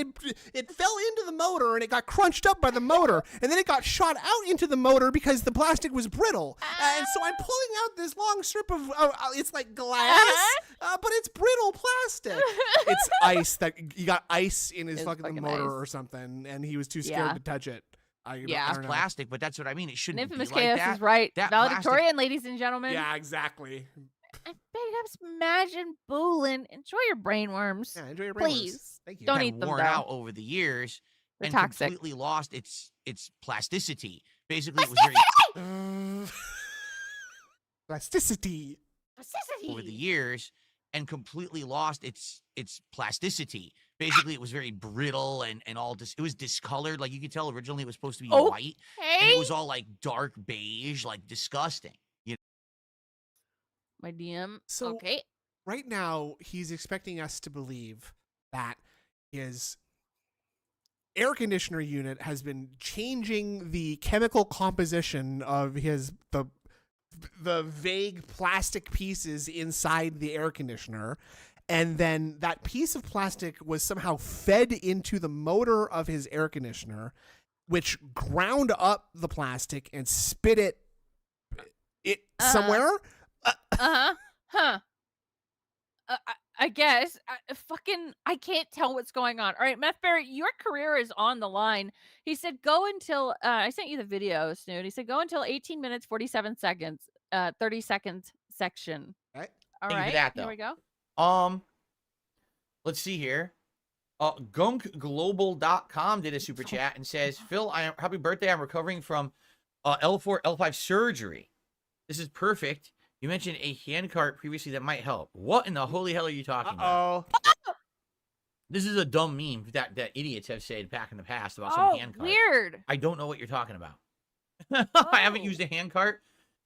it fell into the motor, and it got crunched up by the motor, and then it got shot out into the motor because the plastic was brittle. And so I'm pulling out this long strip of it's like glass, but it's brittle plastic. It's ice that you got ice in his fucking motor or something, and he was too scared to touch it. It's plastic, but that's what I mean. It shouldn't Infamous be like KS that. is right. That Valedictorian, ladies and gentlemen. Yeah, exactly. And big ups, Imagine Boolin. Enjoy your brainworms. Yeah, enjoy your brainworms. Please. Thank you. Don't had eat them, worn though. out over the years They're and toxic. completely lost its plasticity. Basically, it was very Plasticity. Plasticity. over the years and completely lost its plasticity. basically it was very brittle and all this. It was discolored. Like you could tell originally it was supposed to be white, and it was all like dark beige, like disgusting. You know? My DM. So okay. Right now, he's expecting us to believe that his air conditioner unit has been changing the chemical composition of the vague plastic pieces inside the air conditioner, and then that piece of plastic was somehow fed into the motor of his air conditioner, which ground up the plastic and spit it somewhere. I guess. I can't tell what's going on. All right, Meth Barry, your career is on the line. He said go until, I sent you the video, Snoot. He said go until 18 minutes, 47 seconds, 30 second section. All right. All Thank you right, for that, here though. we go. Let's see here. Gunkglobal.com did a super chat and says, Phil, happy birthday. I'm recovering from L4, L5 surgery. This is perfect. You mentioned a handcart previously that might help. What in the holy hell are you talking about? This is a dumb meme that idiots have said back in the past about some handcart. Weird. I don't know what you're talking about. I haven't used a handcart.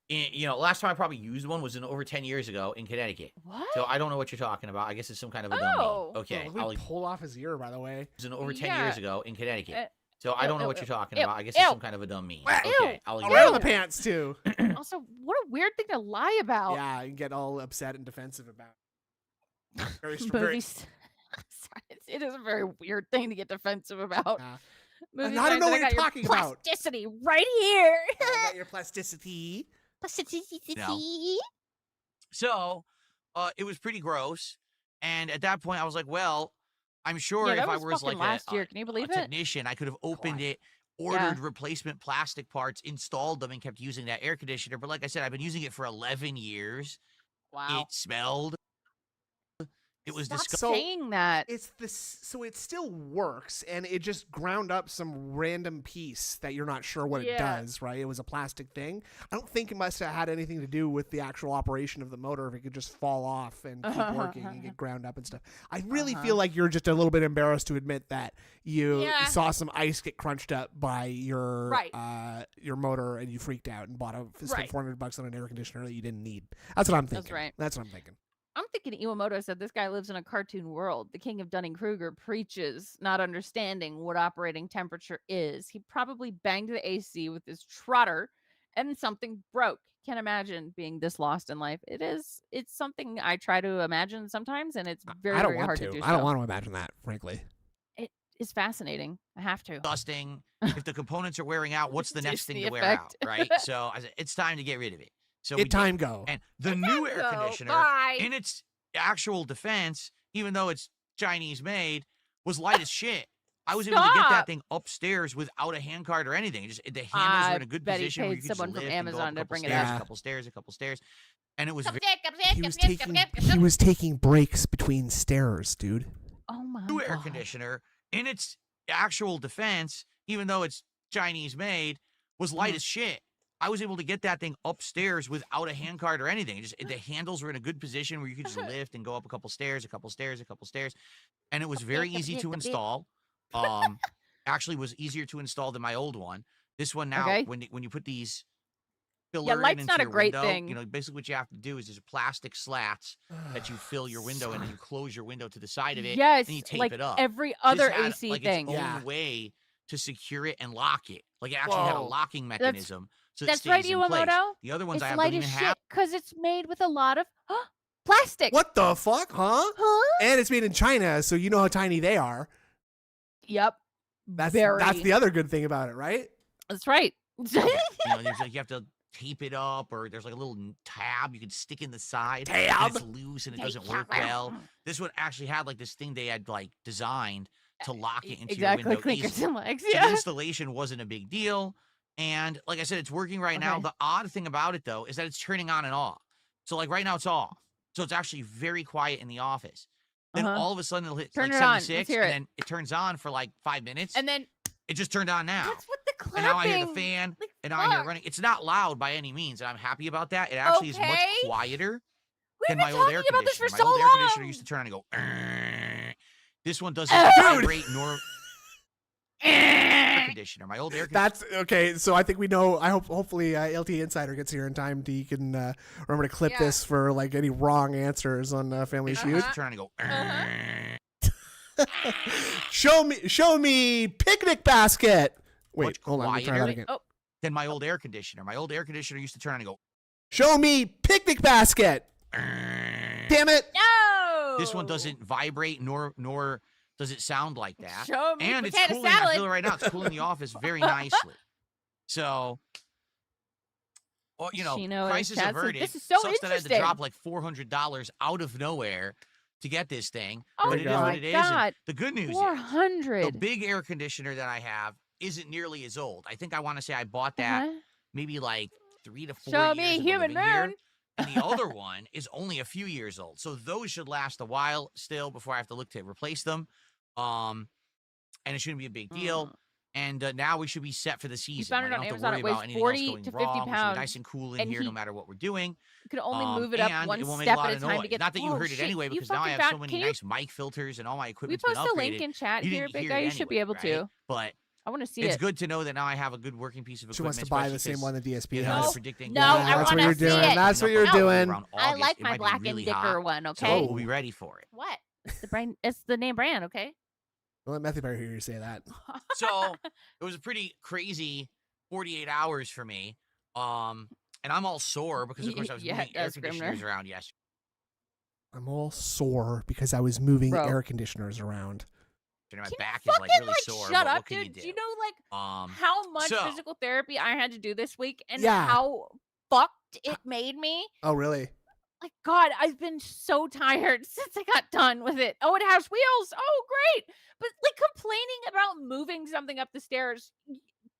Last time I probably used one was over 10 years ago in Connecticut. What? So I don't know what you're talking about. I guess it's some kind of a dumb meme. Okay. I'll pull off his ear, by the way. It was over 10 years ago in Connecticut. So I don't know what you're talking about. I guess it's some kind of a dumb meme. Okay, I'll around the pants too. Also, what a weird thing to lie about. Yeah, you get all upset and defensive about. It is a very weird thing to get defensive about. I don't know what you're talking about. Plasticity right here. I got your plasticity. Plasticity. So, it was pretty gross. And at that point, I was like, well, I'm sure if I was like last year. Can you believe a technician, I could have opened it, ordered replacement plastic parts, installed them, and kept using that air conditioner. But like I said, I've been using it for 11 years. Wow. It smelled. It was disgusting. Saying that. So it still works, and it just ground up some random piece that you're not sure what it does, right? It was a plastic thing. I don't think it must have had anything to do with the actual operation of the motor if it could just fall off and keep working and get ground up and stuff. I really feel like you're just a little bit embarrassed to admit that you saw some ice get crunched up by your motor and you freaked out and spent $400 on an air conditioner that you didn't need. That's what I'm thinking. That's right. That's what I'm thinking. I'm thinking Iwamoto said this guy lives in a cartoon world. The king of Dunning-Kruger preaches not understanding what operating temperature is. He probably banged the AC with his trotter and something broke. Can't imagine being this lost in life. It's something I try to imagine sometimes, and it's very hard to do. I don't want to imagine that, frankly. It is fascinating. I have to. Disgusting. If the components are wearing out, what's the next thing to wear out, right? So I said, it's time to get rid of it. So go. And the new air conditioner, in its actual defense, even though it's Chinese made, was light as shit. I was able to get that thing upstairs without a handcart or anything. The handles were in a good position where you could someone just lift from Amazon and go to bring it up. a couple stairs, and it was. He was taking breaks between stairs, dude. Oh my God. New air conditioner, in its actual defense, even though it's Chinese made, was light as shit. I was able to get that thing upstairs without a handcart or anything. The handles were in a good position where you could just lift and go up a couple stairs, and it was very easy to install. Actually was easier to install than my old one. This one now, when you put these filler light's into not a your great window, thing. basically what you have to do is there's plastic slats that you fill your window in, and you close your window to the side of it, and you tape it up. Every other this had, AC thing. Its own way to secure it and lock it. Like it actually had a locking mechanism. That's right, Iwamoto. The other ones it's I light don't as even shit have. because it's made with a lot of plastic. What the fuck, huh? And it's made in China, so you know how tiny they are. Yep. That's the other good thing about it, right? That's right. There's you have to tape it up, or there's like a little tab you can stick in the side. Tab. And it's loose and it doesn't work well. This one actually had like this thing they had like designed to lock it into your window easily. Legs, So the installation wasn't a big deal. And like I said, it's working right now. The odd thing about it, though, is that it's turning on and off. So like right now it's off. So it's actually very quiet in the office. Then all of a sudden it'll hit Turn like it 76, on. and then it turns on for like 5 minutes. And then it just turned on now. That's what the clapping. And now I hear the fan, and now I hear it running. It's not loud by any means, and I'm happy about that. It actually is much quieter than my old air conditioner. My old air conditioner used to turn on and go. This one doesn't vibrate nor air conditioner. My old air conditioner. That's okay. So I think we know. Hopefully LT Insider gets here in time. He can remember to clip this for like any wrong answers on Family Feud. Trying to go. Show me picnic basket. Wait, hold on. Let me try that again. Then my old air conditioner. My old air conditioner used to turn on and go. Show me picnic basket. Damn it! No. This one doesn't vibrate nor does it sound like that. Show me and it's potato cooling. salad. I feel it right now. It's cooling the office very nicely. So, well, you know, prices averted. This is so sucks that I had to interesting. drop like $400 out of nowhere to get this thing. Oh But it is my what it is. God. And the good news is 400. the big air conditioner that I have isn't nearly as old. I think I want to say I bought that maybe like 3 to 4 Show years me ago human living here. moon. And the other one is only a few years old. So those should last a while still before I have to look to replace them. And it shouldn't be a big deal. And now we should be set for the season. found it I on don't Amazon. have It to worry about weighs anything 40 else going to 50 wrong. We should be pounds. nice and cool in here no matter what we're doing. You can only move it up and one it won't make step a lot at a of time noise. to get. Not that you heard it anyway, because now I have so many nice mic filters and all my We equipment's been post a upgraded. link in chat You here, didn't big hear guy. it You should be anyway, able to. right? But I want to see it's it. good to know that now I have a good working piece of equipment. She wants to buy the same one that DSP has. No, I that's what wanna you're see doing. it. That's what you're doing. I like my Black and Dicker one. Okay. So we'll be ready for it. What? It's the brand. It's the name brand. Okay. Don't let Matthew Barry hear you say that. So it was a pretty crazy 48 hours for me. And I'm all sore because of course I was moving air conditioners around yesterday. I'm all sore because I was moving air conditioners around. My back is like really sore. Shut but up, what can dude. you do? Do you know like how much so- physical therapy I had to do this week and Yeah. how fucked it made me? Oh, really? Like, God, I've been so tired since I got done with it. Oh, it has wheels. Oh, great. But like complaining about moving something up the stairs.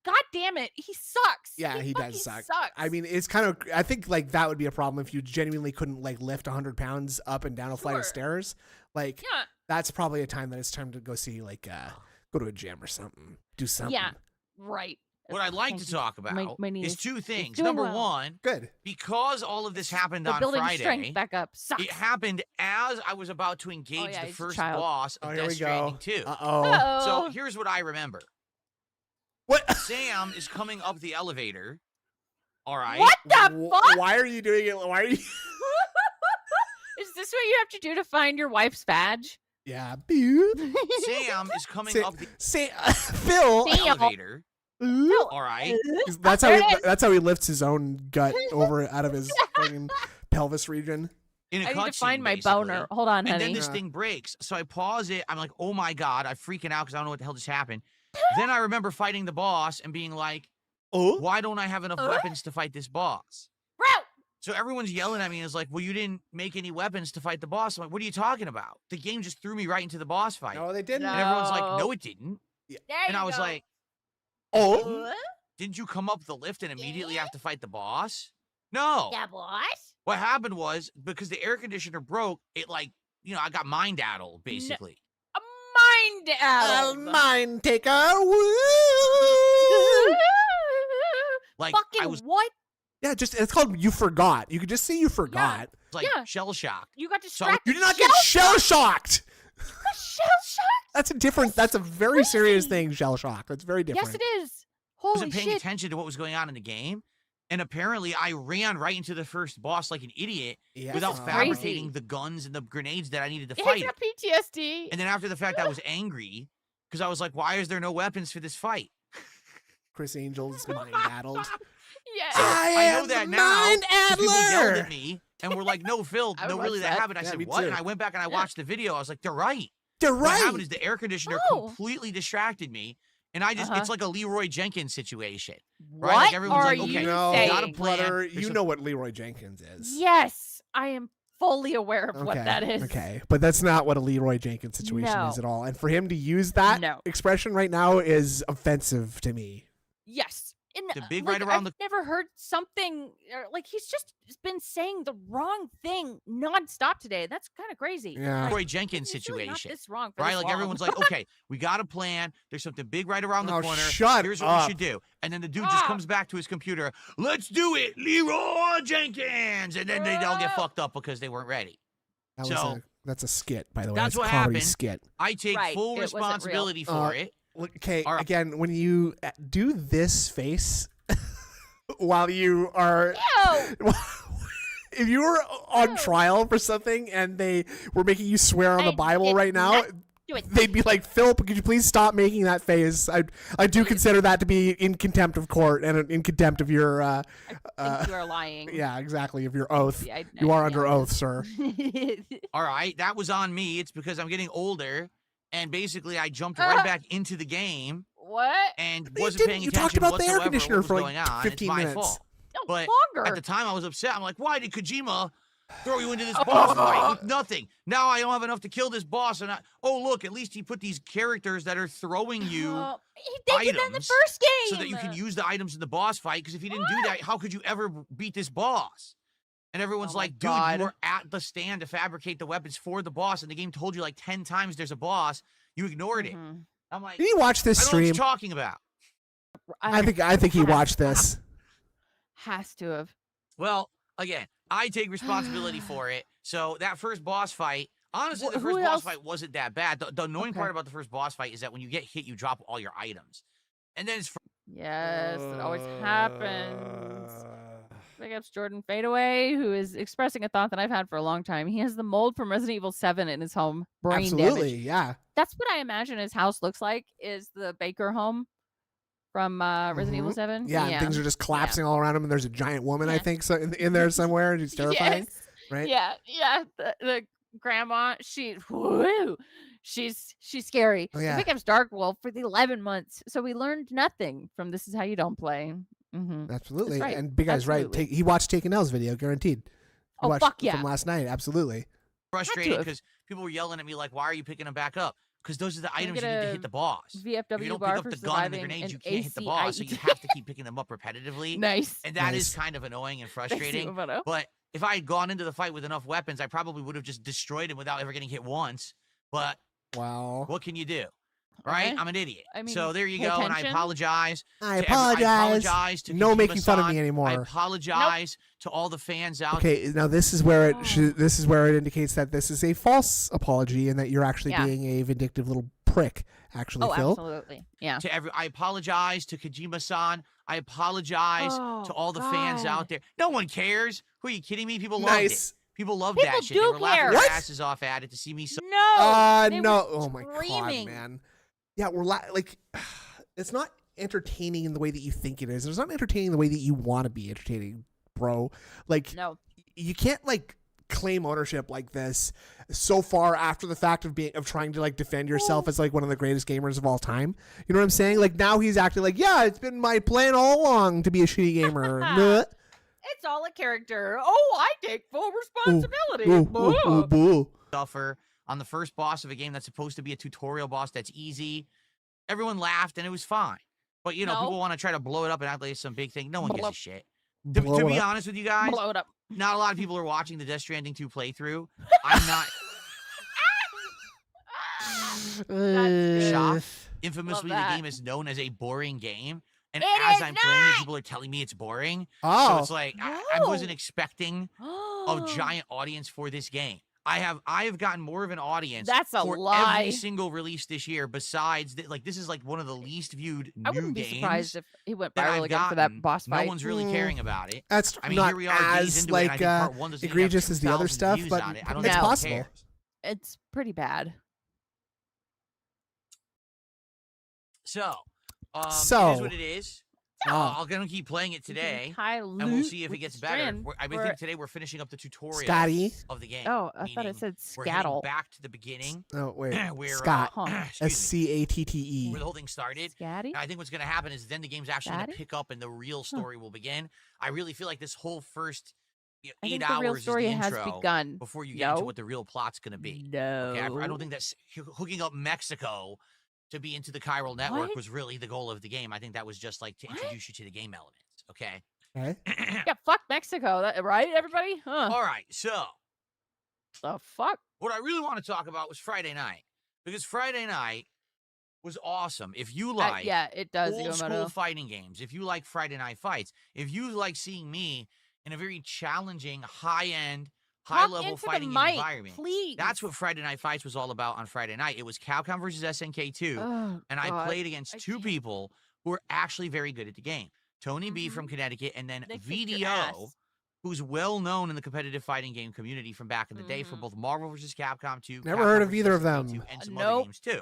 God damn it. He sucks. Yeah, he does suck. Sucks. I mean, it's kind of, I think like that would be a problem if you genuinely couldn't like lift 100 pounds up and down a flight of stairs. Like, that's probably a time that it's time to go see, like, go to a gym or something. Do something. Yeah, right. What I'd like to talk about my knee is is- two it's things. doing Number well. one, good. Because all of this happened But on building Friday, strength back up sucks. it happened as I was about to engage yeah, the he's a first child. boss Oh, of here Death we Stranding go. 2. Uh-oh. So here's what I remember. What? Sam is coming up the elevator. All right. What the fuck? Why are you doing it? Why are you? Is this what you have to do to find your wife's badge? Yeah. Sam is coming up the Phil. elevator. All right. That's how he lifts his own gut over out of his fucking pelvis region. In a I need to cutscene, find my basically. boner. Hold on, honey. And then this thing breaks. So I pause it. I'm like, oh my God. I'm freaking out because I don't know what the hell just happened. Then I remember fighting the boss and being like, why don't I have enough weapons to fight this boss? So everyone's yelling at me and is like, well, you didn't make any weapons to fight the boss. I'm like, what are you talking about? The game just threw me right into the boss fight. No, they didn't. And everyone's like, no, it didn't. Yeah. And I was like, oh, didn't you come up the lift and immediately have to fight the boss? No. Yeah, boss. What happened was because the air conditioner broke, it like, I got mind-addled, basically. Mind out. Mind taker. Like, Fucking I was what? Yeah, it's called You Forgot. You could just say You Forgot. like shell shocked. You got distracted. You did not get shell shocked. Shell shocked? That's a very serious thing, shell shock. That's very different. Yes, it is. I Holy wasn't paying shit. attention to what was going on in the game. And apparently I ran right into the first boss like an idiot without This is fabricating crazy. the guns and the grenades that I needed to It fight got it. PTSD. And then after the fact, I was angry because I was like, why is there no weapons for this fight? Chris Angel's mind-addled. Yes. I know that now. Mind 'Cause people yelled Addler. at me and were like, no, Phil, I no, would really, watch that that. happened. I Yeah, said, me what? too. And I went back and I watched the video. I was like, they're right. They're What right. happened is the air conditioner Oh. completely distracted me. And I just, it's like a Leroy Jenkins situation. What Right? Like everyone's are like, you okay, No, saying? got a plan. brother, There's you some- know what Leroy Jenkins is. Yes, I am fully aware of what that is. Okay, but that's not what a Leroy Jenkins situation No. is at all. And for him to use that No. expression right now is offensive to me. Yes. And, The big like, right around I've never heard something like he's just been saying the wrong thing nonstop today. That's kind of crazy. Yeah. Leroy Jenkins He's really not situation. this wrong for Right? this Like long. everyone's like, okay, we got a plan. There's something big right around the Oh, corner. shut Here's what up. we should do. And then the dude just comes back to his computer. Let's do it, Leroy Jenkins. And then they all get fucked up because they weren't ready. That So- That's a skit, by the way. That's what happened. Skit. I take full responsibility for it. Okay, again, when you do this face while you are... If you were on trial for something and they were making you swear on the Bible right now, they'd be like, Philip, could you please stop making that face? I do consider that to be in contempt of court and in contempt of your... I think you are lying. Yeah, exactly, of your oath. You are under oath, sir. All right, that was on me. It's because I'm getting older, and basically I jumped right back into the game. What? And wasn't paying attention talked about whatsoever the air conditioner what was for going like on. 15 it's my minutes. fault. No, But longer. at the time, I was upset. I'm like, why did Kojima throw you into this boss fight with nothing? Now I don't have enough to kill this boss. And look, at least he put these characters that are throwing you they did that in the first game. so that you can use the items in the boss fight. Because if he didn't do that, how could you ever beat this boss? And everyone's like, dude, you were at the stand to fabricate the weapons for the boss, and the game told you like 10 times there's a boss. You ignored it. I'm like, did you watch this stream? I don't know what you're talking about. I think he watched this. Has to have. Well, again, I take responsibility for it. So that first boss fight, honestly, the first boss fight wasn't that bad. The annoying part about the first boss fight is that when you get hit, you drop all your items. And then it's... Yes, it always happens. Big ups Jordan Fadeaway, who is expressing a thought that I've had for a long time. He has the mold from Resident Evil 7 in his home. Brain Absolutely, damage. yeah. That's what I imagine his house looks like, is the Baker home from Resident Evil 7. Yeah, and things are just collapsing all around him, and there's a giant woman, I think, so in there somewhere, and she's terrifying. Yes. Right? Yeah. The grandma, she's scary. Oh, yeah. The Pickups Dark Wolf for the 11 months. So we learned nothing from This Is How You Don't Play. Absolutely. Right. And Big Guy's right. He watched Taken L's video, guaranteed. He watched fuck yeah. From last night, absolutely. Frustrating because people were yelling at me like, why are you picking them back up? Because those are the items you need to hit the boss. VFW if you don't bar pick up the gun and the grenades, you can't hit the boss, so you have to keep picking them up repetitively. Nice. And that is kind of annoying and frustrating. But if I had gone into the fight with enough weapons, I probably would have just destroyed him without ever getting hit once. But what can you do? Right? I'm an idiot. I mean, so there you go, and I apologize. I apologize to no making fun of Kojima-san. me anymore. I apologize to all the fans out. Okay, now this is where it indicates that this is a false apology and that you're actually being a vindictive little prick. Actually, Phil. Absolutely. Yeah. I apologize to Kojima-san. I apologize to all the fans out there. No one cares. Who are you kidding me? People loved it. People loved that shit. They were laughing their asses off at it to see me. No. Oh my god, man. Yeah, we're it's not entertaining in the way that you think it is. It's not entertaining the way that you want to be entertaining, bro. Like, you can't claim ownership like this so far after the fact of trying to defend yourself as one of the greatest gamers of all time. You know what I'm saying? Like, now he's acting like, yeah, it's been my plan all along to be a shitty gamer. It's all a character. Oh, I take full responsibility. Suffer on the first boss of a game that's supposed to be a tutorial boss that's easy. Everyone laughed and it was fine. But, people want to try to blow it up and act like it's some big thing. No one gives a shit. To be honest with you guys, blow it up. Not a lot of people are watching the Death Stranding 2 playthrough. I'm not... Shocked. Infamously, the game is known as a boring game. And as I'm playing it, people are telling me it's boring. So it's like, I wasn't expecting a giant audience for this game. I have gotten more of an audience for every single release this year. Besides, this is one of the least viewed new games. I wouldn't be surprised if he went viral again for that boss fight. No one's really caring about it. That's not here we are as into it, part one egregious as the other stuff, but it's possible. It's pretty bad. So, it is what it is. I'm going to keep playing it today, and we'll see if it gets better. I think today we're finishing up the tutorial of the game. Oh, I thought it said Scattle. We're back to the beginning. Oh, wait. Scott. SCATTE. Where the whole thing started. Scatty? I think what's going to happen is then the game's actually going to pick up and the real story will begin. I really feel like this whole first 8 hours is the intro before you get into what the real plot's going to be. No. Okay? I don't think that's hooking up Mexico to be into the chiral network was really the goal of the game. I think that was just to introduce you to the game elements. Okay. Yeah, fuck Mexico, right, everybody? Huh. All right, so the fuck? What I really want to talk about was Friday night, because Friday night was awesome. If you like it does old school fighting games, if you like Friday night fights, if you like seeing me in a very challenging, high-end, high-level fighting game environment. Please. That's what Friday Night Fights was all about on Friday night. It was Capcom versus SNK 2, and I played against two people who were actually very good at the game. Tony B from Connecticut, and then VDO, who's well known in the competitive fighting game community from back in the day for both Marvel vs. Capcom 2. Never heard of either of them. And some other games too.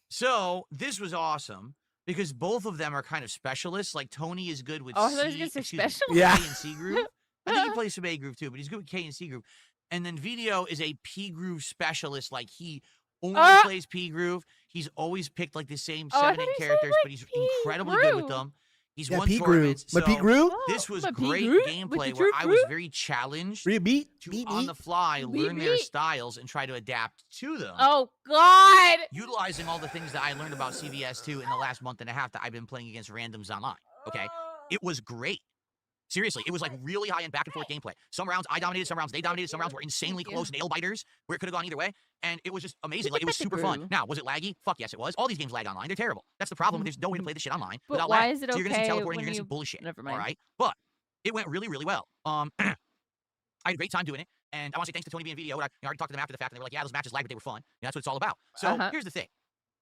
So this was awesome because both of them are kind of specialists. Like Tony is good with K and C groove. I think he plays some A groove too, but he's good with K and C groove. And then VDO is a P groove specialist. Like he only plays P groove. He's always picked like the same 7 characters, but he's incredibly good with them. He's won tournaments. So P groove. This was great gameplay where I was very challenged to on the fly learn their styles and try to adapt to them. Oh God! Utilizing all the things that I learned about CVS2 in the last month and a half that I've been playing against randoms online. Okay, it was great. Seriously, it was like really high-end back-and-forth gameplay. Some rounds I dominated, some rounds they dominated, some rounds were insanely close nail biters where it could have gone either way, and it was just amazing. Like, it was super fun. Now, was it laggy? Fuck yes, it was. All these games lag online. They're terrible. That's the problem. There's no way to play this shit online without lag. Is it so you're going to see okay teleporting, you're going to see bullshit. Never mind. All right? But it went really, really well. I had a great time doing it, and I want to say thanks to Tony B and VDO. I already talked to them after the fact, and they were like, yeah, those matches lagged, but they were fun. And that's what it's all about. So here's the thing.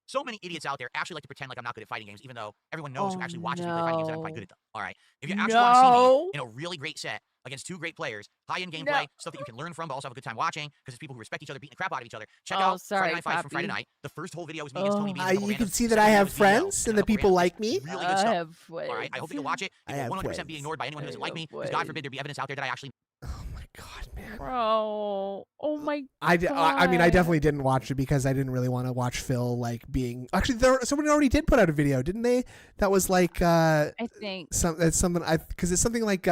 So many idiots out there actually like to pretend like I'm not good at fighting games, even though everyone knows who actually watches me play fighting games that I'm quite good at them. All right? If you actually want to see me in a really great set against two great players, high-end gameplay, stuff that you can learn from, but also have a good time watching, because it's people who respect each other beating the crap out of each other. Check out Friday Night Fights from Friday night. The first whole video was me against Tony B. You can see that I have friends and that people like me. Really good stuff. All right? I hope you can watch it. It will 100% be ignored by anyone who doesn't like me, because God forbid there be evidence out there that I actually... Oh my God, man. Bro. Oh my God. I mean, I definitely didn't watch it because I didn't really want to watch Phil like being. Actually, somebody already did put out a video, didn't they? That was like. I think. It's something because it's something like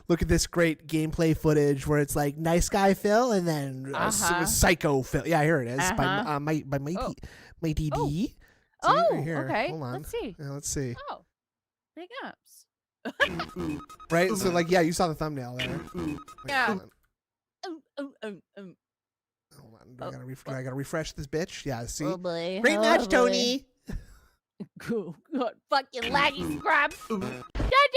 look at this great gameplay footage where it's like nice guy Phil and then psycho Phil. Yeah, here it is by Mighty D. Oh, here. Okay. Hold on. Let's see. Yeah, let's see. Oh, big ups. Right, so like you saw the thumbnail there. Yeah. Hold on. Do I gotta refresh this bitch? Yeah. See. Oh boy. Great match, Tony. Cool. Fucking laggy scrub.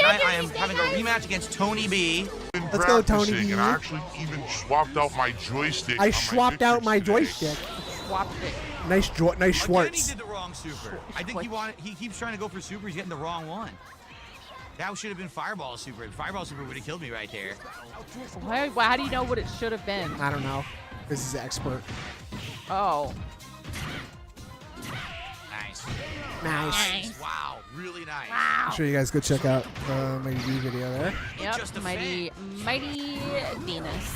I am having a rematch against Tony B. Let's go, Tony B. And I actually even swapped out my joystick. I swapped out my joystick. Swapped it. Nice Schwartz. Again, he did the wrong super. I think he keeps trying to go for super. He's getting the wrong one. That should have been Fireball Super. Fireball Super would have killed me right there. How do you know what it should have been? I don't know. This is expert. Oh. Nice. Wow. Really nice. Wow. I'm sure you guys go check out my video there. Yep. Mighty Venus.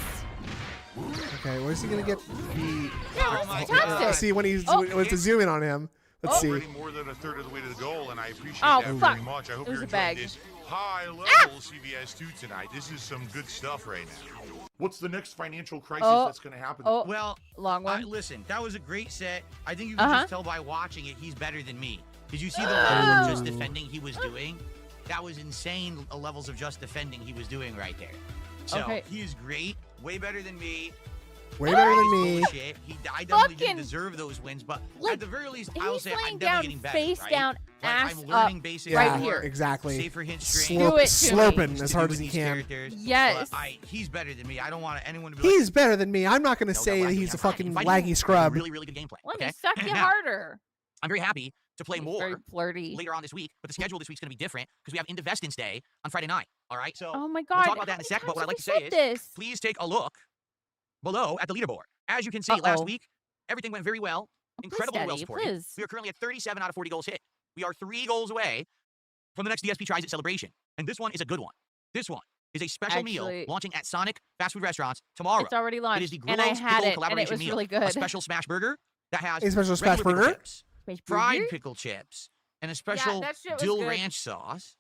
Okay, where's he gonna get the? Yeah, see when he's to zoom in on him. Let's see. Already more than a third of the way to the goal, and I appreciate that very much. I hope you're enjoying this high-level CVS2 tonight. This is some good stuff right now. What's the next financial crisis that's going to happen? Well, long one. Listen, that was a great set. I think you can just tell by watching it, he's better than me. Did you see the level of just defending he was doing? That was insane levels of just defending he was doing right there. So he is great, way better than me. Way better than me. I definitely didn't deserve those wins, but at the very least, I'll say I'm definitely getting better. Face down, ass I'm learning basic right here. Exactly. Safer hint string. Slurping as hard as he can. Yes. He's better than me. I don't want anyone to be He's better than me. I'm not going to say that he's a fucking laggy scrub. Really, really good gameplay. Let me suck you harder. I'm very happy to play more very flirty. later on this week, but the schedule this week's going to be different because we have Indivestance Day on Friday night. All right? So oh my God. We'll talk about that in a second, but what I'd like to say is please take a look below at the leaderboard. As you can see, last week, everything went very well. Incredibly well supported. We are currently at 37 out of 40 goals hit. We are 3 goals away from the next DSP Tries It celebration. And this one is a good one. This one is a special meal launching at Sonic fast food restaurants tomorrow. It's already launched. It is the and I had it, collaboration and it was meal. really good. A special smash burger that has a special smash burger, chips, fried pickle chips, and a special dill ranch sauce,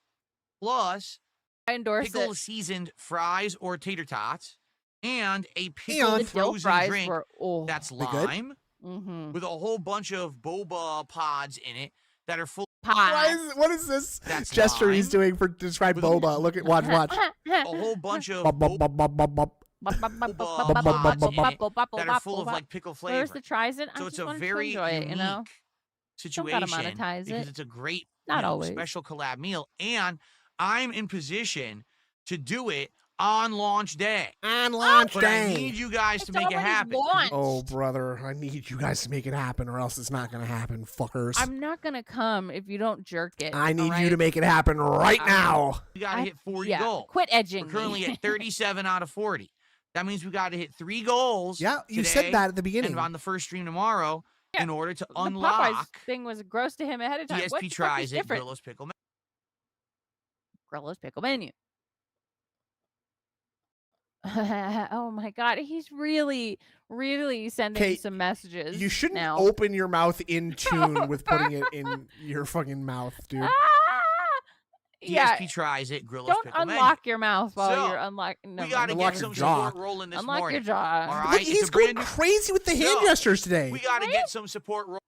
plus pickle seasoned fries or tater tots, and a pickled frozen drink that's lime with a whole bunch of boba pods in it that are full of what is this gesture he's doing for describe boba? Look at watch. A whole bunch of boba that are full of like pickle flavor. Where's the tries it? So it's a very unique situation because it's a great special collab meal, and I'm in position to do it on launch day. On launch but day. I need you guys to make it happen. Oh, brother, I need you guys to make it happen, or else it's not gonna happen, fuckers. I'm not gonna come if you don't jerk it. I need you to make it happen right now. We gotta hit 40 goals. Quit edging. We're currently at 37 out of 40. That means we got to hit 3 goals. Yeah, you said that at the beginning. And on the first stream tomorrow, in order to The unlock. Popeyes thing was gross to him ahead of time. DSP tries it. Grillo's pickle. Grillo's pickle menu. Oh my God, he's really sending some messages. You shouldn't now. open your mouth in tune with putting it in your fucking mouth, dude. DSP tries it. Grillo's Don't pickle unlock menu. your mouth while you're unlocking. We got to get some support rolling this unlock morning. your jaw. All right, Look, he's going crazy with the hand gestures today. We got to get some support rolling.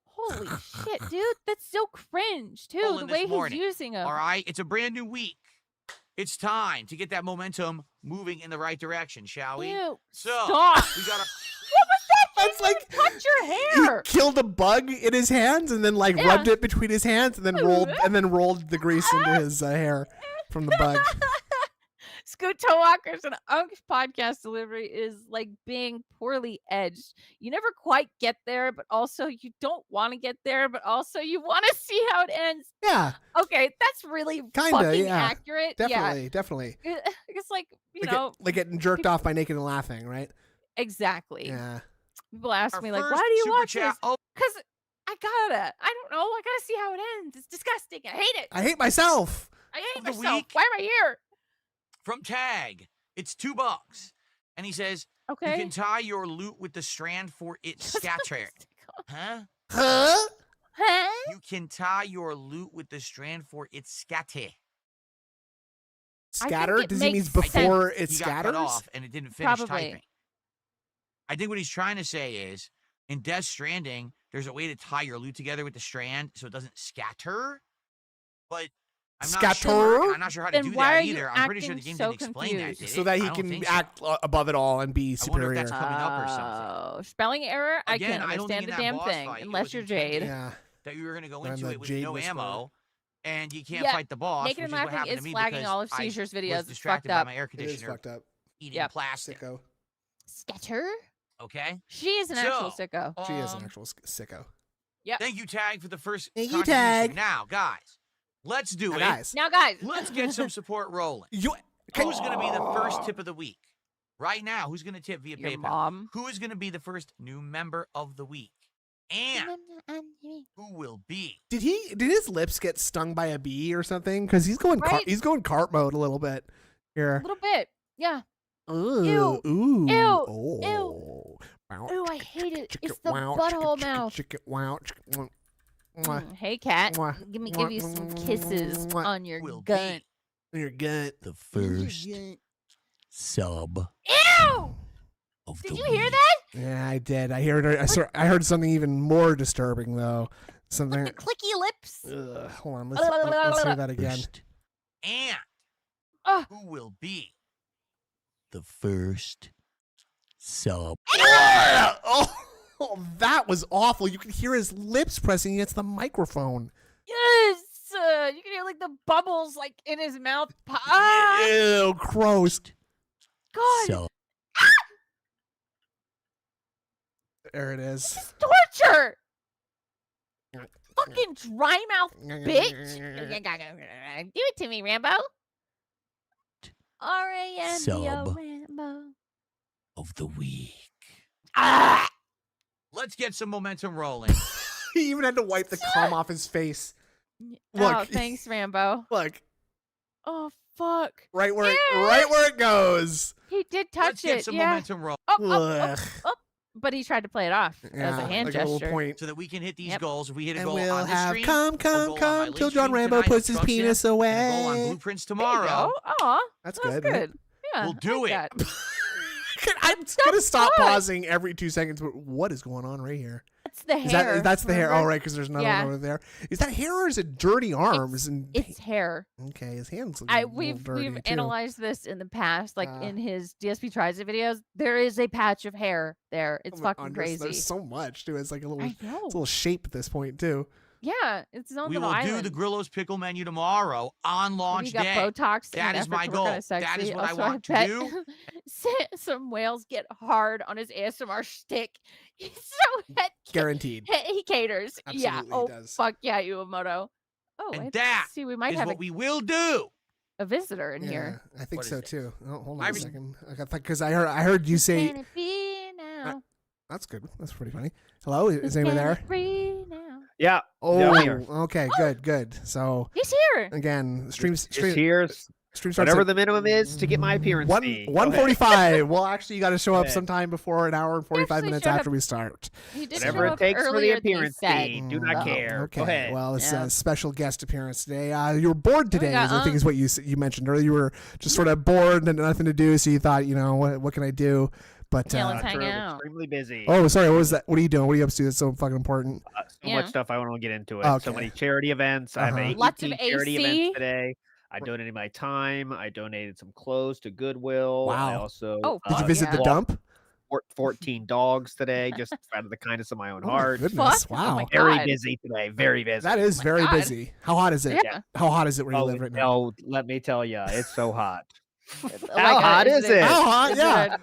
Holy shit, dude, that's so cringe too. The way he's using them. All right, it's a brand new week. It's time to get that momentum moving in the right direction, shall we? Ew, so stop. we gotta. What was that? That's like touch your hair. He killed a bug in his hands and then rubbed it between his hands and then rolled the grease into his hair from the bug. Scoot Toe Walkers and Unk's podcast delivery is like being poorly edged. You never quite get there, but also you don't want to get there, but also you want to see how it ends. Yeah. Okay, that's really Kinda, fucking yeah. accurate. Definitely. It's like, like getting jerked off by naked and laughing, right? Exactly. Yeah. People ask Our me like, first why do you super watch chat- this? Because I don't know. I gotta see how it ends. It's disgusting. I hate it. I hate myself. I hate The myself. week. Why am I here? From Tag, it's $2, and he says, Okay. "You can tie your loot with the strand for its scatter." Huh? Huh? Huh? You can tie your loot with the strand for its scatter. Scatter? it Does he mean makes before He it got cut scatters? off, and it didn't finish Probably. typing. I think what he's trying to say is, in Death Stranding, there's a way to tie your loot together with the strand so it doesn't scatter. But I'm not sure. I'm not sure how to Then do why that are you either. I'm pretty sure the acting game so didn't explain that. confused? Did So it? that I he don't can think so. act above it all and be I wonder superior. if that's coming up or something. Oh, spelling error? I Again, can't I don't think understand in a that damn boss thing fight, it unless was you're intended Jade. Yeah. That you were going to go I'm into the it with Jade no Whisperer. ammo, and you can't Yeah, fight the boss. Naked which and is what Laughing happened is to me flagging because all of I Seizures was videos. It's distracted fucked by up. my air It is conditioner fucked up. eating Yep. plastic. Sicko. Scatter? Okay. She is an actual So, sicko. She is an actual sicko. Thank you, Tag, for the first Thank you, contribution. Tag. Now, guys, let's do it. Guys, Now, guys. Let's get some support rolling. you Who's going to be the first tip of the week? Right now, who's going to tip via Your PayPal? mom. Who is going to be the first new member of the week? And who will be? did his lips get stung by a bee or something? Because he's going Right? cart mode a little bit A here. little bit. Yeah. Ooh, Ew. ooh, Ew. oh. Wow. Ooh, I hate it. Chicka, It's the wow, butthole chicka, mouth. chicka, wow, chicka, mwah, Hey, cat. Mwah. Give you some kisses Mwah. on your Will gun. in your gut. The first sub Ew! of Did you hear that? Yeah, I did. I heard. I heard something even more disturbing though. Something. The clicky lips. Ugh, hold on. Let's hear that again. And Ugh. who will be the first sub? Oh, that was awful. You could hear his lips pressing against the microphone. Yes. You can hear like the bubbles like in his mouth. Ah, Ew, gross. God. Sub. There it is. Torture. Fucking dry mouth bitch. Do it to me, Rambo. R-A-M-B-O, Sub. Rambo. Of the week. Ah! Let's get some momentum rolling. He even had to wipe the cum off his face. Oh, Look. thanks, Rambo. Look, Oh, fuck. right where it goes. He did Let's touch get it. some Yeah. momentum rolling Ugh. But he tried to play it off as Yeah, a hand like a gesture. little point. so that we can hit these Yep. goals. If we hit a And goal we'll on this have stream, come a goal on my late till John stream Rambo tonight, puts his Truck penis Sim, and a goal on away. Blueprints There you tomorrow. go. Aw, That's that's good. good. right? Yeah, We'll do I it. like that. I'm gonna stop fun. pausing every 2 seconds. But what is going on right here? That's the hair. That's the hair. remember? Oh, right, because there's another Yeah. one over there. Is that hair or is it dirty arms? It's hair. Okay, his hands look We've dirty too. analyzed this in the past, like in his DSP Tries It videos. There is a patch of hair there. It's fucking crazy. There's so much too. It's like a little, I know. it's a little shape at this point too. Yeah, it's on We the will island. do the Grillo's pickle menu tomorrow on launch got day. Botox. That is my goal. That is what I want to do. Some whales get hard on his ASMR stick. He's so guaranteed. He caters. Absolutely yeah. does. Fuck yeah, Uemoto. Oh, and that see, we might is have what we will do. A visitor in here. I think so too. Oh, hold on a second. Because I heard you say. Can it be now? That's good. That's pretty funny. Hello, is anyone there? Yeah. Oh, yeah, okay, good. So he's here again. Streams here. Stream starts whatever at the minimum is to get my appearance fee. 1:45. Well, actually, you got to show up sometime before an hour and 45 minutes after we start. Whatever it takes for the appearance fee. Do not care. Okay. Go ahead. Well, it's a special guest appearance today. You were bored today, I think is what you mentioned earlier. You were just sort of bored and nothing to do, so you thought, what can I do? But let's hang out. Extremely busy. Oh, sorry. What was that? What are you doing? What are you up to? That's so fucking important. So much stuff. I want to get into it. Okay. So many charity events. I have lots of charity AC. events today. I donated my time. I donated some clothes to Goodwill. Wow. I also did you visit the dump? 14 dogs today, just out of the kindness of my own heart. Goodness, wow. Very busy today. Very busy. That is very busy. How hot is it? Yeah. How hot is it where you live right now? No, let me tell you, it's so hot. How hot is it? How hot? Yeah.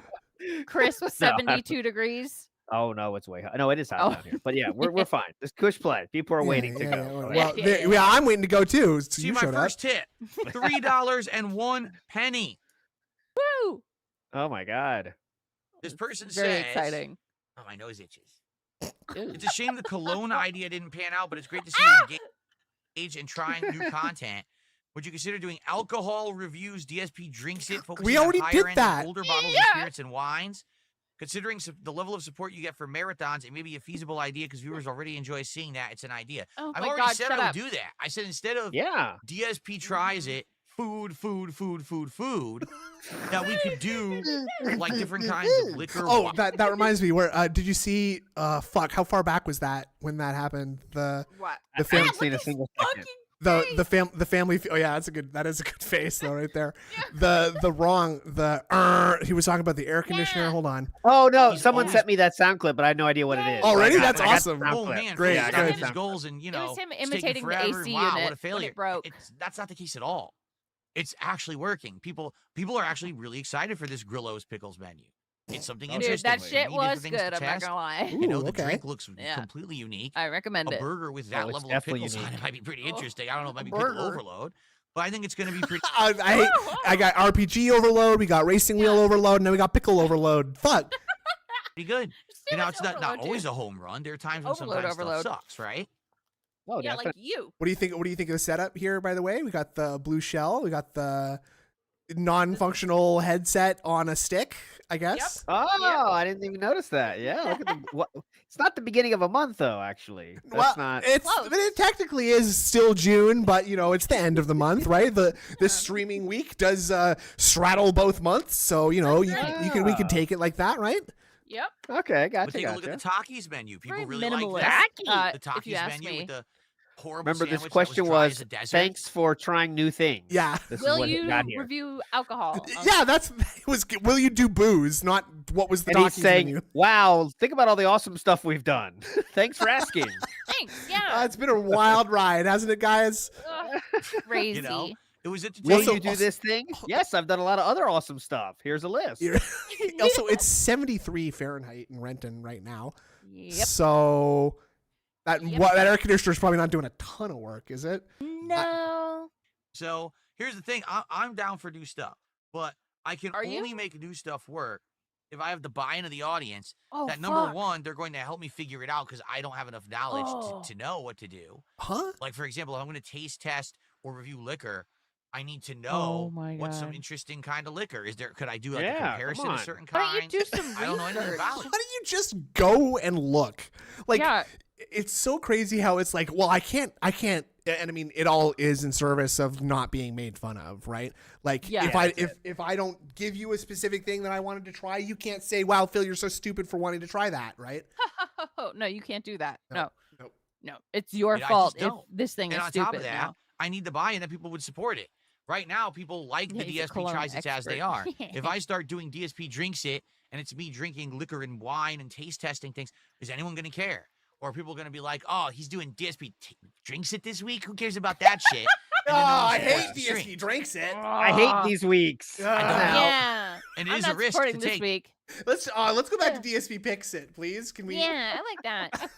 Crisp 72 degrees. Oh no, it's way hot. No, it is hot down here. But yeah, we're fine. Just cush play. People are waiting to go. Well, I'm waiting to go too. So See, my first tip: $3.01. Woo! Oh my god. This person Very says, exciting. "Oh, my nose itches." It's a shame the cologne idea didn't pan out, but it's great to see you engage in trying new content. Would you consider doing alcohol reviews? DSP drinks it. We already on did higher that. End older bottles of spirits and wines. Considering the level of support you get for marathons, it may be a feasible idea because viewers already enjoy seeing that. It's an idea. Oh I've my already God, said shut I would up. do that. I said instead of DSP tries it, food, that we could do like different kinds of liquor. Oh, that reminds me. Where did you see? Fuck, how far back was that when that happened? What? I haven't seen a single second. The family. Oh yeah, that is a good face though, right there. He was talking about the air conditioner. Hold on. Oh no, someone sent me that sound clip, but I had no idea what it is. Already? That's awesome. Oh man, great. I got his goals, and it was him it's imitating taking the forever, AC and wow, unit what a failure. when it broke. That's not the case at all. It's actually working. People are actually really excited for this Grillo's Pickles menu. It's something interesting. Dude, that shit was good. I'm not gonna lie. The drink looks completely unique. I recommend it. A burger with that level of pickles on it might be pretty interesting. I don't know, it might be pickle overload, but I think it's going to be pretty. I got RPG overload. We got racing wheel overload, and then we got pickle overload. Fuck. Pretty good. It's not always a home run. There are times when sometimes stuff sucks, right? Oh, yeah, like you. What do you think? What do you think of the setup here? By the way, we got the blue shell. We got the non-functional headset on a stick, I guess. Yep. Oh, I didn't even notice that. Yeah, look at it's not the beginning of a month though. Actually, that's not. It technically is still June, but it's the end of the month, right? The streaming week does straddle both months, so we can take it like that, right? Yep. Okay, gotcha. But take a look at the Takis menu. People Very really minimalist. like that. The if you Takis ask menu me. with the horrible Remember, this sandwich question that was, dry was as a desert. thanks for trying new things. Yeah. Will you review alcohol? Yeah, will you do booze? Not what was the and he's Takis saying, menu. wow, think about all the awesome stuff we've done. Thanks for asking. Thanks. Yeah. It's been a wild ride, hasn't it, guys? Crazy. It was at the Will you do this thing? Yes, I've done a lot of other awesome stuff. Here's a list. Also, it's 73 Fahrenheit in Renton right now. Yep. So that air conditioner is probably not doing a ton of work, is it? No. So here's the thing. I'm down for new stuff, but I can only make new stuff work if I have the buy-in of the audience. That number one, they're going to help me figure it out because I don't have enough knowledge to know what to do. Huh? Like, for example, if I'm going to taste test or review liquor, I need to know what's some interesting kind of liquor. Could I do a comparison of certain kinds? Why don't you do some I don't know anything about it. Why don't you just go and look? Like, it's so crazy how it's like, well, I can't, and I mean, it all is in service of not being made fun of, right? Like, if I don't give you a specific thing that I wanted to try, you can't say, wow, Phil, you're so stupid for wanting to try that, right? No, you can't do that. No. Nope. It's your fault if this thing is stupid. On top of that, I need the buy-in that people would support it. Right now, people like the DSP tries it as they are. If I start doing DSP drinks it, and it's me drinking liquor and wine and taste testing things, is anyone going to care? Or people are going to be like, oh, he's doing DSP drinks it this week. Who cares about that shit? Oh, I hate DSP drinks it. I hate these weeks. Yeah. And it I'm is not a risk to supporting this take. week. Let's go back to DSP picks it, please. Can we? Yeah, I like that.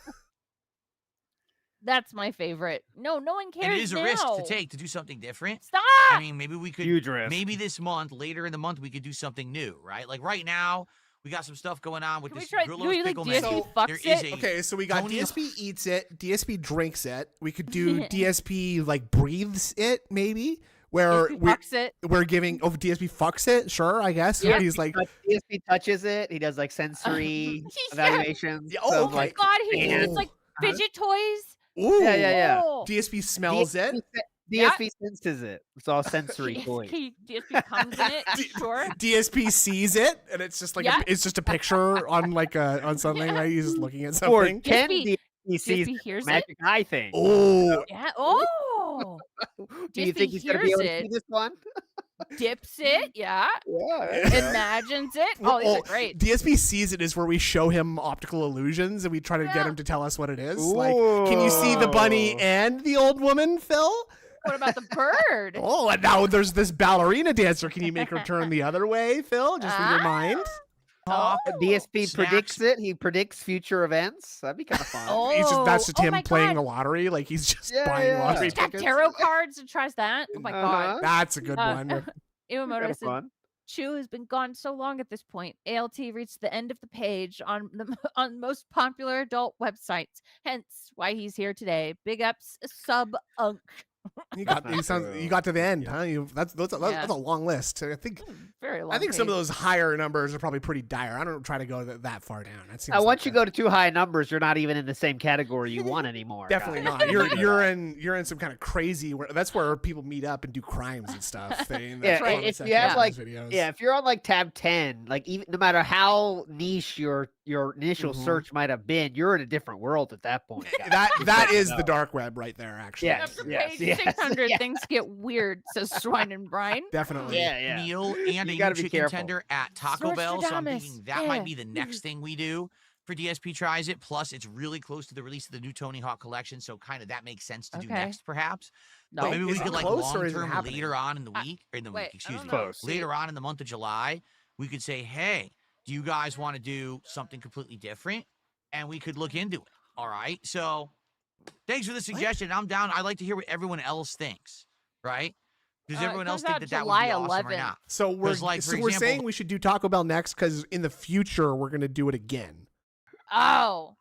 That's my favorite. No one cares. And it is now. a risk to take to do something different. Stop. I mean, maybe we could. Huge risk. Maybe this month, later in the month, we could do something new, right? Like right now, we got some stuff going on with this Grillo's Pickle menu. Fucks it? Okay, so we got DSP eats it, DSP drinks it. We could do DSP like breathes it, maybe. Where we're giving DSP fucks it, sure, I guess. Yeah, he's like DSP touches it. He does like sensory evaluations. Yeah, oh, okay. Like, God, it's like fidget toys. Ooh. Yeah. DSP smells it. DSP senses it. It's all sensory toys. DSP comes in it. Sure. DSP sees it, and it's just like it's just a picture on like on something, right? He's just looking at Or something. can DSP sees hears magic eye thing? Oh. Yeah. Oh. Do you think he's gonna be able to see this one? Dips it, yeah. Imagines it. Oh, these are great. DSP sees it is where we show him optical illusions and we try to get him to tell us what it is. Like, can you see the bunny and the old woman, Phil? What about the bird? Oh, and now there's this ballerina dancer. Can you make her turn the other way, Phil? Just with your mind? DSP predicts it. He predicts future events. That'd be kind of fun. That's just him playing the lottery. Like he's just buying lottery tickets. Tarot cards and tries that. Oh my God. That's a good one. Iwamoto said, Chew has been gone so long at this point. ALT reached the end of the page on most popular adult websites. Hence why he's here today. Big ups, sub-unk. You got to the end, huh? That's a long list. I think very long. I think some of those higher numbers are probably pretty dire. I don't try to go that far down. Once you go to too high numbers, you're not even in the same category you want anymore. Definitely not. You're in some kind of crazy. That's where people meet up and do crimes and stuff. That's right. If you have if you're on like tab 10, like even no matter how niche your initial search might have been, you're in a different world at that point. That is the dark web right there. Actually, After page 600, things get weird. Says Swine and Brine. Definitely. Meal and a chicken tender at Taco Bell. So I'm thinking that might be the next thing we do for DSP Tries It. Plus, it's really close to the release of the new Tony Hawk collection, so kind of that makes sense to do next, perhaps. But maybe we could like long term later on in the week, later on in the month of July, we could say, hey, do you guys want to do something completely different? And we could look into it. All right. So thanks for the suggestion. I'm down. I'd like to hear what everyone else thinks. Right? Does everyone else think that would be awesome or not? So we're saying we should do Taco Bell next because in the future we're going to do it again. Oh.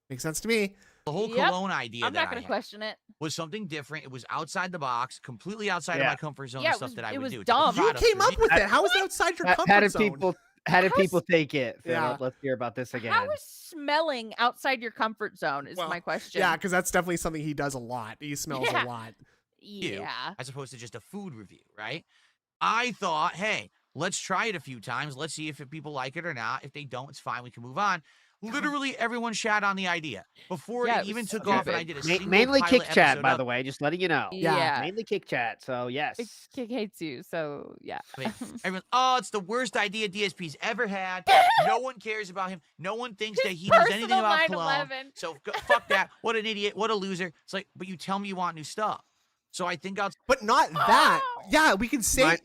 Makes sense to me. The whole Cologne idea I'm not going to question it. Was something different. It was outside the box, completely outside of my comfort zone, the stuff that I would do. It was dumb. You came up with it. How is it outside your comfort zone? How did people take it? Yeah. Let's hear about this again. How is smelling outside your comfort zone is my question. Yeah, because that's definitely something he does a lot. He smells a lot. Yeah. As opposed to just a food review, right? I thought, hey, let's try it a few times. Let's see if people like it or not. If they don't, it's fine. We can move on. Literally everyone shat on the idea before it even took off, and I did a single mainly pilot kick chat, by episode the way, just letting you know. Yeah. Mainly kick chat. So yes, Kick hates you. So yeah. Everyone, it's the worst idea DSP's ever had. No one cares about him. No one thinks that he knows anything about Cologne. So fuck that. What an idiot. What a loser. It's like, but you tell me you want new stuff. So I think I'll. But not that. Yeah, we can say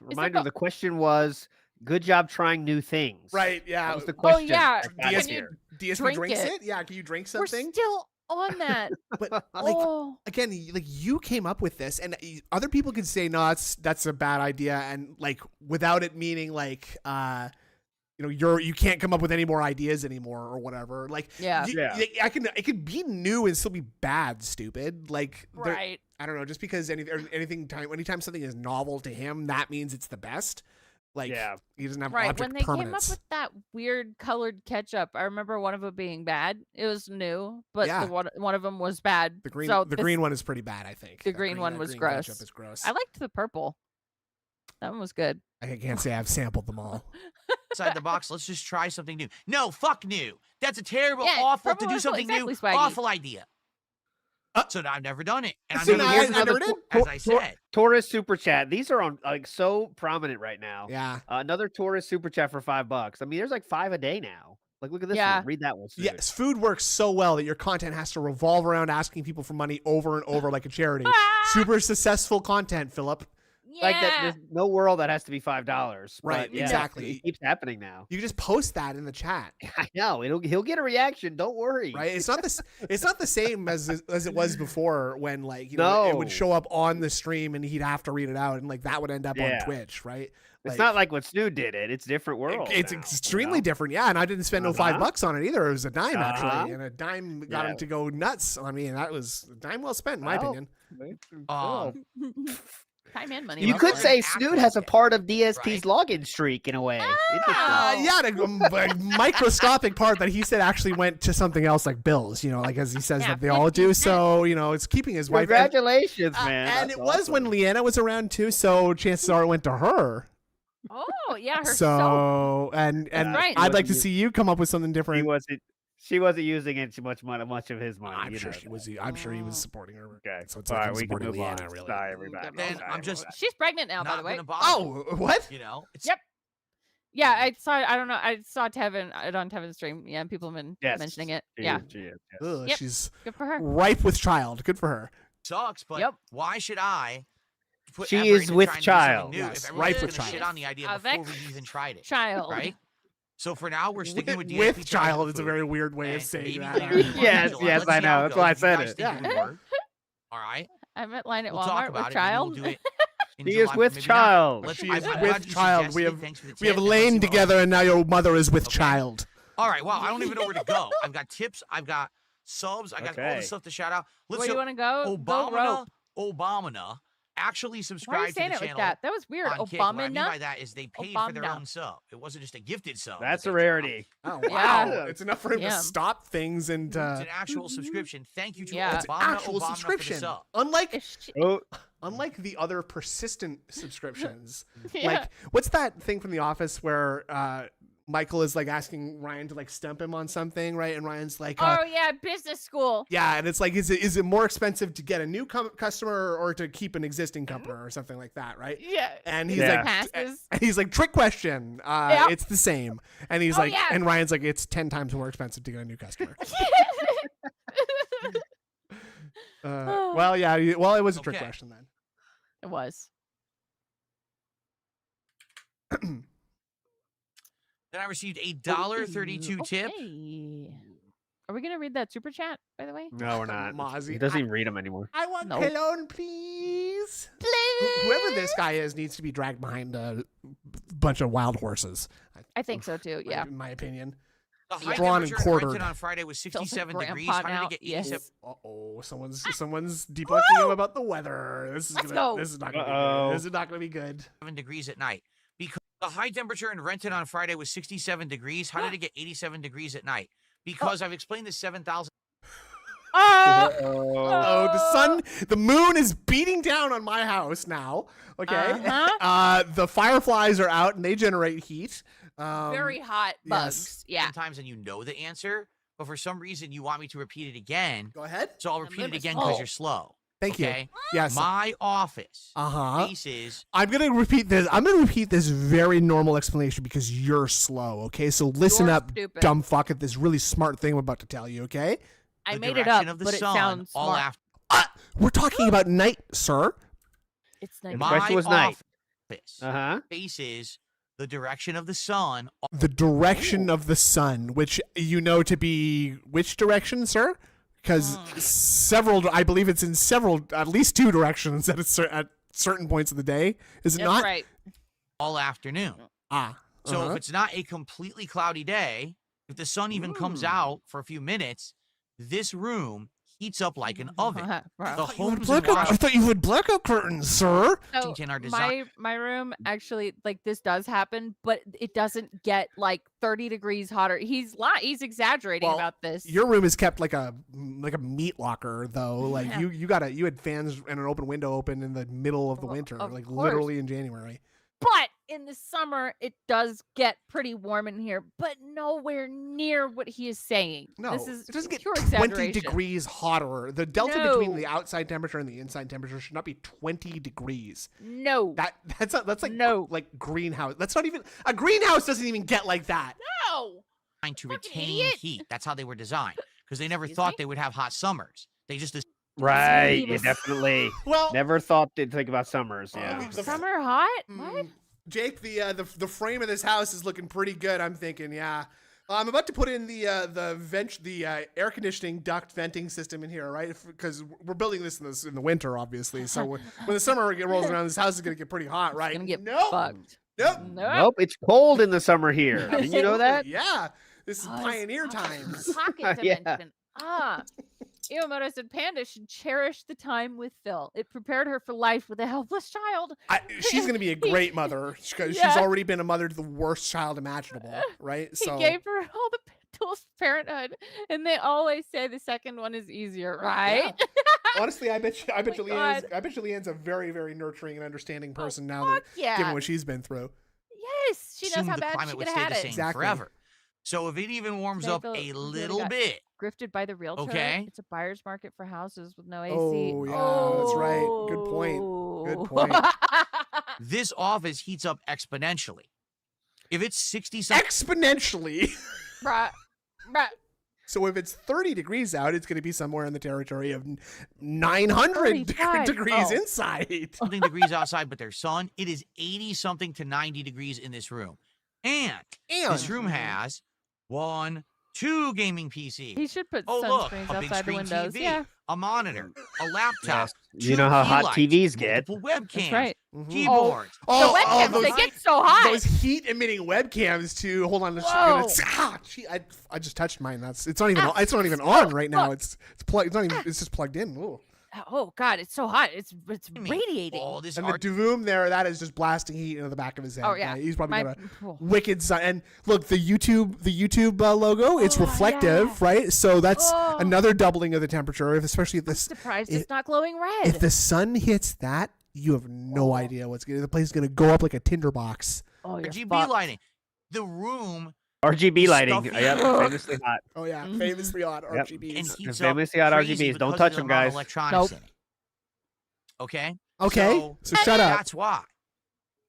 Reminder: the question was. Good job trying new things. Right, yeah. That was the question. Oh, yeah. DSP drinks it? Yeah, can you drink something? We're still on that. But, again, like, you came up with this, and other people could say, no, that's a bad idea, and, like, without it meaning, like, you can't come up with any more ideas anymore or whatever. Like, it could be new and still be bad, stupid. Like, right. I don't know, just because anytime something is novel to him, that means it's the best. Like, he doesn't have object when they permanence. came up with that weird colored ketchup, I remember one of them being bad. It was new, but one of them was bad. The green one is pretty bad, I think. The green one was gross. Ketchup is gross. I liked the purple. That one was good. I can't say I've sampled them all. Outside the box, let's just try something new. No, fuck new. That's a terrible, awful to do something new. Swaggy. Awful idea. So I've never done it. And I never did. As I said. Taurus super chat. These are on so prominent right now. Yeah. Another Taurus super chat for $5. I mean, there's like 5 a day now. Like, look at this one. Read that one. Food. Yes, food works so well that your content has to revolve around asking people for money over and over like a charity. Super successful content, Philip. Yeah. Like that, there's no world that has to be $5. Right, exactly. It keeps happening now. You can just post that in the chat. I know he'll get a reaction. Don't worry. Right? It's not the same as it was before when like it would show up on the stream and he'd have to read it out and like that would end up on Twitch, right? It's not like when Snood did it. It's a different world. It's extremely different. Yeah, and I didn't spend no $5 on it either. It was a dime actually, and a dime got him to go nuts on me, and that was a dime well spent in my opinion. Time and money. You could say Snood has a part of DSP's login streak in a way. A microscopic part that he said actually went to something else like bills, like as he says that they all do. So, it's keeping his wife. Congratulations, man. And it was when Leanna was around too, so chances are it went to her. Oh, yeah, her so and right. I'd like to see you come up with something different. She wasn't using it too much of his money. I'm sure she was. I'm sure he was supporting her. Okay, so it's like I'm supporting Leanna. Really. Sorry, everybody. Then She's pregnant now, by the way. Oh, what? Yep. Yeah, I saw. I don't know. I saw Tevin on Tevin's stream. Yeah, people have been mentioning it. She is. Ugh, Yep. She's good for her. Ripe with child. Good for her. Sucks, but why should I? She is with child. Yes, ripe with child. Shit on the idea before we even tried it. Child. Right. So for now, we're sticking with DSP with child. It's a very weird way of saying that. Yes, I know. That's why I said it. All right. I met line at We'll Walmart talk about with it. child. We'll do it She is with child. She is with child. We have lain together, and now your mother is with child. All right. Wow. I don't even know where to go. I've got tips. I've got subs. I got all the stuff to shout out. Where do you want to go? Obama actually subscribed Why are you saying to the it channel. That was weird. Obama. What I mean by that is they paid for their own sub. It wasn't just a gifted sub. That's a rarity. Oh wow! It's enough for him to stop things and. It's an actual subscription. Thank you to actual Obama subscription. For the sub. Unlike the other persistent subscriptions, like what's that thing from The Office where Michael is like asking Ryan to like stump him on something, right? And Ryan's like, "Oh yeah, business school." Yeah, and it's like, is it more expensive to get a new customer or to keep an existing customer or something like that, right? Yeah. And he's like, trick question. It's the same. And he's and Ryan's like, it's 10 times more expensive to get a new customer. It was a trick question then. It was. Then I received a $1.32 tip. Are we gonna read that super chat, by the way? No, we're not. Mozzie, he doesn't even read them anymore. I want cologne, please. Whoever this guy is needs to be dragged behind a bunch of wild horses. I think so too. Yeah, in my opinion. The high temperature on Friday was 67 degrees. How did it get 87? Someone's debunking him about the weather. This is not going to be good. 7 degrees at night. Because the high temperature in Renton on Friday was 67 degrees. How did it get 87 degrees at night? Because I've explained this 7,000. The moon is beating down on my house now. Okay. The fireflies are out and they generate heat. Very hot bugs. Yeah. Sometimes, and you know the answer, but for some reason you want me to repeat it again. Go ahead. So I'll repeat it again because you're slow. Thank you. Yes. My office. Faces. I'm gonna repeat this. I'm gonna repeat this very normal explanation because you're slow. Okay. So listen up, stupid. Dumb fuck, at this really smart thing I'm about to tell you. Okay. I made it up, but it sounds smart. We're talking about night, sir. It's night. My question was night. Office faces the direction of the sun. The direction of the sun, which you know to be which direction, sir? Because I believe it's in at least 2 directions at certain points of the day. Is it That's not? Right. All afternoon. So if it's not a completely cloudy day, if the sun even comes out for a few minutes, this room heats up like an oven. I thought you had blackout curtains, sir. So my room actually, like, this does happen, but it doesn't get like 30 degrees hotter. He's exaggerating about this. Your room is kept like a meat locker, though. Like you had fans and an open window open in the middle of the winter, like literally in January. But in the summer, it does get pretty warm in here, but nowhere near what he is saying. No, it doesn't get pure 20 degrees hotter. The delta between the outside temperature and the inside temperature should not be 20 degrees. No. That's like greenhouse. That's not even a greenhouse doesn't even get like that. No. to retain heat. That's how they were designed. Because they never thought they would have hot summers. They just Right, yeah, definitely. Well, never thought they'd think about summers. Yeah, summer hot. What? Jake, the frame of this house is looking pretty good. I'm thinking, yeah. I'm about to put in the air conditioning duct venting system in here, right? Because we're building this in the winter, obviously. So when the summer rolls around, this house is gonna get pretty hot, right? It's gonna get fucked. Nope. It's cold in the summer here. Didn't you know that? Yeah. This is pioneer times. Pocket dimension. Iwamoto said Panda should cherish the time with Phil. It prepared her for life with a helpless child. She's going to be a great mother because she's already been a mother to the worst child imaginable, right? So he gave her all the tools for parenthood, and they always say the second one is easier, right? Yeah. Honestly, I bet Leanne's a very, very nurturing and understanding person now, given what she's been through. Yes, she knows how bad she could have had it. Exactly. Forever. So if it even warms up a little bit. Grifted by the realtor. Okay. It's a buyer's market for houses with no AC. Oh, yeah, that's right. Good point. Good point. This office heats up exponentially. If it's 60-something. Exponentially? Right. So if it's 30 degrees out, it's going to be somewhere in the territory of 900 degrees inside. Something degrees outside, but there's sun. It is 80-something to 90 degrees in this room. And this room has 2 gaming PCs. He should put a sunscreens big outside the screen windows. TV, a monitor, a laptop. You know how hot TVs get. Multiple webcams, That's right. keyboards. The webcams, they get so hot. Those heat-emitting webcams too. Hold on, I just touched mine. It's not even on right now. It's plugged. It's not even. It's just plugged in. Ooh. Oh God, it's so hot. It's radiating. This and the Doom there, that is just blasting heat into the back of his head. Oh yeah, he's probably got a wicked sun. And look, the YouTube logo, it's reflective, right? So that's another doubling of the temperature, especially if this. I'm surprised it's not glowing red. If the sun hits that, you have no idea what's going to. The place is going to go up like a tinderbox. Oh, RGB lighting. The room. RGB lighting. Yep, famously hot. Oh yeah, famously hot RGBs. And famously hot RGBs. Don't touch them, guys. Nope. Okay. So shut up. That's why.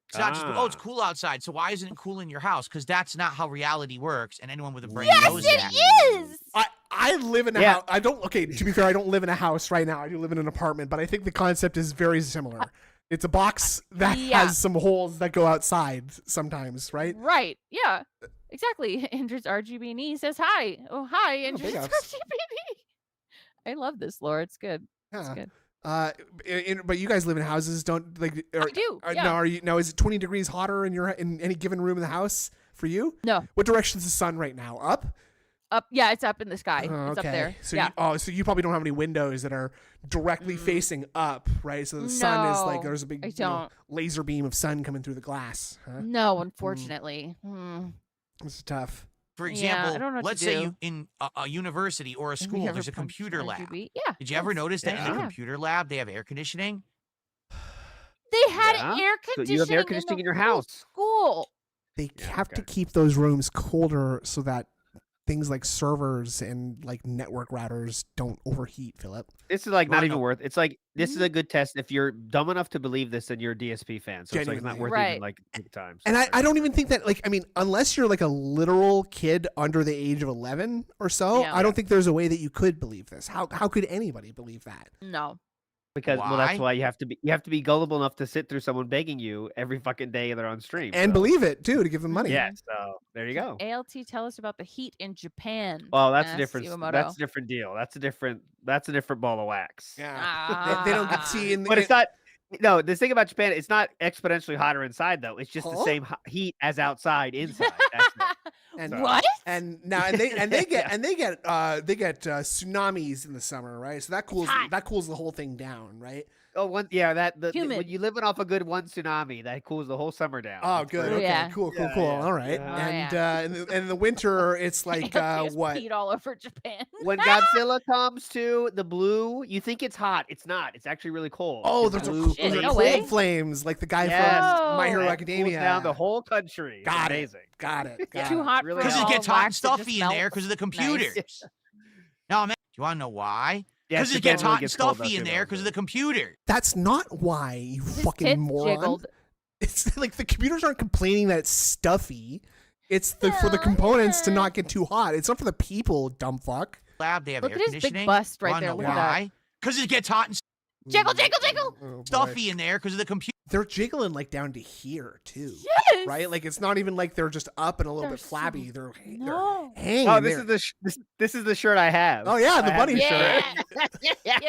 It's not just, it's cool outside. So why isn't it cool in your house? Because that's not how reality works, and anyone with a brain knows that. Yes, it is. I live in a house. I don't. Okay, to be fair, I don't live in a house right now. I do live in an apartment, but I think the concept is very similar. It's a box that has some holes that go outside sometimes, right? Right. Yeah. Exactly. Andrew's RGB knee says hi. Oh, hi, Andrew's RGB knee. I love this, Laura. It's good. It's good. But you guys live in houses, don't like? I do. Now, is it 20 degrees hotter in any given room in the house for you? No. What direction is the sun right now? Up? Up. Yeah, it's up in the sky. It's up there. So so you probably don't have any windows that are directly facing up, right? So the sun is like there's a big laser beam of sun coming through the glass. Huh? No, unfortunately. This is tough. For example, let's say you in a university or a school, there's a computer lab. Yeah. Did you ever notice that in the computer lab they have air conditioning? They had air conditioning. So you have air conditioning in your house. School. They have to keep those rooms colder so that things like servers and like network routers don't overheat, Philip. This is like not even worth. It's like this is a good test. If you're dumb enough to believe this, then you're a DSP fan. So it's like not worth even like big time. And I don't even think that unless you're like a literal kid under the age of 11 or so, I don't think there's a way that you could believe this. How could anybody believe that? No. Because that's why you have to be gullible enough to sit through someone begging you every fucking day they're on stream and believe it too to give them money. Yeah, so there you go. ALT, tell us about the heat in Japan. Well, that's a different. That's a different deal. That's a different ball of wax. Yeah, they don't get see. But it's not. No, the thing about Japan, it's not exponentially hotter inside though. It's just the same heat as outside inside. That's it. And what? And now they get tsunamis in the summer, right? So that cools the whole thing down, right? Oh, when you living off a good one tsunami, that cools the whole summer down. Oh, good. Okay, yeah. Cool. All right. And in the winter, it's like what? Peed all over Japan. When Godzilla comes to the blue, you think it's hot. It's not. It's actually really cold. Oh, those are cold flames, like the guy from My Hero Academia. Down the whole country. Amazing. Got it. Too hot because it gets hot and stuffy in there because of the computers. Nice. Now, man, do you want to know why? Because it gets hot and stuffy in there because of the computer. That's not why, you fucking moron. It's like the computers aren't complaining that it's stuffy. It's for the components to not get too hot. It's not for the people, dumb fuck. Lab, they have Look air at his conditioning. big bust right there. Wanna Look know at that. why? Because it gets hot and Jiggle, jiggle, jiggle. Oh, stuffy in there because of the computer. They're jiggling like down to here too. Yes. Right? Like it's not even like they're just up and a little They're bit flabby. so- They're No. hanging. Oh, this there. is this is the shirt I have. Oh yeah, the I bunny have- shirt.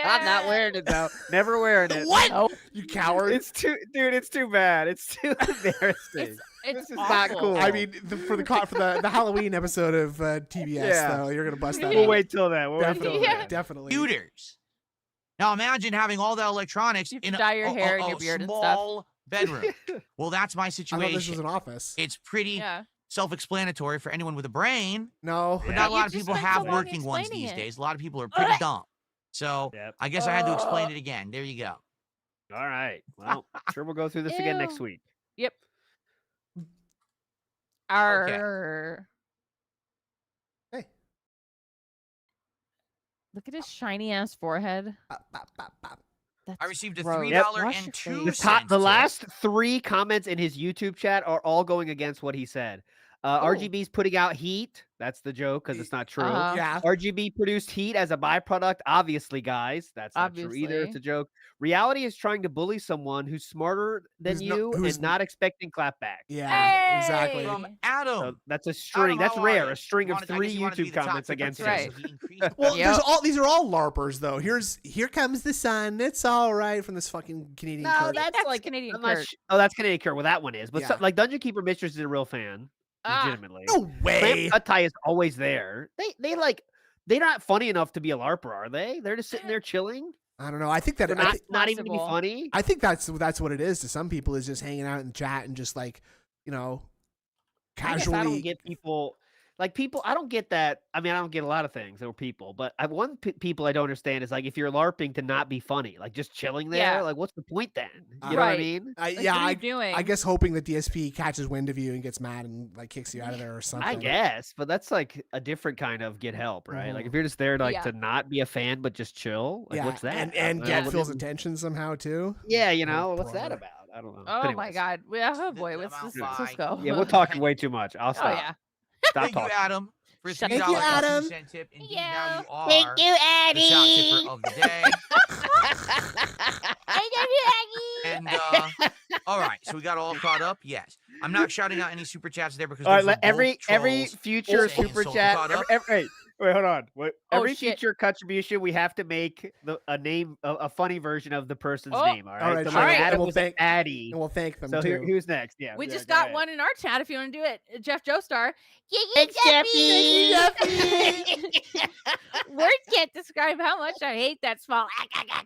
I'm not wearing it though. Never wearing it. What? Nope. You coward. It's too, dude. It's too bad. It's too embarrassing. It's This is not awful. cool. I mean, for the Halloween episode of TBS, Yeah. though, you're gonna bust that. We'll out. wait till then. We'll wait till Definitely, then. definitely. Computers. Now imagine having all that electronics You have in to dye your hair and a your beard and stuff. small bedroom. Well, that's my I situation. thought this was an office. It's pretty Yeah. self-explanatory for anyone with a brain, No. but Yeah. not a You lot of just people spent have so long working ones explaining these it. days. A lot of people are pretty dumb. So Yep. I guess I had to explain it again. There you go. All right. Well, sure we'll go through this again next Ew. week. Yep. Arr. Hey. Look at his shiny ass forehead. Bop, bop, bop, bop. That's I received a gross. $3.02 The cent the tip. last 3 comments in his YouTube chat are all going against what he said. RGB's putting out heat. That's the joke because it's not true. Uh-huh. Yeah. RGB produced heat as a byproduct. Obviously, guys, that's not true either. It's Obviously. a joke. Reality is trying to bully someone who's smarter than Who's not- you who's- and not expecting clapback. Yeah. Exactly. Hey! From Adam. So that's a string. That's how are rare. you? A string of I guess 3 you wanted to be YouTube the top comments tip against today, him. so he increased Well, Yep. these are all LARPers though. Here comes the sun. It's all right from this fucking Canadian. No, Kurt. that's like Canadian I'm not Kurt. oh, that's Canadian Kurt. Well, that one is. But Yeah. so, like Dungeon Keeper Mistress is a real fan. Ah. Legitimately. No way. Cut tie is always there. They're not funny enough to be a LARPer, are they? They're just sitting there chilling. I don't know. I think that They're not even to be Possible. funny. I think that's what it is to some people, is just hanging out in the chat and just like, I guess casually. I don't get people. I don't get that. I mean, I don't get a lot of things or people, but people I don't understand is like if you're LARPing to not be funny, like just chilling there. Yeah. Like, what's the point then? You know what I Right. mean? Like, what are you doing? I guess hoping that DSP catches wind of you and gets mad and like kicks you out of there or something. I guess, but that's like a different kind of get help, right? Like if you're just there to Yeah. to not be a fan but just chill, like yeah, what's that? and I get don't know. Phil's attention somehow too. Yeah, Oh, what's that brother. about? I don't know. Oh But my anyways. god. Oh boy, let's go. Yeah, we're talking way too much. I'll Oh stop. yeah. Stop Thank you, talking. Adam, for a Shut $3 up. Thank you, Adam. tip. Indeed, Yeah. now you are Thank you, the top Eddie. tipper of the day. I love you, Aggie. And all right, so we got all caught up. Yes, I'm not shouting out any super chats there because All right, those let were both every trolls future saying super so chat. caught up. Wait, hold on. Every shit. future contribution, we have to make a funny version of the person's Oh. name. All right. All right, So sure. like And Adam we'll was thank- Addy. And we'll thank them So too. who's next? Yeah, We yeah, just go got ahead. one in our chat if you want to do it. Jeff Joestar. Thanks, Jeffy. Words can't describe how much I hate that small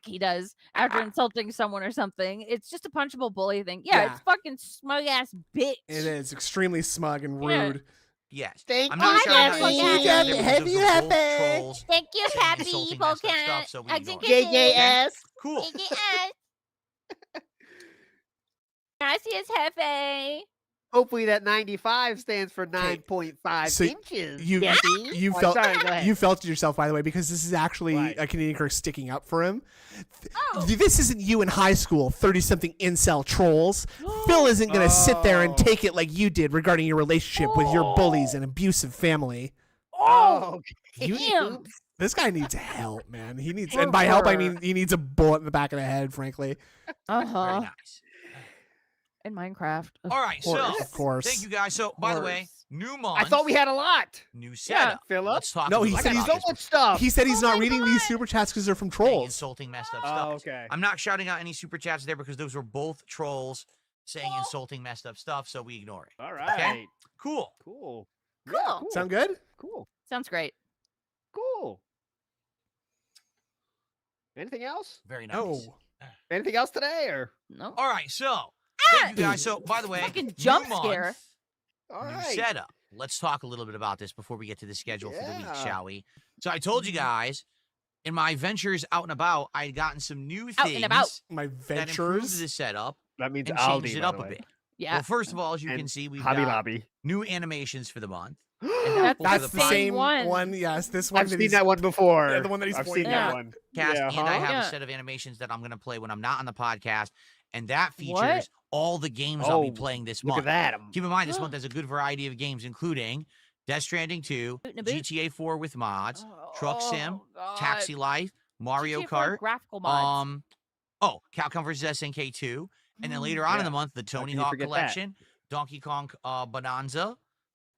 he does after insulting someone or something. It's just a punchable bully thing. Yeah, Yeah. it's fucking smug ass bitch. It is extremely smug and Yeah. rude. Yes. Thank I'm not you, shouting out any Jeffy. super chats there because Happy, those were both happy. trolls Thank you, saying Happy insulting, messed up Polecat. stuff, so we ignore it. JJS. Cool. Gracias, Jefe. Hopefully that 95 stands for 9.5 So inches. you- Jeffy. You Oh, felt sorry, go ahead. you felt it yourself, by the way, because this is actually Why? a Canadian Kirk sticking up for him. Oh. This isn't you in high school, 30-something incel trolls. Phil isn't going to sit there and Oh. take it like you did regarding your relationship with your bullies and abusive family. Oh, okay. Damn. This guy needs help, man. He needs, Poor and by help I Bert. mean he needs a bullet in the back of the head, frankly. Uh Very huh. nice. In Minecraft. All right, so Of course. thank you guys. So, by the way, course. new month. I thought we had a lot. new setup. Philip. Let's talk. No, a he little said bit he's about So this much stuff. He said he's not my reading these God. super chats because they're from saying trolls. insulting, messed up Oh, stuff. okay. I'm not shouting out any super chats there because those were both trolls saying insulting, messed up stuff, so we ignore it. All right. Cool. Cool. Cool. Yeah, cool. Sound good? Cool. Sounds great. Cool. Anything else? Very nice. No. Anything else today or? No. All right, so thank you guys. So, by the way, Fucking new jump month, scare. All new right. setup. Let's talk a little bit about this before we get to the schedule for the week, Yeah. shall we? So, I told you guys in my ventures out and about, I had gotten some new Out things and about. My that improved ventures. the setup That means and Aldi, changed it by up the a way. bit. Yeah. Well, first of all, as you And can see, we've Hobby got Lobby. new animations for the month. That's That's for the the same one. one. Yes, this one. I've that seen he's- that one before. Yeah, the one that he's I've pointing seen at. that one. Podcast, Yeah, and I have Yeah. a set of animations that I'm going to play when I'm not on the podcast, and that features What? all the games I'll be playing this month. Look at that. Keep in mind, this month has a good variety of games, including Death Stranding 2, GTA 4 with mods, Truck Sim, Taxi Life, Mario Kart, graphical mods. Capcom vs. SNK 2, and then later on in the month, the Tony Hawk Collection, Donkey Kong Bonanza.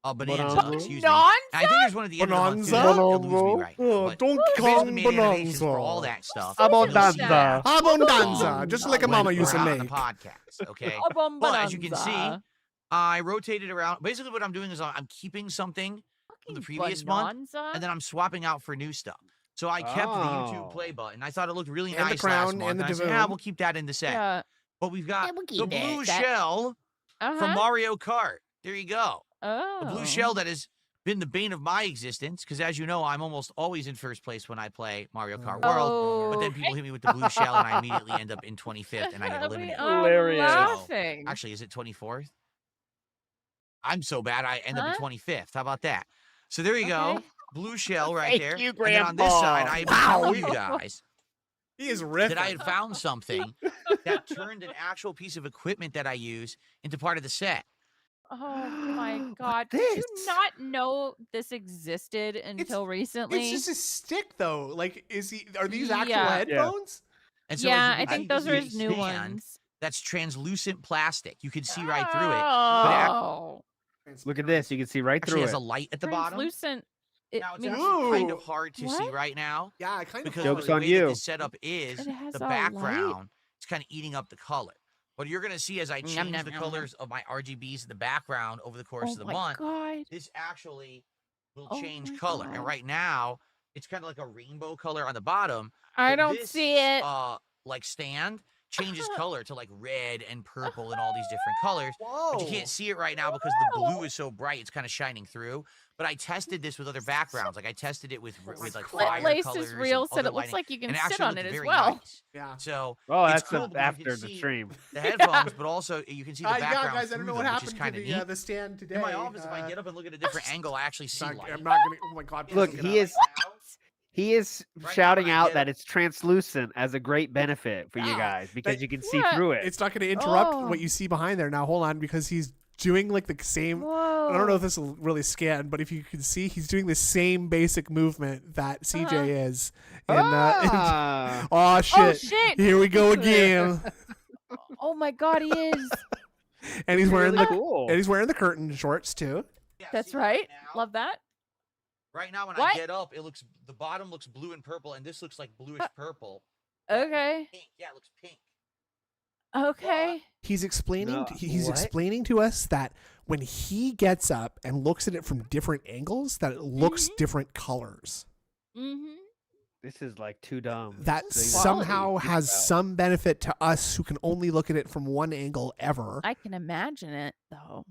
Bonanza, excuse me. And I think there's one at the end of the month. You'll lose me right now, Donkey Kong Bonanza. For all that stuff. Abondanza. Just like a mama used to make. On the podcast, okay? Well, as you can see, I rotated around. Basically, what I'm doing is I'm keeping something from the previous month, and then I'm swapping out for new stuff. So I kept the YouTube play button. I thought it looked really nice last month. And I said, we'll keep that in the set. Yeah. But we've got the blue shell from Mario Kart. There you go. The blue shell that has been the bane of my existence, because as you know, I'm almost always in first place when I play Mario Kart World, but then people hit me with the blue shell, and I immediately end up in 25th, and I get eliminated. Hilarious. So, actually, is it 24th? I'm so bad, I end up in 25th. How about that? So there you go. Blue shell right there. You, and then on this side, I told you guys he is riffing. that I had found something that turned an actual piece of equipment that I use into part of the set. Oh my God! Did you not know this existed until recently? It's just a stick, though. Like, are these actual headphones? And so I think those are his new ones. That's translucent plastic. You can see right through it. Oh. Look at this. You can see right through it. It has a light at the bottom. Translucent. Now, it's actually kind of hard to see right now. Yeah, I kind of because Joke's the on way you. that this setup is, the background, it's kind of eating up the color. What you're going to see as I change the colors of my RGBs in the background over the course of the month, this actually will change color. And right now, it's kind of like a rainbow color on the bottom. I don't see it. Like stand changes color to like red and purple and all these different colors. But you can't see it right now because the blue is so bright, it's kind of shining through. But I tested this with other backgrounds. Like I tested it with like fire Lace colors. is real, said it looks like you can sit on it as well. Nice. Yeah. So that's cool after the stream. The headphones, but also you can see the background. Yeah, guys, I don't know what happened to the stand today. In my office, if I get up and look at a different angle, I actually see light. I'm not gonna. Oh my God! Look, he is shouting out that it's translucent as a great benefit for you guys because you can see through it. It's not going to interrupt what you see behind there. Now, hold on, because he's doing like the same. I don't know if this will really scan, but if you can see, he's doing the same basic movement that CJ is. And, oh shit! Here we go again. Oh my God, he is. And he's wearing the curtain shorts too. Yeah, that's right. Love that. Right now, when I get up, the bottom looks blue and purple, and this looks like bluish purple. Okay. Pink. Yeah, it looks pink. Okay. He's explaining. He's explaining to us that when he gets up and looks at it from different angles, that it looks different colors. Mm-hmm. This is like too dumb. That somehow has some benefit to us who can only look at it from one angle ever. I can imagine it though.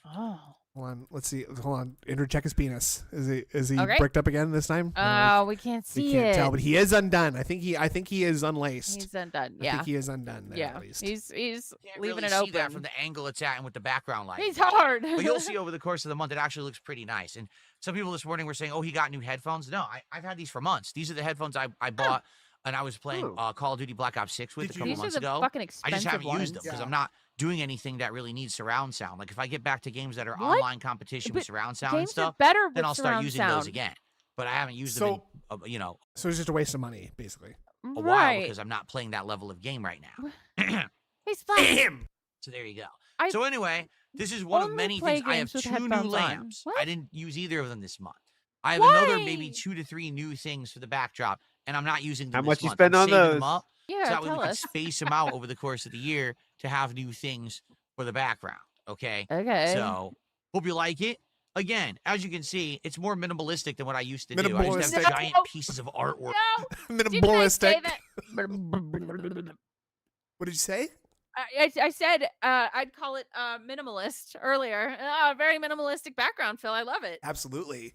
Oh. Hold on, let's see. Hold on, Andrew, check his penis. Is he bricked up again this time? Oh, we can't see it. We can't tell, but he is undone. I think he is unlaced. He's undone. Yeah, I think he is undone. There, at least. He's leaving really it open. See that from the angle it's at and with the background light. He's hard. But you'll see over the course of the month, it actually looks pretty nice. And some people this morning were saying, "Oh, he got new headphones." No, I've had these for months. These are the headphones I bought. And I was playing Call of Duty Black Ops 6 with a couple months ago. I just haven't used them because I'm not doing anything that really needs surround sound. Like if I get back to games that are online competition with surround sound and stuff, then I'll start using those again. But I haven't used them in, So it's just a waste of money, basically. A while because I'm not playing that level of game right now. He's fine. So there you go. So anyway, this is one of many things. I have 2 new lamps. I didn't use either of them this month. I have another maybe 2 to 3 new things for the backdrop, and I'm not using them. How much you spend on those? Them up, so that way we can space them out over the course of the year to have new things for the background. Okay. So hope you like it. Again, as you can see, it's more minimalistic than what I used to do. I used to have giant pieces of artwork. No. Minimalistic. What did you say? I said I'd call it minimalist earlier. Very minimalistic background, Phil. I love it. Absolutely.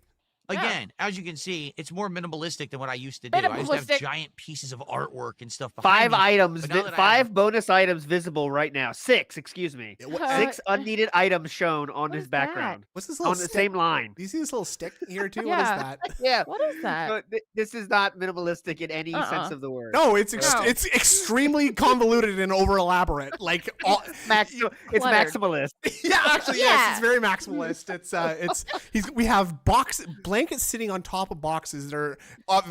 Again, as you can see, it's more minimalistic than what I used to do. I used to have giant pieces of artwork and stuff behind 5 items, me, 5 bonus items visible right now. 6, excuse me. 6 unneeded items shown on his background. What's this little on the same line? Do you see this little stick here too? What is that? Yeah. What is that? So, this is not minimalistic in any sense of the word. No, it's extremely convoluted and over elaborate. Like it's maximalist. Yeah, actually, yes, it's very maximalist. We have blankets sitting on top of boxes that are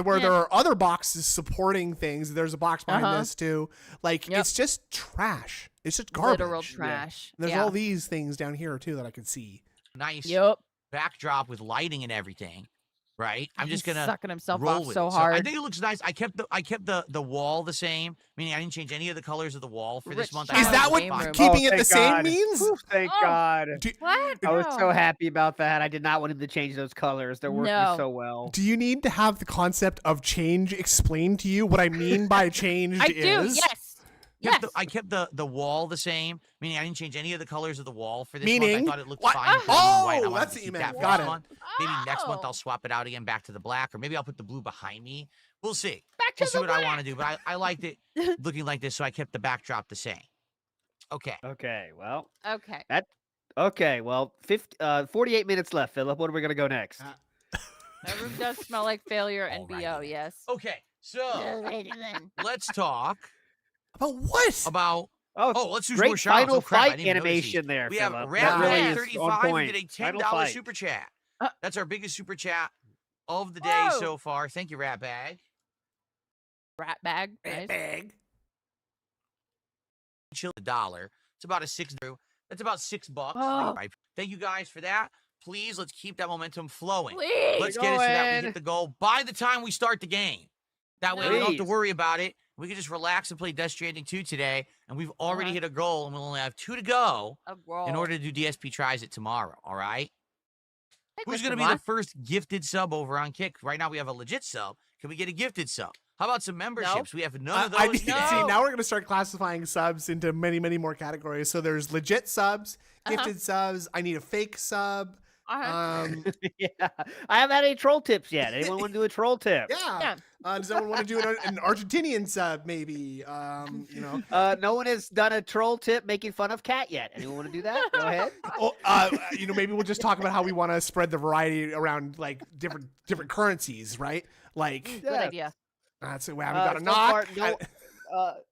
where there are other boxes supporting things. There's a box behind this too. Like it's just trash. It's just garbage. Literal trash. There's all these things down here too that I can see. Nice backdrop with lighting and everything. Right, I'm just gonna sucking himself roll off with so it. hard. I think it looks nice. I kept the wall the same, meaning I didn't change any of the colors of the wall for this month. Is that what keeping it the same means? Thank God. What? I was so happy about that. I did not want him to change those colors. They're working so well. Do you need to have the concept of change explained to you? What I mean by changed I do. Yes. I kept the wall the same, meaning I didn't change any of the colors of the wall for this Meaning? month. I thought it looked fine. Oh, that's what you meant. Got it. Maybe next month I'll swap it out again back to the black, or maybe I'll put the blue behind me. We'll see. Back to we'll see the what black. I want to do, but I liked it looking like this, so I kept the backdrop the same. Okay. Okay. Well. Okay. Okay. Well, 48 minutes left, Philip. What are we gonna go next? That room does smell like failure and BO. Yes. Okay. So let's talk about what? About let's do great more shout-outs. final Crap, fight animation there. We Phillip. have That really Rat is 35 on who did a point. $10 super chat. That's our biggest super chat of the day so far. Thank you, Rat Bag. Rat bag. Rat bag. Chill $1. It's about a $6. That's about $6. Oh. Thank you guys for that. Please, let's keep that momentum flowing. Please. Let's get it so that we hit the goal by the time we start the game. That way we don't have to worry about it. We can just relax and play Death Stranding 2 today, and we've already hit a goal, and we'll only have 2 to go in order to do DSP Tries It tomorrow, all right? Who's going to be the first gifted sub over on Kick? Right now we have a legit sub. Can we get a gifted sub? How about some memberships? We have none of those See, now we're going to start classifying subs into many, many more categories. So there's legit subs, gifted subs. I need a fake sub. Yeah, I haven't had any troll tips yet. Anyone want to do a troll tip? Yeah. Does anyone want to do an Argentinian sub? Maybe. No one has done a troll tip making fun of Cat yet. Anyone want to do that? Go ahead. Maybe we'll just talk about how we want to spread the variety around like different currencies, right? Like good idea. That's it. We haven't got a knock.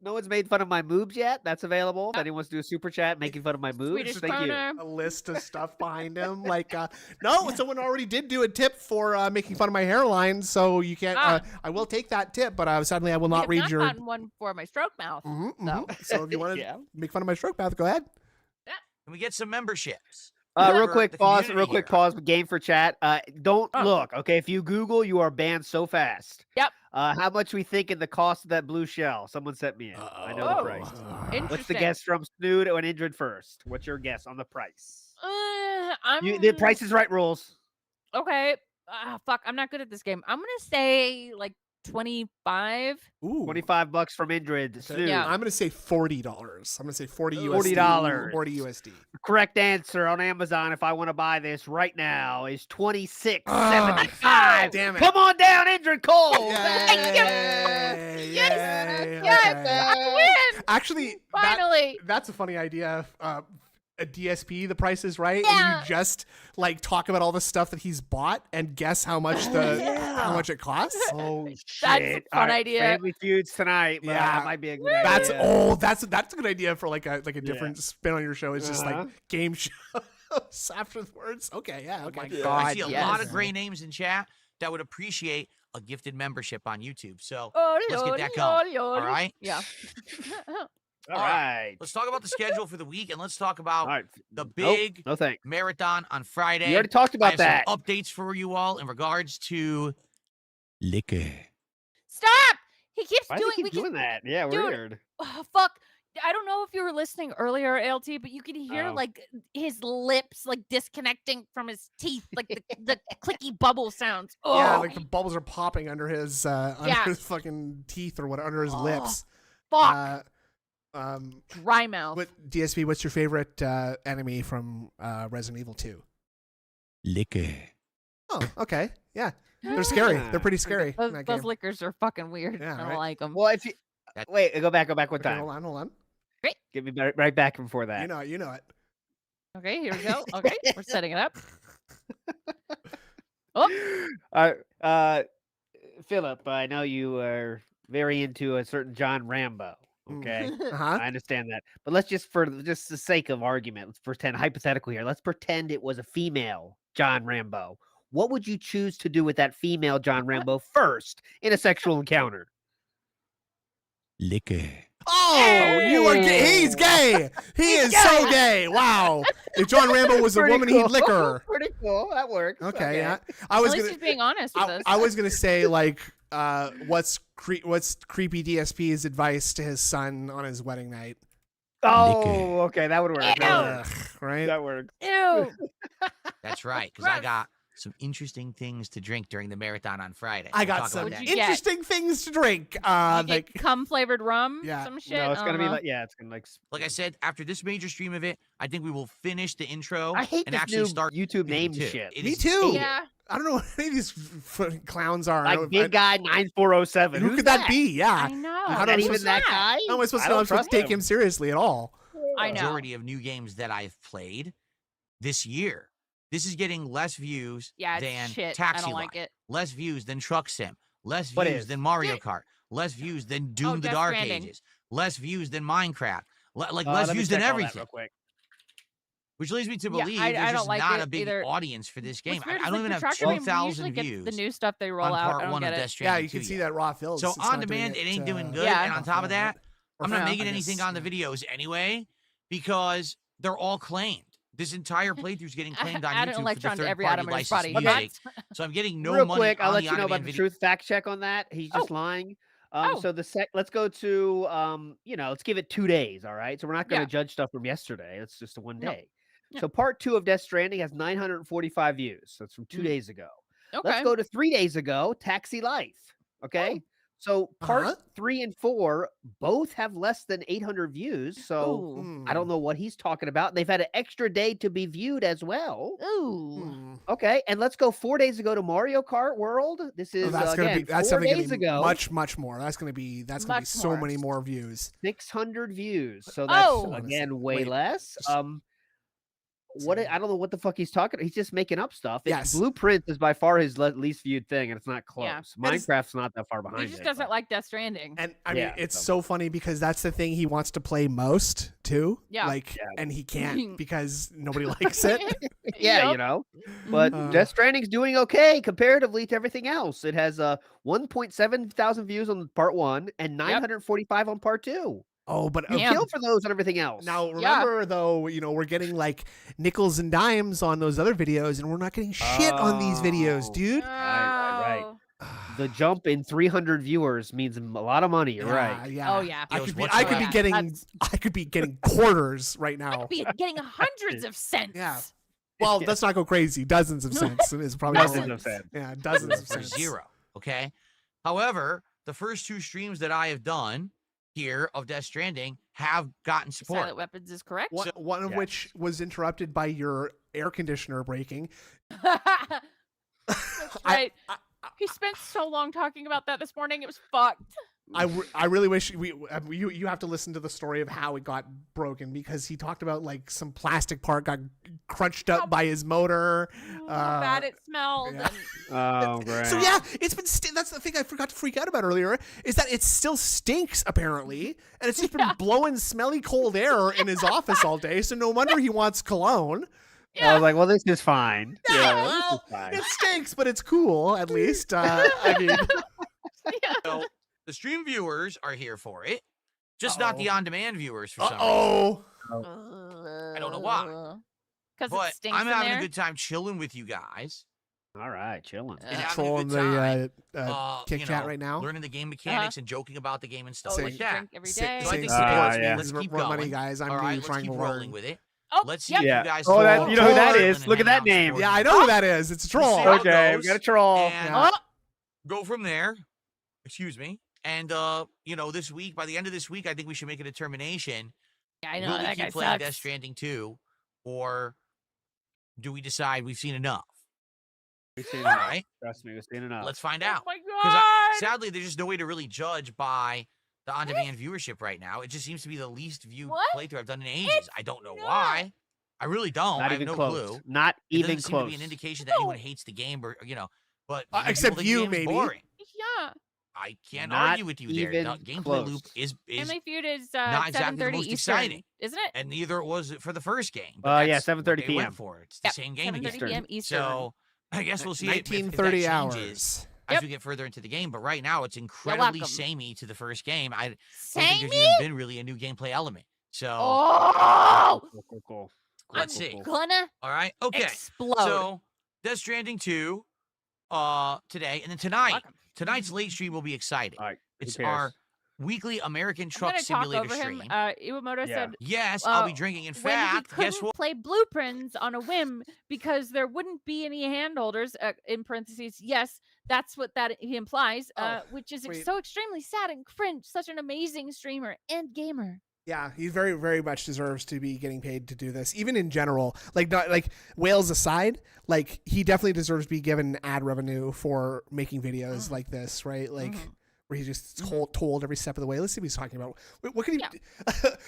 No one's made fun of my moves yet. That's available. If anyone wants to do a super chat making fun of my moves, Swedish thank you. A list of stuff behind him. Like, no, someone already did do a tip for making fun of my hairline, so you can't. I will take that tip, but sadly I will not read your. I've not gotten one for my stroke mouth. So if you want to make fun of my stroke mouth, go ahead. Can we get some memberships? Real quick pause. Game for chat. Don't look. Okay, if you Google, you are banned so fast. Yep. How much we thinking the cost of that blue shell? Someone sent me in. I know the price. What's the guess from Snood and Indrid first? What's your guess on the price? The Price is Right rules. Okay. Fuck. I'm not good at this game. I'm gonna say like 25. Ooh. $25 from Indrid. Okay. Yeah. I'm gonna say $40. I'm gonna say $40 $40. $40. Correct answer on Amazon if I want to buy this right now is $26.75. Damn it. Come on down, Indrid Cole. Yes. I win. Actually, finally. That's a funny idea. A DSP, the Price is Right, yeah. and you just like talk about all the stuff that he's bought and guess how much how much it costs. Oh shit! That's a fun idea. Family Feuds tonight. Yeah, that might be a good idea. That's a good idea for like a different spin on your show. It's just like game shows afterwards. Okay, yeah, okay. Oh my God, I see a lot of great names in chat that would appreciate a gifted membership on YouTube. So let's get that going. All right? Yeah. All right. Let's talk about the schedule for the week, and let's talk about the big marathon on Friday. You already talked about that. Some updates for you all in regards to liquor. Stop! He keeps Why doing. Does he keep doing that. Yeah, weird. Oh, fuck. I don't know if you were listening earlier, LT, but you could hear like his lips like disconnecting from his teeth, like the clicky bubble sounds. Oh. Yeah, like the bubbles are popping under his his fucking teeth or what under his lips. Fuck. Dry mouth. DSP, what's your favorite enemy from Resident Evil 2? Liquor. Oh, okay. Yeah. They're scary. They're pretty scary. Those liquors are fucking weird. Yeah, I don't right? like them. Well, if you wait, go back one Okay, time. hold on. Great. Give me right back before that. You know it. Okay, here we go. Okay, we're setting it up. Oh. Philip, I know you are very into a certain John Rambo. Okay, I understand that, but let's just, for just the sake of argument, let's pretend hypothetically here. Let's pretend it was a female John Rambo. What would you choose to do with that female John Rambo first in a sexual encounter? Liquor. Oh, you are gay. He's gay. He is so gay. Wow. If John Rambo was a woman, he'd lick her. Pretty cool. That works. Okay, yeah. At least he's being honest with us. I was gonna say, like, what's creepy DSP's advice to his son on his wedding night? Oh, okay, that would work. Right? That works. Ew. That's right, because I got some interesting things to drink during the marathon on Friday. I got some interesting things to drink. Like cum flavored rum. Yeah. Some shit. No, it's gonna be like it's gonna like I said, after this major stream of it, I think we will finish the intro I hate and this actually new start YouTube name shit. Me too. Yeah. I don't know what any of these clowns are. Like Big Guy 9407. Who could that be? Yeah. I know. Is that even that guy? How am I supposed to take him seriously at all? I know. Majority of new games that I've played this year. This is getting less views than shit. Taxi I don't Life, like it. less views than Truck Sim, less views than Mario Kart, less views than Doom the Dark Stranding. Ages, less views than Minecraft, less views than everything. Which leads me to believe there's just not a big audience for this game. I don't even have 2,000 views. The new stuff they roll out. Part I don't one get of it. Death Stranding you can 2 see yet. that raw fills. So on demand, it ain't doing good. And on top of that, I'm not making anything on the videos anyway because they're all claimed. This entire playthrough is getting claimed on YouTube for the third-party licensed music. So I'm getting no money quick, I'll on let the you know about on-demand the video. truth fact check on that. He's just lying. So let's go to let's give it 2 days. All right. So we're not going to judge stuff from yesterday. It's just a 1 day. No. So part 2 of Death Stranding has 945 views. That's from 2 days ago. Okay. Let's go to 3 days ago. Taxi Life. Okay. So part 3 and 4 both have less than 800 views. So I don't know what he's talking about. They've had an extra day to be viewed as well. Ooh. Okay, and let's go 4 days ago to Mario Kart World. This is that's 4 days ago. Much more. That's gonna be so many more views. 600 views. So that's again way less. I don't know what the fuck he's talking. He's just making up stuff. Yes. Blueprint is by far his least viewed thing, and it's not close. Yeah. Minecraft's not that far behind. He just doesn't like Death Stranding. And I mean, it's so funny because that's the thing he wants to play most too. Yeah. And he can't because nobody likes it. You know. But Death Stranding's doing okay comparatively to everything else. It has 1.7 thousand views on part 1 and 945 on part 2. Oh, but kill for those and everything else. Now remember though, we're getting like nickels and dimes on those other videos, and we're not getting shit on these videos, dude. Right. The jump in 300 viewers means a lot of money. You're right. Yeah. Oh yeah. I could be getting quarters right now. I could be getting hundreds of cents. Yeah. Well, let's not go crazy. Dozens of cents is probably dozens of cents. Yeah, dozens of cents. Zero. Okay. However, the first 2 streams that I have done here of Death Stranding have gotten support. Silent Weapons is correct. One of which was interrupted by your air conditioner breaking. That's right. He spent so long talking about that this morning. It was fucked. I really wish you have to listen to the story of how it got broken because he talked about like some plastic part got crunched up by his motor. How bad it smelled. Yeah. Oh, great. So yeah, it's been that's the thing I forgot to freak out about earlier is that it still stinks apparently, and it's just been blowing smelly cold air in his office all day. So no wonder he wants cologne. I was like, well, this is fine. Well, it stinks, but it's cool at least. I mean. So the stream viewers are here for it, just not the on-demand viewers for some reason. I don't know why. But I'm having a good time chilling with you guys. All right, chilling. And trolling the Kit Kat right now. Learning the game mechanics and joking about the game and stuff like that. Drink every day. So I think let's keep going. Money, guys. I'm really trying keep to rolling with it. Oh, let's see if you guys. Oh, you know who that is? Look at that name. Yeah, I know who that is. It's a troll. Okay, we got a troll. Go from there. Excuse me. And this week, by the end of this week, I think we should make a determination. Yeah, I know will we that keep guy playing sucks. Death Stranding 2, or do we decide we've seen enough? We've seen All right. Trust me, we've seen enough. Let's find out. Oh my Because god! sadly, there's just no way to really judge by the on-demand viewership right now. It just seems to be the least viewed playthrough I've done in ages. I don't know why. I really don't. Not I have even no close. clue. Not It even doesn't close. seem to be an indication that anyone hates the game, or but except you, maybe. Boring. Yeah. I can't Not argue with you there. even The gameplay close. loop is Family Feud is not exactly the 7:30 most Eastern, exciting, isn't it? and neither was it for the first game. But Yeah, that's what 7:30 they p.m. went for. It's the same game 7:30 again. p.m. Eastern. So I guess we'll see if that 1930 changes hours. as we get further into the game. But right now, it's incredibly welcome. samey to the first game. I don't think Samey? there's even been really a new gameplay element. So Oh! Cool. let's see. Gonna All right. Okay. explode. So Death Stranding 2 today. And then tonight's late stream will be exciting. All right. It's our weekly American I'm Truck gonna talk Simulator over stream. him. Iwamoto said Yes, I'll be drinking. In when fact, he guess couldn't what? play Blueprints on a whim because there wouldn't be any hand holders, in parentheses, yes, that's what that he implies, which is so extremely sad and cringe. Such an amazing streamer and gamer. Yeah, he very, very much deserves to be getting paid to do this. Even in general, like not like whales aside, like he definitely deserves to be given ad revenue for making videos like this, right? Like where he's just told every step of the way. Let's see what he's talking about. What could he?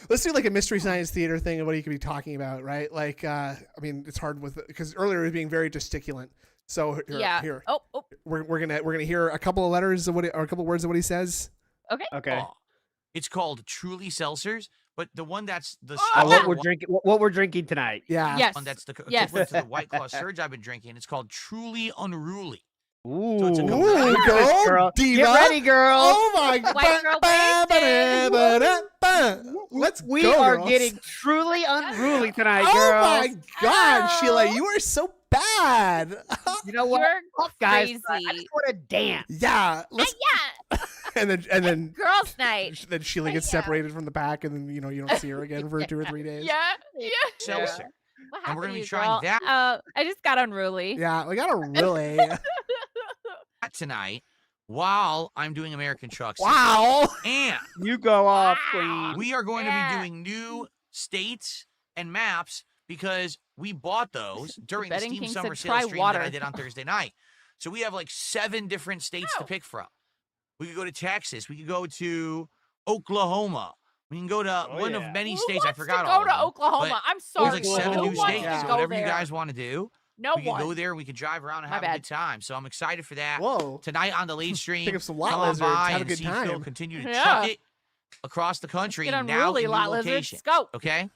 Let's do like a Mystery Science Theater thing of what he could be talking about, right? Like, I mean, it's hard with because earlier he was being very gesticulate. So here, we're gonna hear a couple of letters of or a couple of words of what he says. Okay. It's called Truly Seltzers, but the one that's the what we're drinking tonight. Yeah. Yes. one that's the equivalent to the White Claw Surge I've been drinking. It's called Truly Unruly. Ooh, So it's a girl, diva. Get ready, girl. Oh my White girl Let's we go, are girls. getting truly unruly tonight, Oh girl. my God, Sheila, you are so bad. You know what? You're Guys, crazy. I just want to dance. Yeah, let's. Yeah. And then Girls' night. then Sheila gets separated from the pack, and then you don't see her again for 2 or 3 days. Yeah. Seltzer. What And we're happened gonna to be you, trying girl? that. I just got unruly. Yeah, we gotta really. Tonight while I'm doing American Trucks. Wow. And You go off, queen. we are going to be doing new states and maps because we bought those during the Betting Steam King Summer said, Sale "Try stream water." that I did on Thursday night. So we have like 7 different states to pick from. We could go to Texas. We could go to Oklahoma. We can go to one of many Who states. I wants forgot to all go to of them, Oklahoma? but I'm sorry. There's like 7 Who new wants states. to So go whatever you there? guys want to do, No we can one. go there. We can drive around and My have a bad. good time. So I'm excited for that. Whoa. Tonight on the late stream, Pick up some come lot on lizards, by have a and good see Phil time. continue to Yeah. chuck it across the country. Get Now unruly, in new lot lizards. locations. Go. Okay.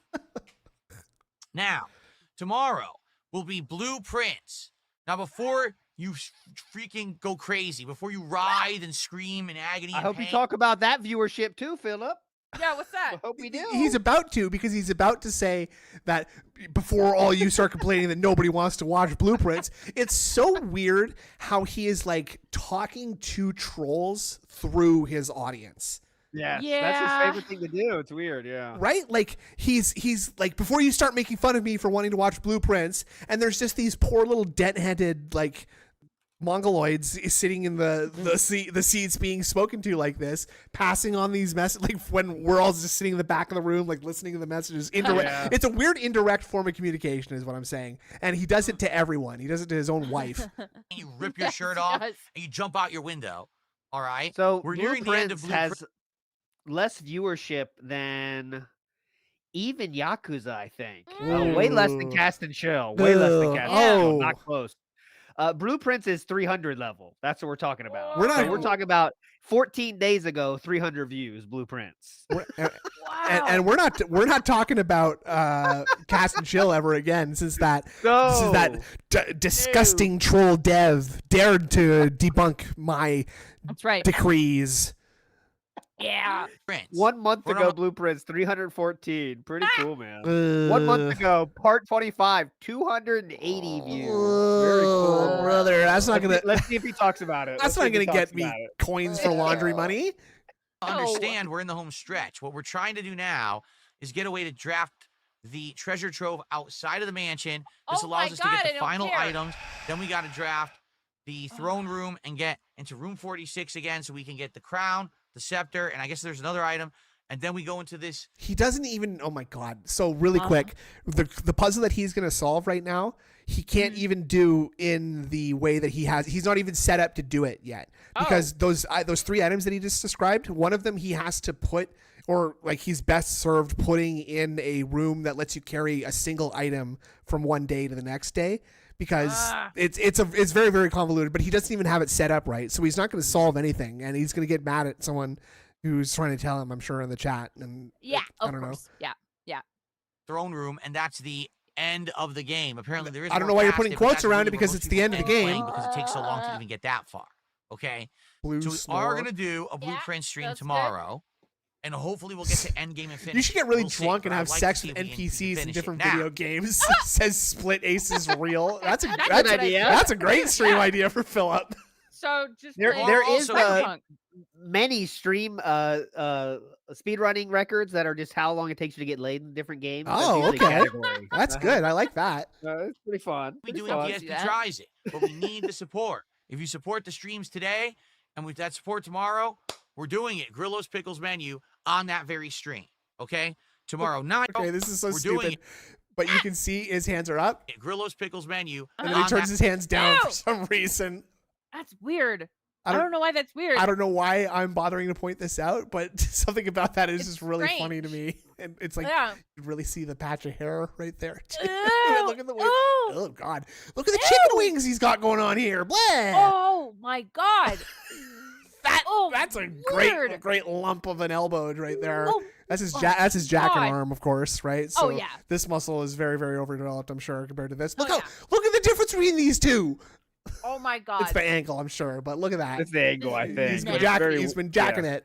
Now, tomorrow will be Blueprints. Now, before you freaking go crazy, before you writhe and scream in agony, I and hope you pain, talk about that viewership too, Philip. Yeah, what's that? I hope we do. He's about to, because he's about to say that before all you start complaining that nobody wants to watch Blueprints. It's so weird how he is like talking to trolls through his audience. Yes, that's Yeah. his favorite thing to do. It's weird, yeah. Right? Like he's like, before you start making fun of me for wanting to watch Blueprints, and there's just these poor little dent-headed like mongoloids sitting in the seats being spoken to like this, passing on these messages, like when we're all just sitting in the back of the room, like listening to the messages. Indirect. It's a weird indirect form of communication is what I'm saying. And he does it to everyone. He does it to his own wife. you rip your shirt off and you jump out your window. All right. So we're nearing the end of Blueprints Blueprint. has less viewership than even Yakuza, I think. Way less than Cast and Chill. Way less than Cast and Chill. Not close. Blueprints is 300 level. That's what we're talking about. We're talking about 14 days ago, 300 views. Blueprints. And we're not talking about Cast and Chill ever again since that disgusting troll dev dared to debunk my decrees. Yeah. 1 month ago, Blueprints 314. Pretty cool, man. 1 month ago, part 25, 280 views. Very cool, brother. That's not gonna. Let's see if he talks about it. That's not gonna get me coins for laundry money. Understand, we're in the home stretch. What we're trying to do now is get a way to draft the treasure trove outside of the mansion. This allows us to get the final items. Then we got to draft the throne room and get into room 46 again, so we can get the crown, the scepter, and I guess there's another item. And then we go into this. He doesn't even. Oh my god! So really quick, the puzzle that he's gonna solve right now. he can't even do in the way that he's not even set up to do it yet, because those 3 items that he just described, one of them he has to put, or like he's best served putting in a room that lets you carry a single item from one day to the next day, because it's very, very convoluted, but he doesn't even have it set up right. So he's not going to solve anything, and he's going to get mad at someone who's trying to tell him, I'm sure, in the chat. And I don't know. Yeah. Throne room, and that's the end of the game. Apparently there is. I don't know why you're putting quotes around it, because it's the end of the game. Because it takes so long to even get that far. Okay. So we are going to do a blueprint stream tomorrow. And hopefully we'll get to end game and finish. You should get really drunk and have sex with NPCs in different video games. Says Split Aces real. That's a good idea. That's a great stream idea for Philip. So just there is many stream speedrunning records that are just how long it takes you to get laid in different games. Oh, okay. That's good. I like that. It's pretty fun. We do it. DSP tries it, but we need the support. If you support the streams today, and with that support tomorrow, we're doing it. Grillo's Pickles menu on that very stream. Okay? Tomorrow night. Okay, this is so stupid. But you can see his hands are up. Grillo's Pickles menu. And then he turns his hands down for some reason. That's weird. I don't know why that's weird. I don't know why I'm bothering to point this out, but something about that is just really funny to me. And it's like, you really see the patch of hair right there. Look at the wings. Oh, God. Look at the chicken wings he's got going on here. Blah. Oh, my God. That's a great lump of an elbow right there. That's his jacket arm, of course, right? So this muscle is very, very overdeveloped, I'm sure, compared to this. Look at the difference between these two. Oh my God. It's the ankle, I'm sure, but look at that. It's the ankle, I think. He's been jacking it.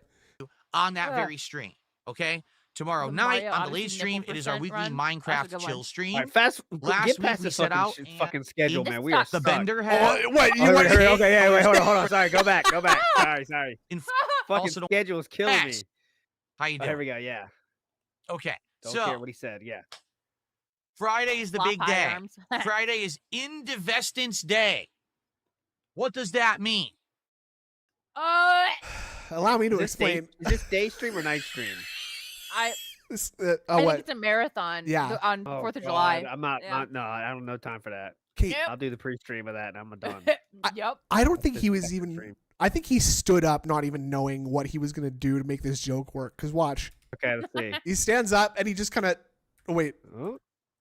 On that very stream, okay? Tomorrow night on the late stream, it is our weekly Minecraft chill stream. All right, get past this fucking schedule, man. We are the Bender had. Okay, wait, hold on. Sorry, go back. Sorry. Fucking schedule is killing me. How you doing? Here we go. Yeah. Okay. Don't care what he said. Yeah. Friday is the big day. Friday is Indivestance Day. What does that mean? Allow me to explain. Is this day stream or night stream? I think it's a marathon. Yeah. On 4th of July. I'm not. No, I don't have time for that. I'll do the pre-stream of that, and I'm done. Yep. I don't think he was even. I think he stood up, not even knowing what he was gonna do to make this joke work. Cause watch. Okay, let's see. He stands up and he just kind of. Oh wait.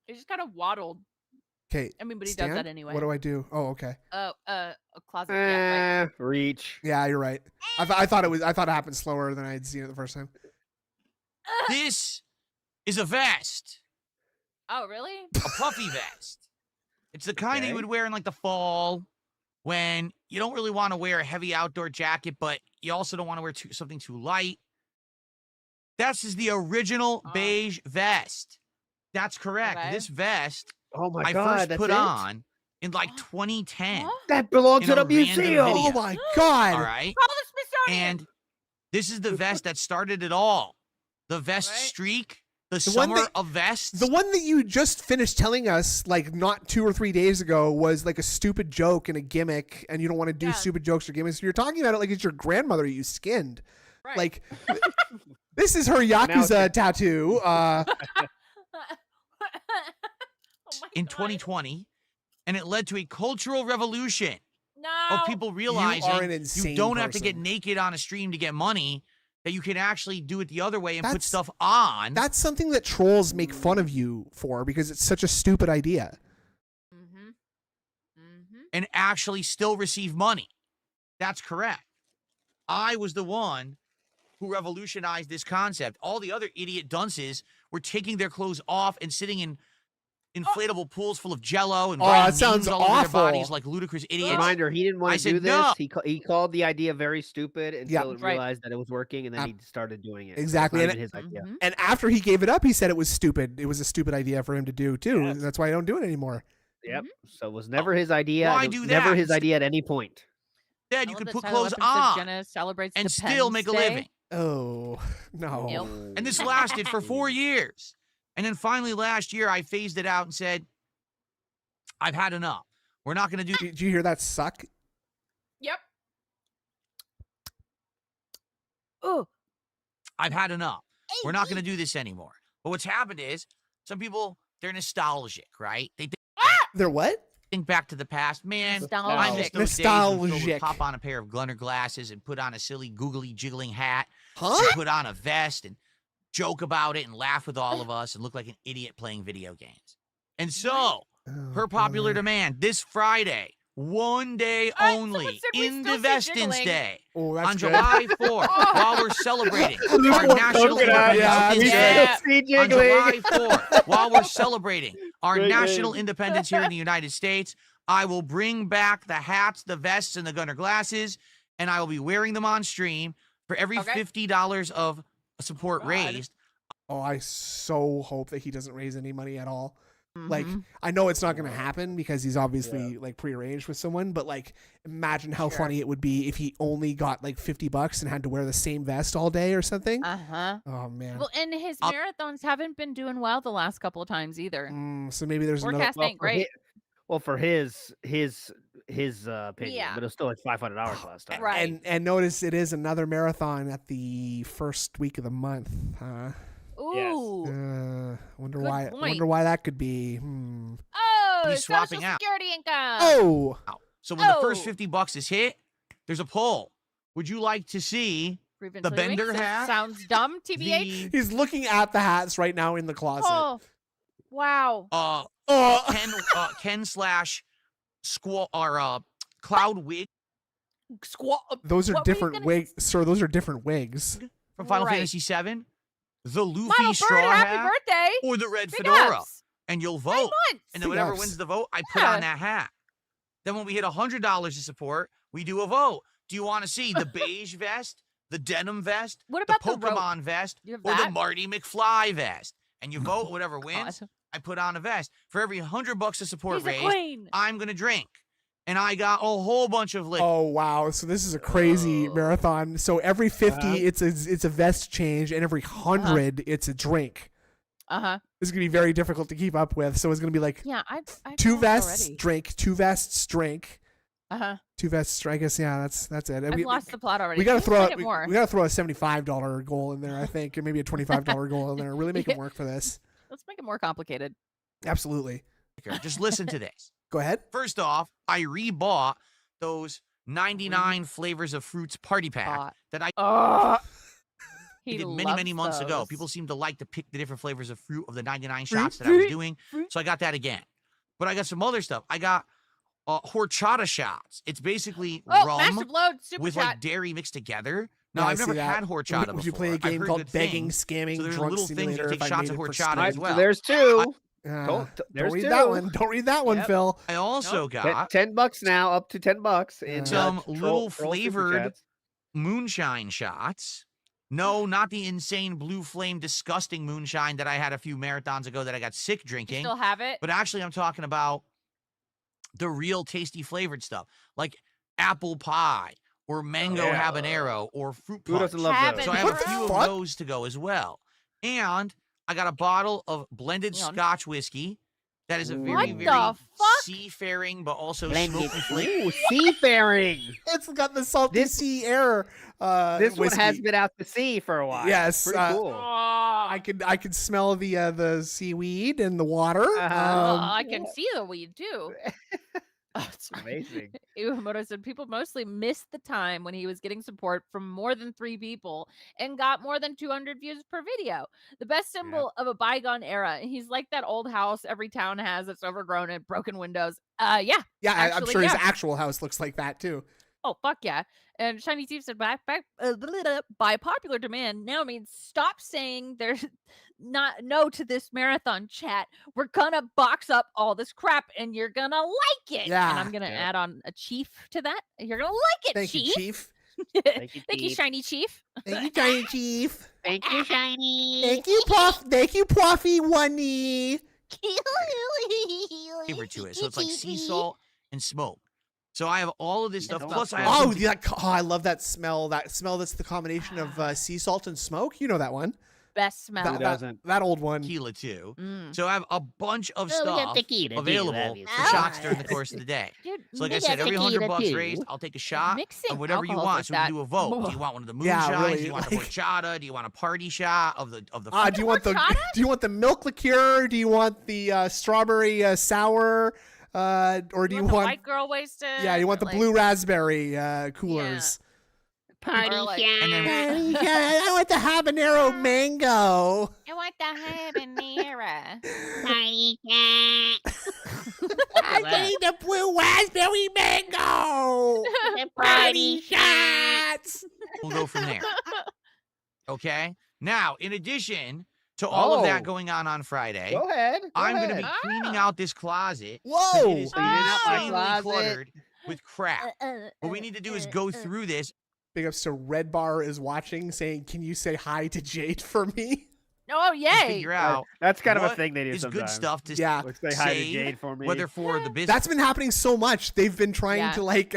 He just kind of waddled. Okay. I mean, but he does that anyway. What do I do? Oh, okay. A closet. Yeah, right. Reach. Yeah, you're right. I thought it happened slower than I'd seen it the first time. This is a vest. Oh, really? A puffy vest. It's the kind that you would wear in like the fall when you don't really want to wear a heavy outdoor jacket, but you also don't want to wear something too light. This is the original beige vest. That's correct. Okay. This vest, I first put on in like 2010. That belongs to the museum. Oh my God! All right. Call the Smithsonian. And this is the vest that started it all. The vest streak, the summer of vests. The one that you just finished telling us, like not 2 or 3 days ago, was like a stupid joke and a gimmick, and you don't want to do stupid jokes or gimmicks. You're talking about it like it's your grandmother you skinned. Right. Like, this is her Yakuza tattoo. In 2020, and it led to a cultural revolution of people realizing you don't have to get naked on a stream to get money, that you can actually do it the other way and put stuff on. That's something that trolls make fun of you for because it's such a stupid idea. And actually still receive money. That's correct. I was the one who revolutionized this concept. All the other idiot dunces were taking their clothes off and sitting in inflatable pools full of Jello and it sounds all over their awful. Bodies like ludicrous idiots. Reminder: he didn't want to do this. No. He called the idea very stupid until he realized that it was working, and then he started doing it. Exactly, and his idea. And after he gave it up, he said it was stupid. It was a stupid idea for him to do too. Yes. That's why I don't do it anymore. Yep. So it was never his idea. Why do that? Never his idea at any point. Dad, you could put clothes on and still make a living. Oh no! Nope. And this lasted for 4 years, and then finally last year I phased it out and said, I've had enough. We're not going to do. Did you hear that suck? Yep. Oh. I've had enough. We're not going to do this anymore. But what's happened is some people, they're nostalgic, right? They're what? think back to the past, man. Nostalgic. I miss those days when Phil would pop on a pair of Gunner glasses and put on a silly googly jiggling hat. And put on a vest and joke about it and laugh with all of us and look like an idiot playing video games. And so, per popular demand, this Friday, one day only, Indivestance Day, on July 4th, while we're celebrating our National Independence Day, on July 4th, while we're celebrating our national independence here in the United States, I will bring back the hats, the vests, and the Gunner glasses, and I will be wearing them on stream for every $50 of support raised. Oh, I so hope that he doesn't raise any money at all. Like, I know it's not going to happen because he's obviously like prearranged with someone, but like, imagine how funny it would be if he only got like $50 and had to wear the same vest all day or something. Oh man. Well, and his marathons haven't been doing well the last couple of times either. So maybe there's another. Ain't great. For his opinion, but it was still like $500 last time. Right. And notice it is another marathon at the first week of the month. Ooh. Wonder why that could be. Oh, he's swapping Social out. Security income. Oh. So when the first $50 is hit, there's a poll. Would you like to see the Bender hat? Sounds dumb, TBH. He's looking at the hats right now in the closet. Oh. Wow. Ken / squall or Cloud Wig. Those are different wigs, sir. Those are different wigs from Final Fantasy VII. The Luffy straw hat, happy birthday, or the red fedora, ups. And you'll vote. And then whatever wins the vote, I put on that hat. Then when we hit $100 to support, we do a vote. Do you want to see the beige vest, the denim vest, what about the Pokemon vest, or the Marty McFly vest? And you vote. Whatever wins, I put on a vest. For every $100 of support raised, I'm gonna drink. And I got a whole bunch of liquor. Oh wow! So this is a crazy marathon. So every 50, it's a vest change, and every 100, it's a drink. This is gonna be very difficult to keep up with. So it's gonna be like I 2 vests, drink, 2 vests, drink. 2 vests, I guess. Yeah, that's it. I've lost the plot already. We gotta throw we gotta throw a $75 goal in there, I think, and maybe a $25 goal in there. Really make it work for this. Let's make it more complicated. Absolutely. Just listen to this. Go ahead. First off, I rebought those 99 flavors of fruits party pack that I did many months ago. People seem to like to pick the different flavors of fruit of the 99 shots that I was doing. So I got that again. But I got some other stuff. I got horchata shots. It's basically rum with like dairy mixed together. Now, I've never had horchata before. Would you play a game called Begging, Scamming, so Drunk little Simulator? Things you take shots of horchata as well. There's 2. Don't read that one. Don't read that one, Phil. I also got $10 now, up to $10, and some little flavored moonshine shots. No, not the insane blue flame, disgusting moonshine that I had a few marathons ago that I got sick drinking. You still have it? But actually, I'm talking about the real tasty flavored stuff, like apple pie or mango habanero or fruit punch. Who doesn't love those? So I have a few of those to go as well. And I got a bottle of blended Scotch whiskey that is a very, very seafaring but also smoky flavor. Ooh, seafaring. It's got the salty sea air. This whiskey. one has been out to sea for a while. Yes, pretty cool. I could smell the seaweed and the water. I can see the weed too. That's amazing. Iwamoto said people mostly missed the time when he was getting support from more than 3 people and got more than 200 views per video. The best symbol of a bygone era. He's like that old house every town has that's overgrown and broken windows. I'm sure his actual house looks like that too. Oh, fuck yeah. And Shiny Steve said, by popular demand now means stop saying there's not no to this marathon chat. We're gonna box up all this crap and you're gonna like it. Yeah. And I'm gonna add on a chief to that. You're gonna like it, Thank Chief. you, Chief. Thank you, Shiny Chief. Thank you, Shiny Chief. Thank you, Shiny. Thank you, Puffy Oney. Flavor to it. So it's like sea salt and smoke. So I have all of this stuff. Plus, I have I love that smell. That smell that's the combination of sea salt and smoke. You know that one. Best smell. That old one. Tequila too. So I have a bunch of stuff available for shots during the course of the day. Dude, so like I said, every $100 raised, I'll take a shot of whatever you want. So we can do a vote. Do you want one of the moonshines? Do you want the horchata? Do you want a party shot of the? Do you want the milk liqueur? Do you want the strawberry sour? Or do you the want white girl wasted? Yeah, you want the blue raspberry coolers. Party I want the habanero mango. I want the habanero. Party I need the blue raspberry mango. Party shots. We'll go from there. Okay. Now, in addition to all of that going on Friday, go ahead. I'm going to be cleaning out this closet. Whoa! It is insanely cluttered with crap. What we need to do is go through this. Big ups to Red Bar is watching, saying, "Can you say hi to Jade for me?" Oh, yay! Figure out that's kind of a thing they do sometimes. sometimes. Good stuff to say hi to Jade for me. Whether for the business. That's been happening so much. They've been trying to like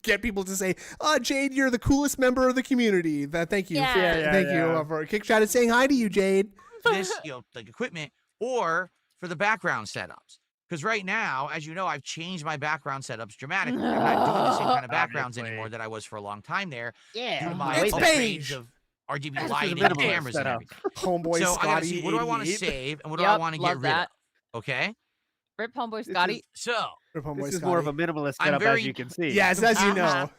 get people to say, "Oh, Jade, you're the coolest member of the community." Thank you. Thank you for Kick Chat is saying hi to you, Jade. This, like equipment, or for the background setups. Because right now, as you know, I've changed my background setups dramatically. I'm not doing the same kind of backgrounds anymore that I was for a long time there. Yeah. Due to my It's upgrades beige. of RGB lighting and cameras and everything. Homeboy So I gotta Scotty. see, what do I want to 88. save and what do I want to get rid of? Okay? Rip Homeboy Scotty. So, Homeboy This is more of a minimalist setup, as you can see. Yes, as you know.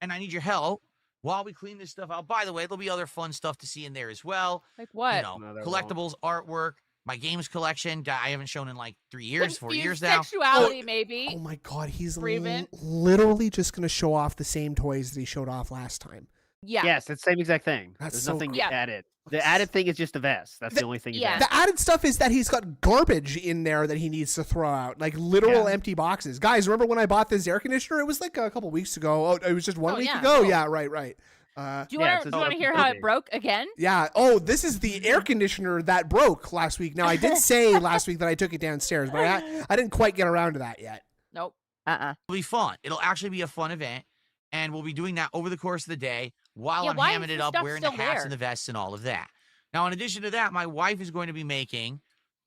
And I need your help while we clean this stuff out. By the way, there'll be other fun stuff to see in there as well. Like what? You know, collectibles, artwork, my games collection. I haven't shown in like 3 years, 4 years now. Sexuality, maybe. Oh my God, he's Raven. literally just going to show off the same toys that he showed off last time. Yeah. Yes, it's the same exact thing. That's There's so nothing cool. added. The added thing is just the vest. That's the only thing. The added stuff is that he's got garbage in there that he needs to throw out, like literal empty boxes. Guys, remember when I bought this air conditioner? It was like a couple weeks ago. Oh, it was just 1 week ago. Cool. Yeah, right. Do you want to hear how it broke again? Yeah. Oh, this is the air conditioner that broke last week. Now, I did say last week that I took it downstairs, but I didn't quite get around to that yet. Nope. It'll be fun. It'll actually be a fun event, and we'll be doing that over the course of the day while I'm hamming it up, wearing the hats and the vests and all of that. Now, in addition to that, my wife is going to be making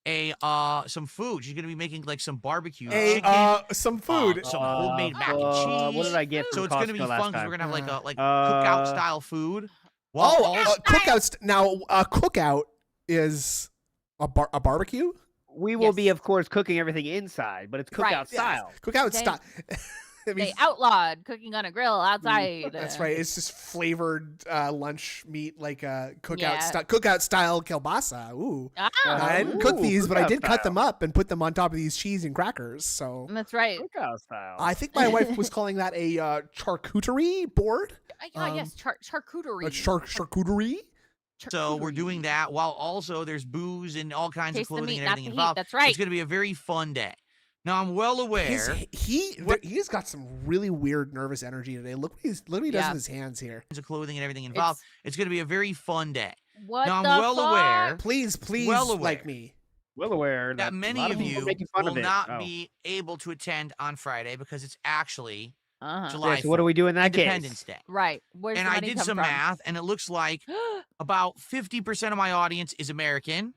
some food. She's going to be making like some barbecue chicken, some food, some homemade mac and cheese. What did I get? So from it's going to be Costco fun last because we're time? going to have like a cookout style food. Cookout. Now, a cookout is a barbecue. We will be, of course, cooking everything inside, but it's cookout style. Cookout style. They outlawed cooking on a grill outside. That's right. It's just flavored lunch meat, like cookout style kielbasa. Ooh. I didn't cook these, but I did cut them up and put them on top of these cheese and crackers. So that's right. Cookout style. I think my wife was calling that a charcuterie board. Yes, charcuterie. Charcuterie. So we're doing that while also there's booze and all kinds of clothing and everything involved. That's right. It's going to be a very fun day. Now, I'm well aware. He's got some really weird nervous energy today. Look what he does with his hands here. Of clothing and everything involved. It's going to be a very fun day. What now, I'm the well fuck? aware. Please, well aware, like me. Well aware that many of you will not be able to attend on Friday because it's actually July 4th. So what do we do in that Independence case? Day. Right. Where's and I did some math, and it looks like about 50% of my audience is American.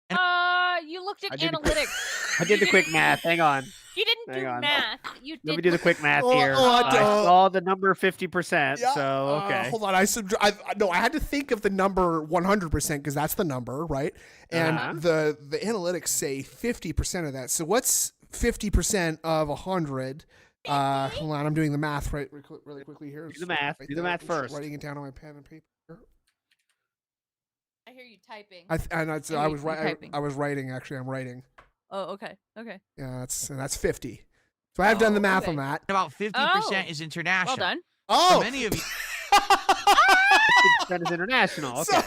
And you looked at analytics. I did the quick math. Hang on. You didn't do math. You did. Let me do the quick math here. I saw the number 50%. So okay. Hold on. I had to think of the number 100% because that's the number, right? And the analytics say 50% of that. So what's 50% of 100? Hold on. I'm doing the math really quickly here. Do the math. Do the math first. Writing it down on my pen and paper. I hear you typing. I was writing. Actually, I'm writing. Oh, okay. Yeah, that's 50. So I have done the math on that. About 50% is international. Well done. Oh, for many of you. 50% is international. Okay.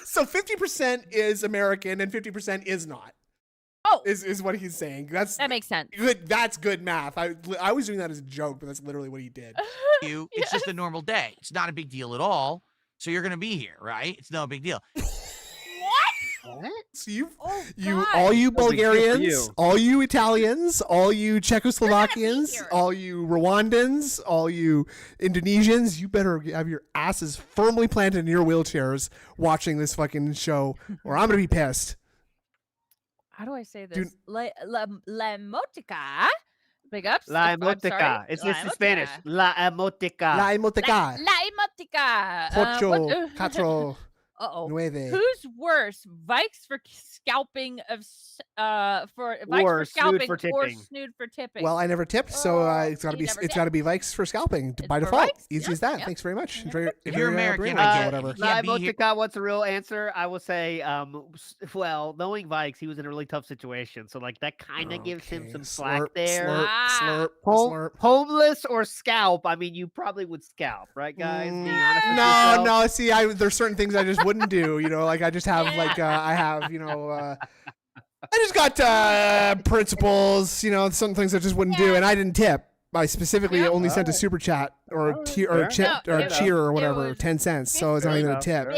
So 50% is American and 50% is not. Oh, is what he's saying. That makes sense. Good. That's good math. I was doing that as a joke, but that's literally what he did. It's just a normal day. It's not a big deal at all. So you're gonna be here, right? It's no big deal. What? So all you Bulgarians, all you Italians, all you Czechoslovakians, all you Rwandans, all you Indonesians, you better have your asses firmly planted in your wheelchairs watching this fucking show, or I'm gonna be pissed. How do I say this? La emotica. Big ups. La emotica. It's in Spanish. La emotica. La emotica. La emotica. Pocho. Catro. Uh-oh. Nueve. Who's worse, Vikes for scalping for Vikes Or for scalping Snood for or tipping? Snood for tipping? Well, I never tipped, so it's got to be Vikes for scalping by default. Vikes? Easy as that. Thanks very much. If you're American, I get whatever. What's the real answer? I will say, well, knowing Vikes, he was in a really tough situation, so like that kind of gives him some slack there. Slurp. Homeless or scalp? I mean, you probably would scalp, right, guys? Being honest with yourself. No. See, there's certain things I just wouldn't do. You know, like I just have I just got principles. You know, some things I just wouldn't do, and I didn't tip. I specifically only sent a super chat or cheer or whatever, 10 cents. So it's not even a tip.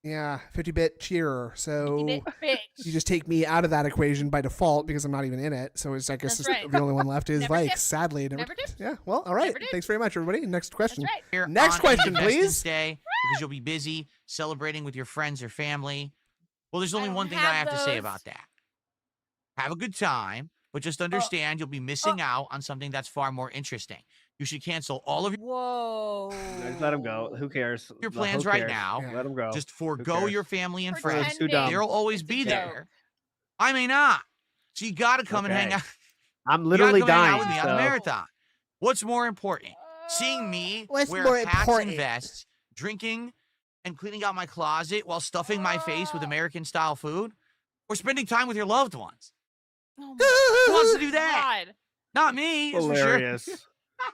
Yeah, 50-bit cheer. So you just take me out of that equation by default because I'm not even in it. So it's I guess the only one left is Vikes. Sadly, never yeah. Well, all right. Thanks very much, everybody. Next question. Next question, please. Day because you'll be busy celebrating with your friends or family. Well, there's only one thing I have to say about that. Have a good time, but just understand you'll be missing out on something that's far more interesting. You should cancel all of your Just let them go. Who cares? Your plans right now. Let them go. Just forego your family and friends. Too dumb. They'll always be there. I may not. So you got to come and hang out. I'm literally dying with me on a marathon. What's more important? Seeing me wear hats and vests, drinking and cleaning out my closet while stuffing my face with American-style food, or spending time with your loved ones? Oh who wants to do that? God. Not me. Hilarious. For sure.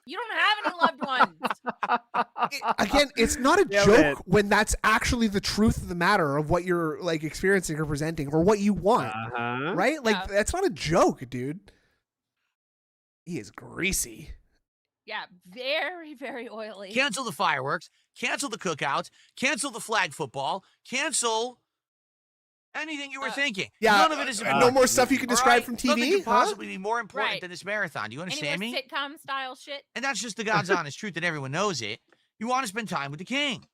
You don't have any loved ones. Again, it's not a joke when that's actually the truth of the matter of what you're like experiencing or presenting or what you want, right? Like that's not a joke, dude. He is greasy. Yeah, very, very oily. Cancel the fireworks. Cancel the cookouts. Cancel the flag football. Cancel anything you were thinking. Yeah, none of it is no more stuff you can describe from TV. Nothing could possibly be more important than this marathon. Do you understand Any more me? sitcom style shit. And that's just the God's honest truth, and everyone knows it. You want to spend time with the king.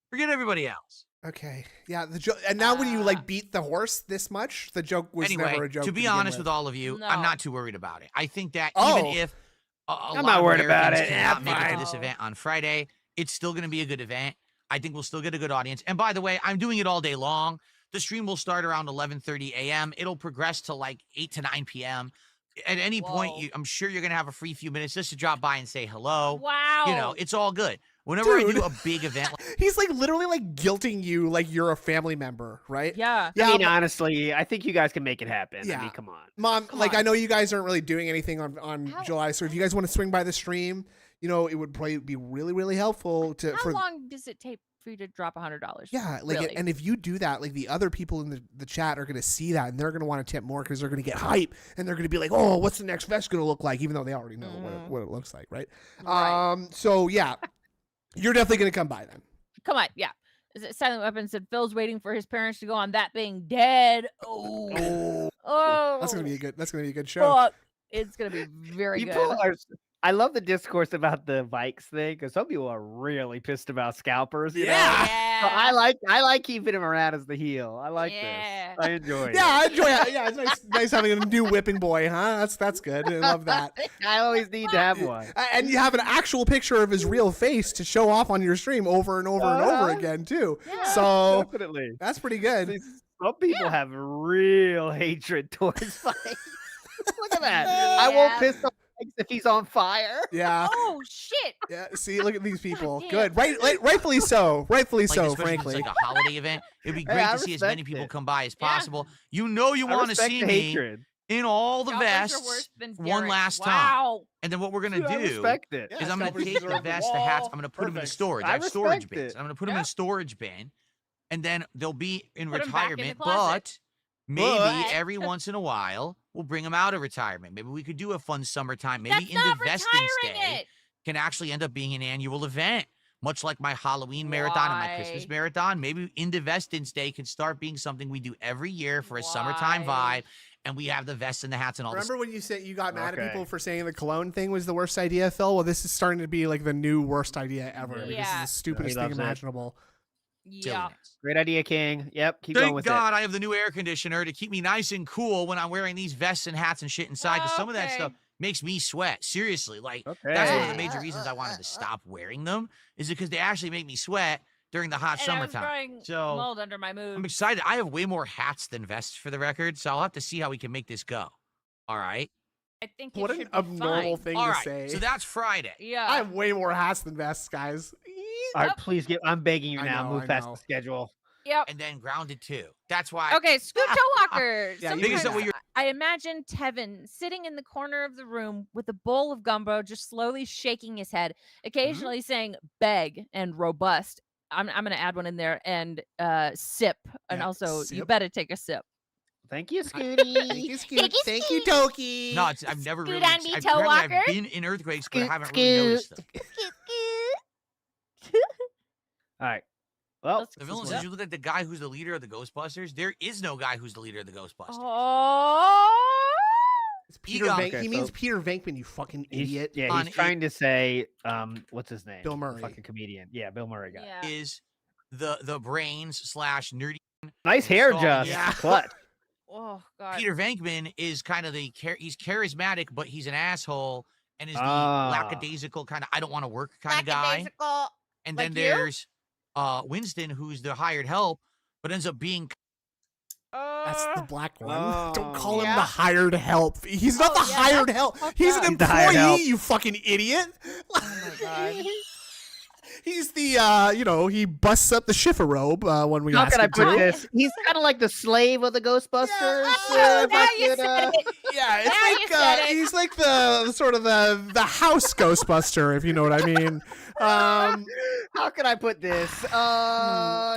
Forget everybody else. Okay. Yeah. The joke, and now when you like beat the horse this much, the joke was never a joke. To be honest with all of you, I'm not too worried about it. I think that even if I'm not worried about it. Cannot make it to this event on Friday, it's still going to be a good event. I think we'll still get a good audience. And by the way, I'm doing it all day long. The stream will start around 11:30 a.m. It'll progress to like 8 to 9 p.m. At any point, I'm sure you're going to have a free few minutes just to drop by and say hello. Wow. You know, it's all good. Whenever I do a big event. He's like literally like guilting you like you're a family member, right? Yeah. I mean, honestly, I think you guys can make it happen. Yeah. I mean, come on. Mom, I know you guys aren't really doing anything on July, so if you guys want to swing by the stream, you know, it would probably be really, really helpful to. How long does it take for you to drop $100? Yeah, like, really? And if you do that, like the other people in the chat are going to see that, and they're going to want to tip more because they're going to get hype, and they're going to be like, "Oh, what's the next vest going to look like?" Even though they already know what it looks like, right? So yeah, you're definitely going to come by then. Come on, yeah. Silent Weapon said Phil's waiting for his parents to go on That Thing Dead. Oh, that's gonna be a good show. Fuck. It's gonna be very good. I love the discourse about the Vikes thing because some people are really pissed about scalpers. You know? Yeah. So I like keeping him around as the heel. I like this. I enjoy it. Yeah, I enjoy it. Yeah, it's nice having a new whipping boy, huh? That's good. I love that. I always need to have one. And you have an actual picture of his real face to show off on your stream over and over and over again too. Yeah, so definitely. That's pretty good. See, some people have real hatred towards Vikes. Look at that. I won't piss off if he's on fire. Yeah. Oh shit. Yeah. See, look at these people. Good. Rightfully so. Rightfully so. Frankly, it's like a holiday event. It'd be great to see as many people come by as possible. You know, you want to see me in all the vests one last time. And then what we're gonna do is I'm gonna take the vests, the hats. I'm gonna put them in storage. I have storage bins. I'm gonna put them in a storage bin, and then they'll be in retirement. But maybe every once in a while, we'll bring them out of retirement. Maybe we could do a fun summertime. Maybe Investing Day can actually end up being an annual event, much like my Halloween marathon and my Christmas marathon. Maybe Investing Day can start being something we do every year for a summertime vibe, and we have the vests and the hats and all. Remember when you said you got mad at people for saying the cologne thing was the worst idea, Phil? Well, this is starting to be like the new worst idea ever. Because it's the stupidest thing imaginable. Yeah. Great idea, King. Yep. Keep going with it. Thank God I have the new air conditioner to keep me nice and cool when I'm wearing these vests and hats and shit inside. Because some of that stuff makes me sweat. Seriously. Like, that's one of the major reasons I wanted to stop wearing them is because they actually make me sweat. during the hot summertime. So mold under my mood. I'm excited. I have way more hats than vests for the record, so I'll have to see how we can make this go. All right. I think what an abnormal thing to say. So that's Friday. Yeah. I have way more hats than vests, guys. All right, please I'm begging you now. Move past the schedule. Yep. And then Grounded 2. That's why. Okay, Scoot Toe Walker. Yeah, I imagine Tevin sitting in the corner of the room with a bowl of gumbo, just slowly shaking his head, occasionally saying "beg" and "robust." I'm gonna add one in there and "sip," and also sip. You better take a sip. Thank you, Scooty. Thank you, Scoot. Thank you, Toki. No, I've never Scoot really. on me, Toe Walker. I've been in earthquakes, but I haven't really noticed them. All right. Well, the villain says you look like the guy who's the leader of the Ghostbusters. There is no guy who's the leader of the Ghostbusters. Oh, it's Peter Venkman. He means Peter Venkman, you fucking idiot. He's trying to say, what's his name? Bill Murray. Fucking comedian. Yeah, Bill Murray guy. Yeah. Is the brains / nerdy. Nice hair, Josh. Yeah. Clutch. Oh God. Peter Venkman is kind of he's charismatic, but he's an asshole and is the lackadaisical kind of I don't want to work kind of guy. And then there's Winston, who's the hired help, but ends up being. That's the black one. Don't call him the hired help. He's not the hired help. He's an employee, you fucking idiot. Oh my God. He's the, he busts up the Schiffer robe when we ask him to. How can I put this? He's kind of like the slave of the Ghostbusters. Yeah, it's like he's like the sort of the house Ghostbuster, if you know what I mean. How can I put this?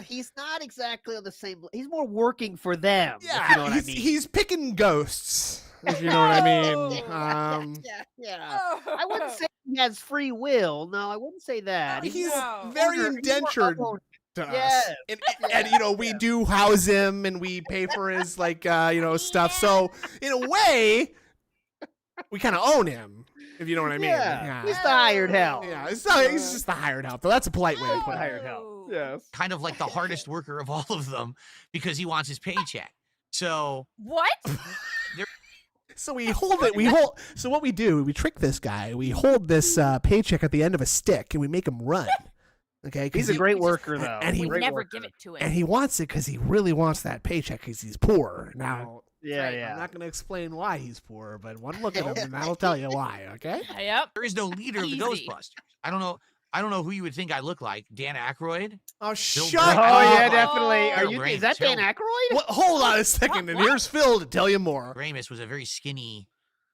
He's not exactly on the same. He's more working for them. Yeah, if you know what I mean. He's picking ghosts. If you know what I mean. Yeah. I wouldn't say he has free will. No, I wouldn't say that. He's very indentured to us. And we do house him and we pay for his stuff. So in a way, we kind of own him. If you know what I mean. Yeah. He's the hired help. Yeah, he's just the hired help. Though that's a polite way to put it. Hired help. Yes. Kind of like the hardest worker of all of them because he wants his paycheck. So what? So we hold it. So what we do, we trick this guy. We hold this paycheck at the end of a stick, and we make him run. Okay, he's a great worker, though. And he never give it to him. And he wants it because he really wants that paycheck because he's poor. Now, yeah. I'm not going to explain why he's poor, but one look at him, and that'll tell you why. Okay. Yep. There is no leader of the Ghostbusters. I don't know who you would think I look like. Dan Aykroyd? Oh, shut up. Oh, yeah, definitely. Is that Dan Aykroyd? Well, hold on a second, and here's Phil to tell you more. Ramus was a very skinny,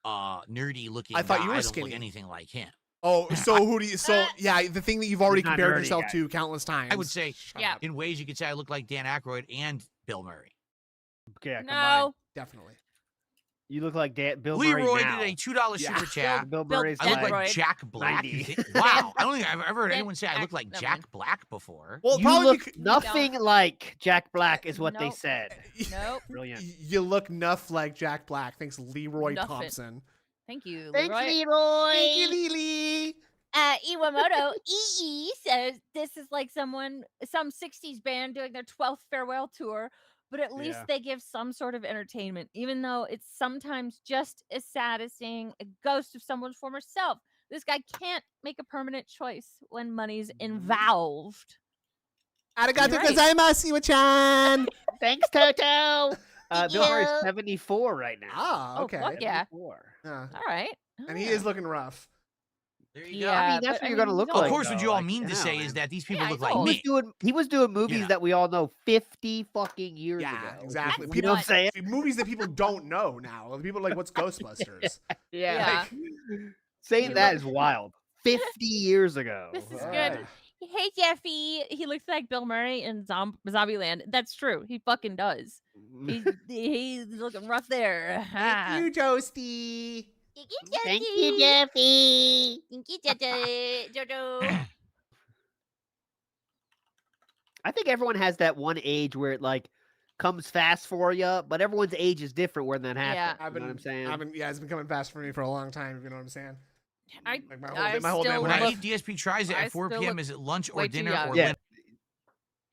nerdy-looking I thought guy. you were I don't skinny. look anything like him. Oh, so who do you? So yeah, the thing that you've already compared yourself to countless times. I would say, in ways you could say I look like Dan Aykroyd and Bill Murray. Okay, no, definitely. You look like Bill Leroy Murray now. did a $2 super chat. Bill Murray's I look like Jack Black. Wow, I don't think I've ever heard anyone say I look like Jack Black before. Well, you look nothing like Jack Black is what they said. Nope. Brilliant. You look enough like Jack Black. Thanks, Leroy Thompson. Thank you, Leroy. Thanks, Leroy. Thank you, Lily. Iwamoto EE says this is like some 60s band doing their 12th farewell tour, but at least they give some sort of entertainment, even though it's sometimes just as sad as seeing a ghost of someone's former self. This guy can't make a permanent choice when money's involved. Arigato gozaimasu, Iwa-chan. Thanks, Toto. Bill Murray's 74 right now. Oh, okay. Fuck yeah. 74. All right. And he is looking rough. There you go. I mean, that's what you're going to look like. Of course, what you all like, mean to say is that these people look like me. He was doing movies that we all know 50 fucking years ago. Yeah, exactly. You know what I'm saying? Movies that people don't know now. People are like, what's Ghostbusters? Yeah. Saying that is wild. 50 years ago. This is good. Hey, Jeffy. He looks like Bill Murray in Zombieland. That's true. He fucking does. He's looking rough there. Thank you, Toasty. Thank you, Jeffy. Thank you, Jojo. I think everyone has that one age where it like comes fast for you, but everyone's age is different when that happens. Yeah, you know what I'm saying? It's been coming fast for me for a long time. If you know what I'm saying. When I eat DSP tries it at 4 p.m. Is it lunch or dinner or yeah.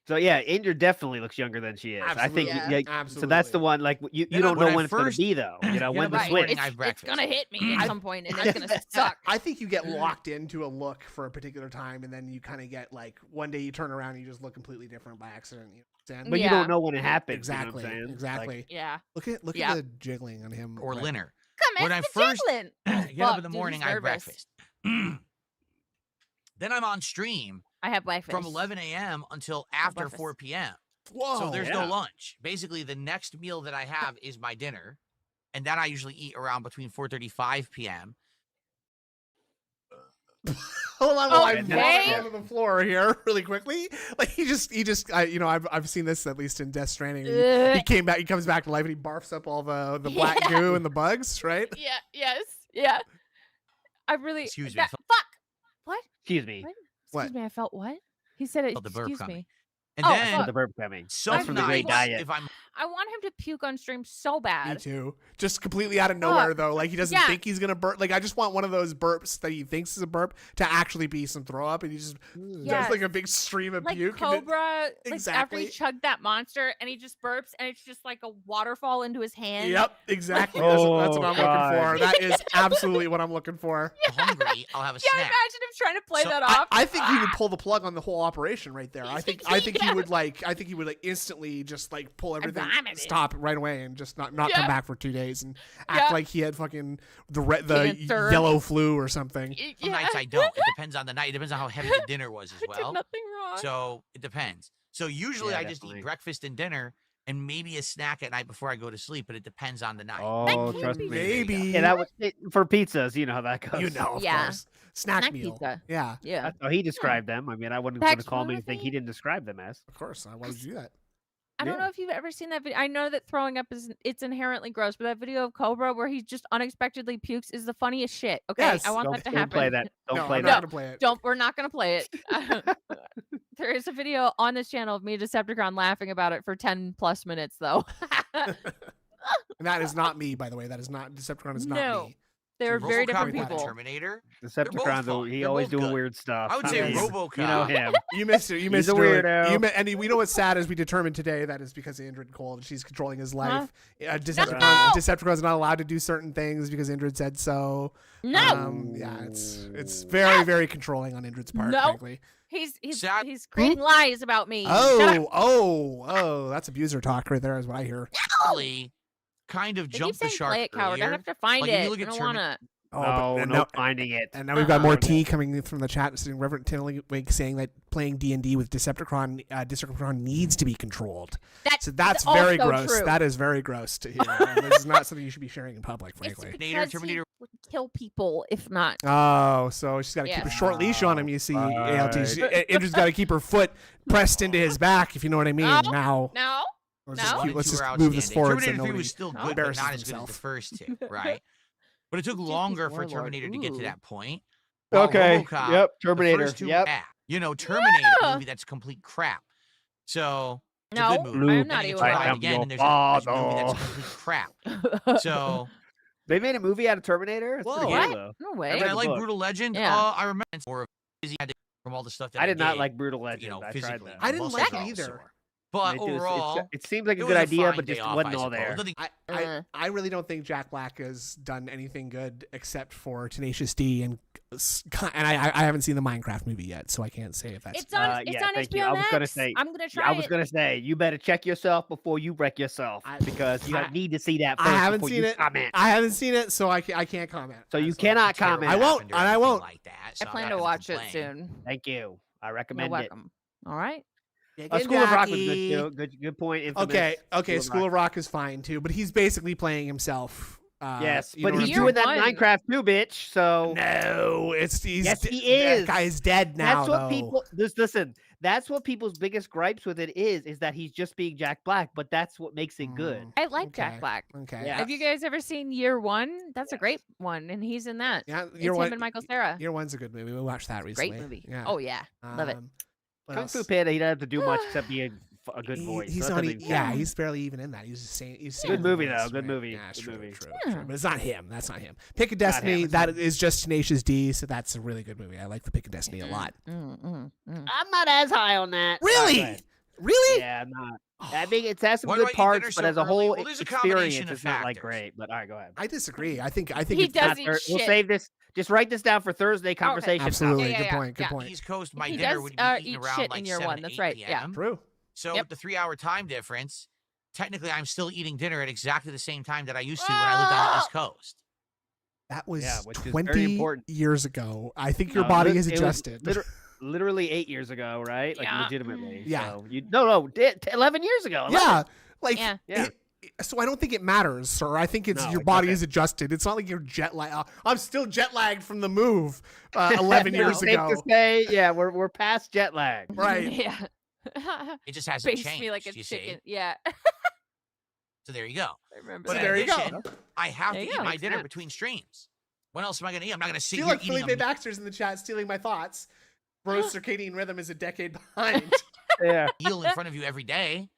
So yeah, Ingrid definitely looks younger than she is. Absolutely. I think Absolutely. So that's the one. Like you don't know when it's going to be though. You know when the switch. It's gonna hit me at some point, and it's gonna suck. I think you get locked into a look for a particular time, and then you kind of get like one day you turn around and you just look completely different by accident. You understand? But you don't know when it happens. Exactly. You know what I'm saying? Exactly. Like, Yeah. Look at the jiggling on him. Or Linner. Come when I first get up in the morning, I have breakfast. Then I'm on stream. I have breakfast from 11 a.m. until after 4 p.m. Whoa, so there's no lunch. Basically, the next meal that I have is my dinner, and that I usually eat around between 4:35 p.m. Hold on, while I'm walking onto the floor here really quickly. Like he just, you know, I've seen this at least in Death Stranding. He comes back to life, and he barfs up all the black goo and the bugs, right? Yeah. Yes. Yeah. I really. Excuse me. Fuck. What? Excuse me. Excuse me. I felt what? He said it. The burp excuse coming. me. And then the burp coming. That's from the Great Diet. I want him to puke on stream so bad. Me too. Just completely out of nowhere though. Like he doesn't think he's gonna burp. Like I just want one of those burps that he thinks is a burp to actually be some throw up, and he just does like a big stream of puke. Cobra, exactly. Like after he chugged that monster, and he just burps, and it's just like a waterfall into his hand. Yep, exactly. That's what I'm looking for. That is absolutely what I'm looking for. I'm hungry. I'll have a snack. snack. Imagine him trying to play that off. I think he would pull the plug on the whole operation right there. I think he would like instantly just like pull everything, stop right away, and just not come back for 2 days and act like he had fucking the yellow flu or something. Some nights I don't. It depends on the night. It depends on how heavy the dinner was as well. Did nothing wrong. So it depends. So usually I just eat breakfast and dinner and maybe a snack at night before I go to sleep, but it depends on the night. Oh, trust me. Maybe. Yeah, that was for pizzas. You know how that goes. You know, of course. Snack meal. Pizza. Yeah. That's how he described them. I mean, I wouldn't want to call him anything he didn't describe them as. Of course, I wanted to do that. I don't know if you've ever seen that video. I know that throwing up it's inherently gross, but that video of Cobra where he just unexpectedly pukes is the funniest shit. Okay, yes. I want that to happen. Don't play that. Don't play I'm that. not gonna play it. We're not gonna play it. There is a video on this channel of me and Decepticon laughing about it for 10+ minutes, though. And that is not me, by the way. That is not Decepticon. Is not me. They're very different and people. Terminator. Decepticon, though, he always doing weird stuff. I would say RoboCop. You know him. You missed it. You missed He's a weirdo. And we know what's sad is we determined today that is because of Indrid Cole. She's controlling his life. Decepticon's not allowed to do certain things because Indrid said so. No. Yeah, it's very, very controlling on Indrid's part, frankly. He's creating lies about me. Oh, that's abuser talk right there is what I hear. Kind of jumped the shark. Play it, coward. I have to find it. I don't wanna. No finding it. And now we've got more tea coming from the chat. Reverend Tiddlywink saying that playing D&D with Decepticon needs to be controlled. That's very gross. True. That is very gross to hear. This is not something you should be sharing in public, frankly. Terminator would kill people if not. Oh, so she's got to keep a short leash on him. You see, ALT. Indrid's got to keep her foot pressed into his back, if you know what I mean. No. Let's just move this forward. Terminator 3 was still good, but not as good as the first two, right? But it took longer for Terminator to get to that point. Okay. RoboCop, yep. Terminator. The first two, Terminator movie, that's complete crap. So it's a good movie. I'm not even. Again, and there's a movie that's complete crap. So they made a movie out of Terminator. It's pretty good, though. No way. I like Brutal Legend. I remember it's more of from all the stuff that I did not like Brutal Legend. You know, physically. I didn't like it either. But overall, it seemed like a good idea, but just wasn't all there. I really don't think Jack Black has done anything good except for Tenacious D, and I haven't seen the Minecraft movie yet, so I can't say if that's. It's on HBO Max. I'm gonna try. I was gonna say you better check yourself before you wreck yourself because you need to see that first. I haven't seen it. Comment. I haven't seen it, so I can't comment. So you cannot comment. I won't. Like that. I plan to watch it soon. Thank you. I recommend it. All right. School of Rock was good too. Good point. Infamous. Okay. School of Rock is fine too, but he's basically playing himself. Yes, but he's doing that Minecraft too, bitch. So no, yes, he is. That guy is dead now. That's what people. Listen. That's what people's biggest gripes with it is that he's just being Jack Black, but that's what makes it good. I like Jack Black. Okay. Yeah. Have you guys ever seen Year One? That's a great one, and he's in that. Yeah, Year One. Him and Michael Cera. Year One's a good movie. We watched that recently. Great movie. Yeah. Oh yeah, love it. Kung Fu Panda, he doesn't have to do much except be a good voice. He's he's barely even in that. He's saying good movie though. Good movie. Yeah, true. But it's not him. That's not him. Pick of Destiny. That is just Tenacious D. So that's a really good movie. I like the Pick of Destiny a lot. I'm not as high on that. Really? Really? Yeah, not. I mean, it has some good parts, but as a whole experience, it's not like great. But all right, go ahead. I disagree. I think he it's does eat shit. We'll save this. Just write this down for Thursday conversation. Absolutely. Good point. Good point. East Coast, my he dinner does would be eaten eat around shit like in year 7 one. to That's 8 right. p.m. Yeah. True. So with the 3-hour time difference, technically I'm still eating dinner at exactly the same time that I used to when I lived on the East Coast. That was which is 20 years ago. I think your body has adjusted. Literally 8 years ago, right? Like legitimately. Yeah. So 11 years ago. 11. Yeah. Like yeah. So I don't think it matters, sir. I think it's your body is adjusted. It's not like you're jet lagged. I'm still jet lagged from the move 11 years ago. Safe to say, yeah, we're past jet lag. Right. Yeah. It just hasn't Based changed. me like a you chicken. See? Yeah. So there you go. I remember. But so there you go. I have to eat my Makes dinner sense. between streams. What else am I going to eat? I'm not going to sit I feel here like eating Felipe Baxter's in the chat stealing my thoughts. Bro's circadian rhythm is a decade behind. Yeah. meal in front of you every day.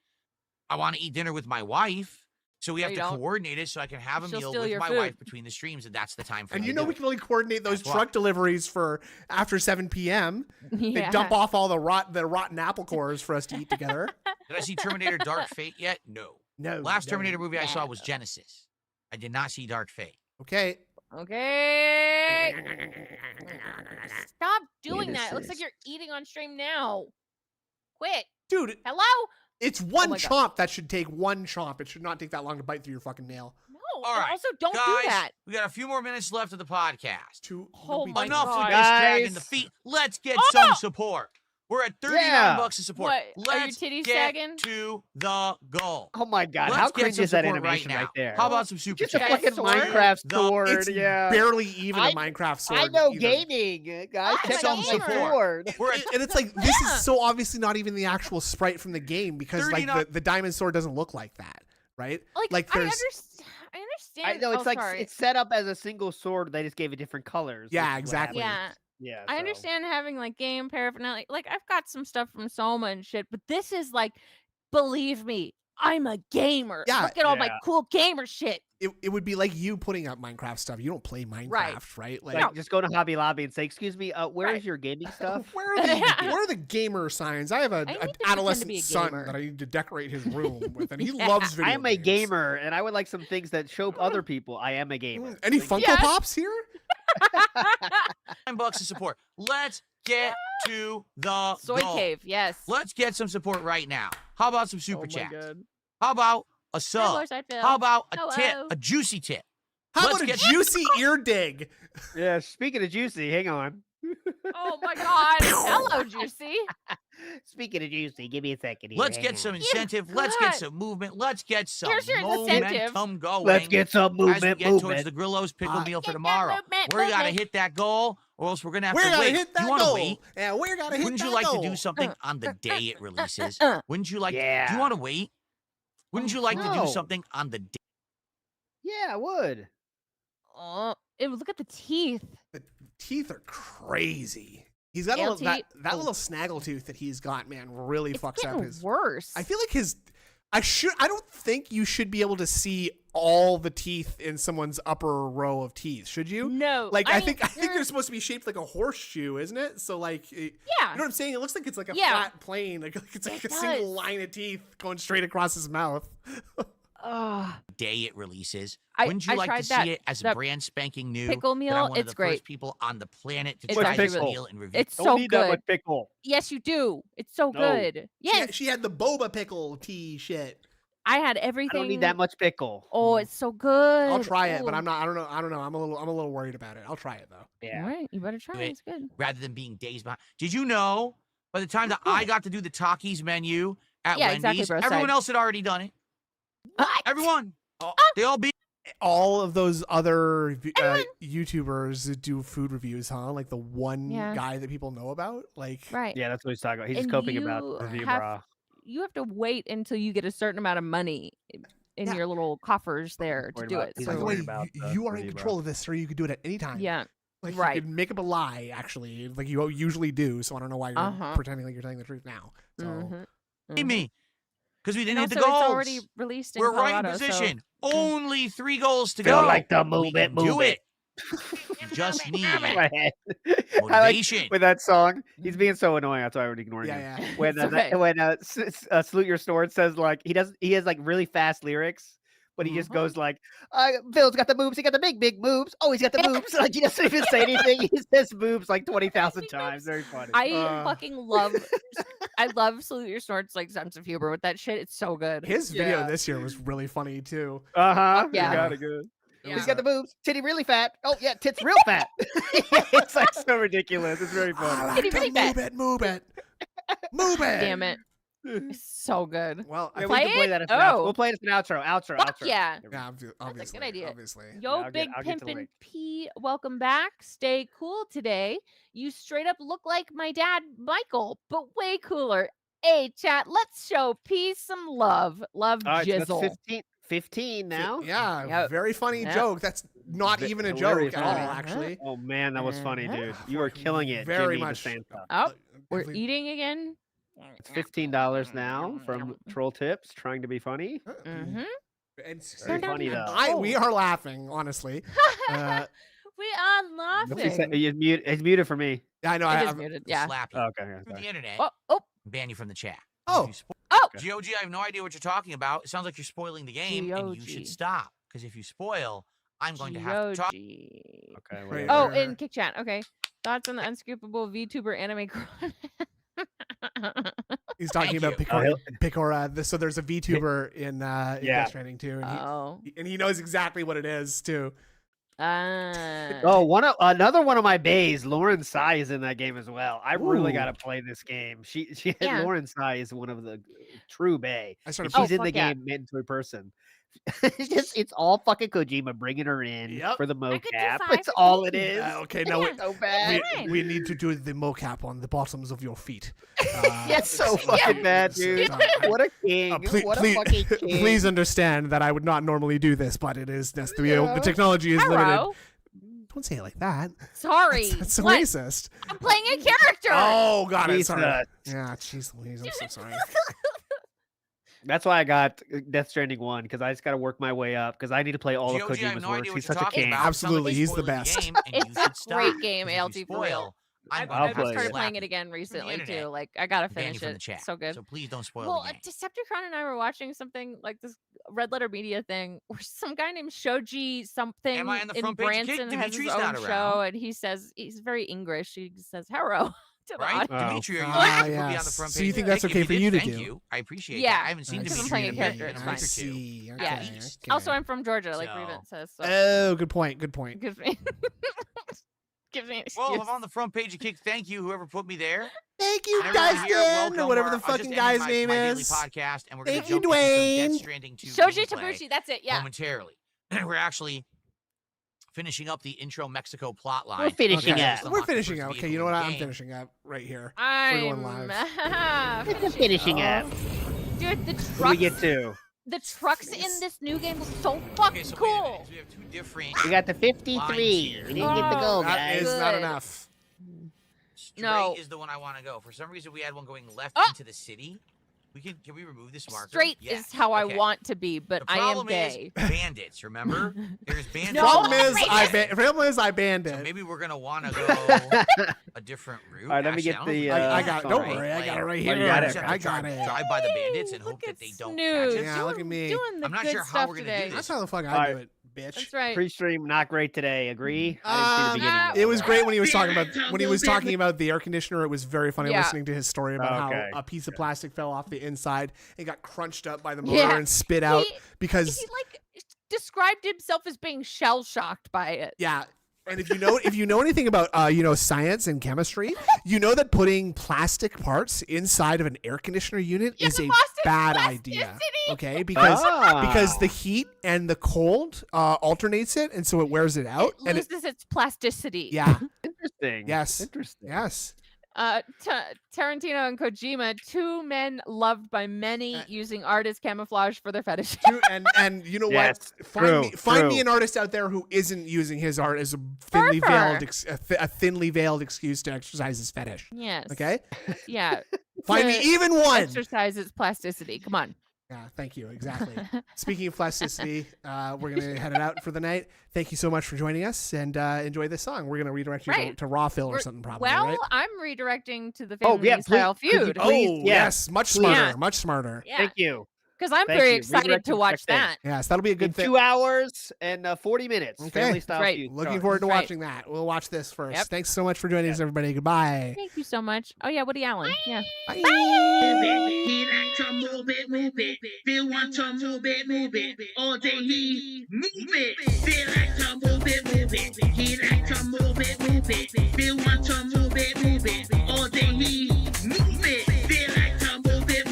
I want to eat dinner with my wife. So we have to coordinate it so I can have a meal with my wife between the streams, and that's the time for me. And you know we can only coordinate those truck deliveries for after 7 p.m. Yeah. They dump off all the rotten apple cores for us to eat together. Did I see Terminator Dark Fate yet? No. Last Terminator movie I saw was Genesis. I did not see Dark Fate. Okay. Stop doing that. It looks like you're eating on stream now. Quit. Dude. Hello? It's one chomp that should take one chomp. It should not take that long to bite through your fucking nail. No. All right. Also, don't guys, do that. We got a few more minutes left of the podcast. Oh my Enough God. with this dragging the feet. Let's get some support. We're at $39 of support. What? Let's Are your titties get sagging? to the goal. Oh my God! Let's How get cringe some is that support animation right there? How about some super Just a chats? fucking Minecraft sword. It's barely even a Minecraft sword. I know either. gaming, guys. Check some out my support. sword. And it's like this is so obviously not even the actual sprite from the game because like the diamond sword doesn't look like that, right? Like there's. I understand. I know it's it's set up as a single sword. They just gave it different colors. Yeah, exactly. Yeah. Yeah, I understand having like game paraphernalia. Like I've got some stuff from Soma and shit, but this is like, believe me, I'm a gamer. Yeah. Look at all my cool gamer shit. It would be like you putting up Minecraft stuff. You don't play Minecraft, right? Like just go to Hobby Lobby and say, "Excuse me, where is your gaming stuff? Where are the gamer signs? I have an adolescent son that I need to decorate his room with, and he loves video I am a games. gamer, and I would like some things that show other people I am a gamer. Any Funko Pops here? $9 of support. Let's get to the Soy goal. Cave, yes. Let's get some support right now. How about some super chats? God. How about a sub? How about a tip? A juicy tip? How about a juicy ear dig? Yeah, speaking of juicy, hang on. Oh my God. Hello, Juicy. Speaking of juicy, give me a second here. Let's get some incentive. Let's get some movement. Let's get some Here's your momentum going. Let's get some movement. As we get towards the Grillo's pickle meal for tomorrow. We gotta hit that goal, or else we're gonna have to wait. Hit that you wanna goal. wait? Yeah, we're gonna hit Wouldn't that you like goal. to do something on the day it releases? Wouldn't you like? Do you want to wait? Wouldn't you like to do something on the day? Yeah, I would. Look at the teeth. The teeth are crazy. He's got a little, that little snaggletooth that he's got, man, really fucks up his. Worse. I feel like I don't think you should be able to see all the teeth in someone's upper row of teeth. Should you? No. Like I think they're supposed to be shaped like a horseshoe, isn't it? So like, you know what I'm saying? It looks like it's like a flat plane. Like it's like a single line of teeth going straight across his mouth. Day it releases. Wouldn't you like to see it as a brand spanking new pickle meal? That I'm one It's of the great. first people on the planet to It's try this actually meal and review. It's Don't so need good. that much pickle. Yes, you do. It's so good. Yes. She had the boba pickle tea shit. I had everything. I don't need that much pickle. Oh, it's so good. I'll try it, but Ooh. I don't know. I'm a little worried about it. I'll try it though. Yeah. All right, you better try it. It's good. Rather than being days behind. Did you know by the time that I got to do the Takis menu at Wendy's, everyone else had already done it? What? Everyone. They all beat. All of those other YouTubers that do food reviews, huh? Like the one guy that people know about, like Yeah, that's what he's talking about. He's just coping about the review bra. You have to wait until you get a certain amount of money in your little coffers there to do it. By the way, you are in control of this, sir. You can do it at any time. Yeah. Like right. You can make up a lie, actually, like you usually do. So I don't know why you're pretending like you're telling the truth now. So me. Because we didn't hit the also, goals. It's already released in We're Colorado, right in position. So... Only 3 goals to Feel go. like the move it. Do it. You just need motivation. Like, with that song, he's being so annoying. That's why I would ignore him. Yeah. When Salute Your Sword says like he has like really fast lyrics. But he just goes like, Phil's got the moves. He got the big moves. Oh, he's got the moves. Like, he doesn't even say anything. He says moves like 20,000 times. Very funny. I fucking love Salute Your Sword's like sense of humor with that shit. It's so good. His video this year was really funny too. Yeah. Got it good. Yeah. He's got the boobs. Titty really fat. Oh yeah, tits real fat. It's like so ridiculous. It's very funny. Titty really fat. Move it. Damn it. It's so good. Well, we can play that as an outro. We'll play it as an outro. Outro. Yeah. Obviously. That's a good idea. Obviously. Yo, Big Pimpin' P, welcome back. Stay cool today. You straight up look like my dad, Michael, but way cooler. Hey, chat, let's show P some love. Love Jizzle. That's 15 now. Yeah, very funny joke. That's not even a joke at all, actually. Oh man, that was funny, dude. You were killing it. Very Jimmy much. Oh, we're eating again. It's $15 now from Troll Tips, trying to be funny. It's very funny though. We are laughing, honestly. We are laughing. It's muted for me. Yeah, I know. It is muted. Yeah. Slap you through the internet. Ban you from the chat. GOG, I have no idea what you're talking about. It sounds like you're spoiling the game, and you should stop. Because if you spoil, I'm going to have to talk. Okay. In Kick Chat. Okay. Thoughts on the unscoopable VTuber anime He's talking about Picora. So there's a VTuber in Death Stranding too, and he knows exactly what it is too. Another one of my bays, Lauren Tsai, is in that game as well. I really got to play this game. Lauren Tsai is one of the true bay. She's in the game mandatory person. It's all fucking Kojima bringing her in for the mocap. It's all it is. Okay, no, so bad. We need to do the mocap on the bottoms of your feet. It's so fucking bad, dude. What a king! What a fucking king! Please understand that I would not normally do this, but it is necessary. The technology is limited. Don't say it like that. Sorry. That's racist. I'm playing a character. Oh, got it. Sorry. Yeah, jeez Louise, I'm so sorry. That's why I got Death Stranding 1, because I just got to work my way up, because I need to play all of Kojima's works. He's such a king. Absolutely, he's the best. It's a great game, ALT for real. I've started playing it again recently too. Like I gotta finish it. It's so good. So please don't spoil Well, the game. Decepticon and I were watching something like this Red Letter Media thing where some guy named Shoji something Am I on the in front page? Branson has his own show, and he says he's very English. He says "Hero." Right, Dimitri, are you on the front page? So you think that's okay for you to do? Thank you. I appreciate that. I haven't seen Dimitri I'm playing a character. in a month or two. Yeah. Also, I'm from Georgia, like Reven says. So. Oh, good point. Gives me an excuse. Well, if I'm on the front page of Kick, thank you, whoever put me there. Thank you, Dustin, or whatever the fucking guy's name is. Podcast, and we're thank you, Dwayne. Shoji Tabuchi, that's it. Yeah. Momentarily, we're actually finishing up the intro Mexico plot line. We're finishing up. We're finishing up. Okay, you know what? I'm finishing up right here. I'm finishing up. Dude, the trucks. We get to. The trucks in this new game look so fucking cool. We have two different. We got the 53. We didn't get the goal, guys. That is not enough. Straight is the one I want to go. For some reason, we had one going left into the city. Can we remove this marker? Straight is how I want to be, but I am gay. Is bandits, remember? There's bandits. Problem is I banned it. So maybe we're gonna want to go a different route. All right, let me get the. I got. Don't worry, I got it right here. I got it. Drive by the bandits and hope that they don't catch us. Yeah, look at me. I'm not sure how we're gonna do this. That's how the fuck I do it. Bitch. That's right. Pre-stream not great today. Agree? I didn't see the beginning. It was great when he was talking about the air conditioner. It was very funny listening to his story about how a piece of plastic fell off the inside and got crunched up by the motor and spit out because he described himself as being shell shocked by it. Yeah. And if you know anything about science and chemistry, you know that putting plastic parts inside of an air conditioner unit is a bad idea. Okay, because the heat and the cold alternates it, and so it wears it out. It loses its plasticity. Yeah. Interesting. Yes. Interesting. Yes. Tarantino and Kojima, two men loved by many using art as camouflage for their fetish. And you know what? Find me an artist out there who isn't using his art as a thinly veiled excuse to exercise his fetish. Yes. Okay. Yeah. Find me even one. Exercise its plasticity. Come on. Yeah, thank you. Exactly. Speaking of plasticity, we're going to head it out for the night. Thank you so much for joining us, and enjoy this song. We're going to redirect you to Raw Phil or something, probably. Well, right? I'm redirecting to the Family Style Feud. Yes, much smarter. Much smarter. Yeah. Thank you. Because I'm very excited to watch that. Yes, that'll be a good thing. 2 hours and 40 minutes. Okay. Family Style Feud. Looking forward to watching that. We'll watch this first. Yep. Thanks so much for joining us, everybody. Goodbye. Thank you so much. Oh, yeah, Woody Allen. Yeah. Bye. He like to move it. Feel want to move it. All day he move it. Feel like to move it. He like to move it. Feel want to move it. All day he move it. Feel like to move it.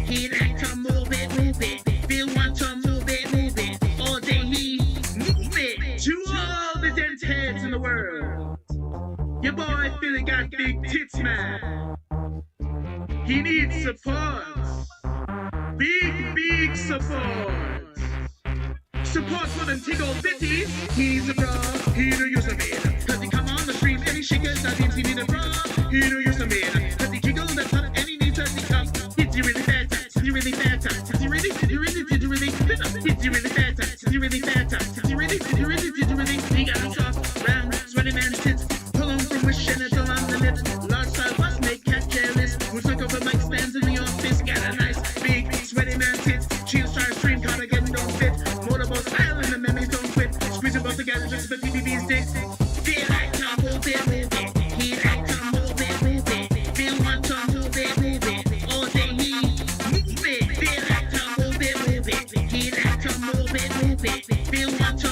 He like to move it. Feel want to move it. All day he move it. To all the dense heads in the world. Your boy Philly got big tits, man. He needs support. Big support. Support for them tickle bitties. He's a bra, he don't use a man. Cause he come on the stream and he shakes that seems he need a bra. He don't use a man. Cause he jiggles that top and he needs a come. Hits you really fat, hits you really fat, hits you really, hits you really, hits you really, hits you really fat, hits you really fat, hits you really, hits you really, hits you really. He got a soft, round, sweaty man's tits. Pull on from wishing until on the lips. Large style bust make cat careless. We'll talk over mic stands in the office. Got a nice, big, sweaty man tits. Cheers, try stream, cardigan don't fit. Motorboat style and the memories don't quit. Squeeze them both together just for PPB's dick. Feel like to move it. He like to move it. Feel want to move it. All day he move it. Feel like to move it. He like to move it. Feel want to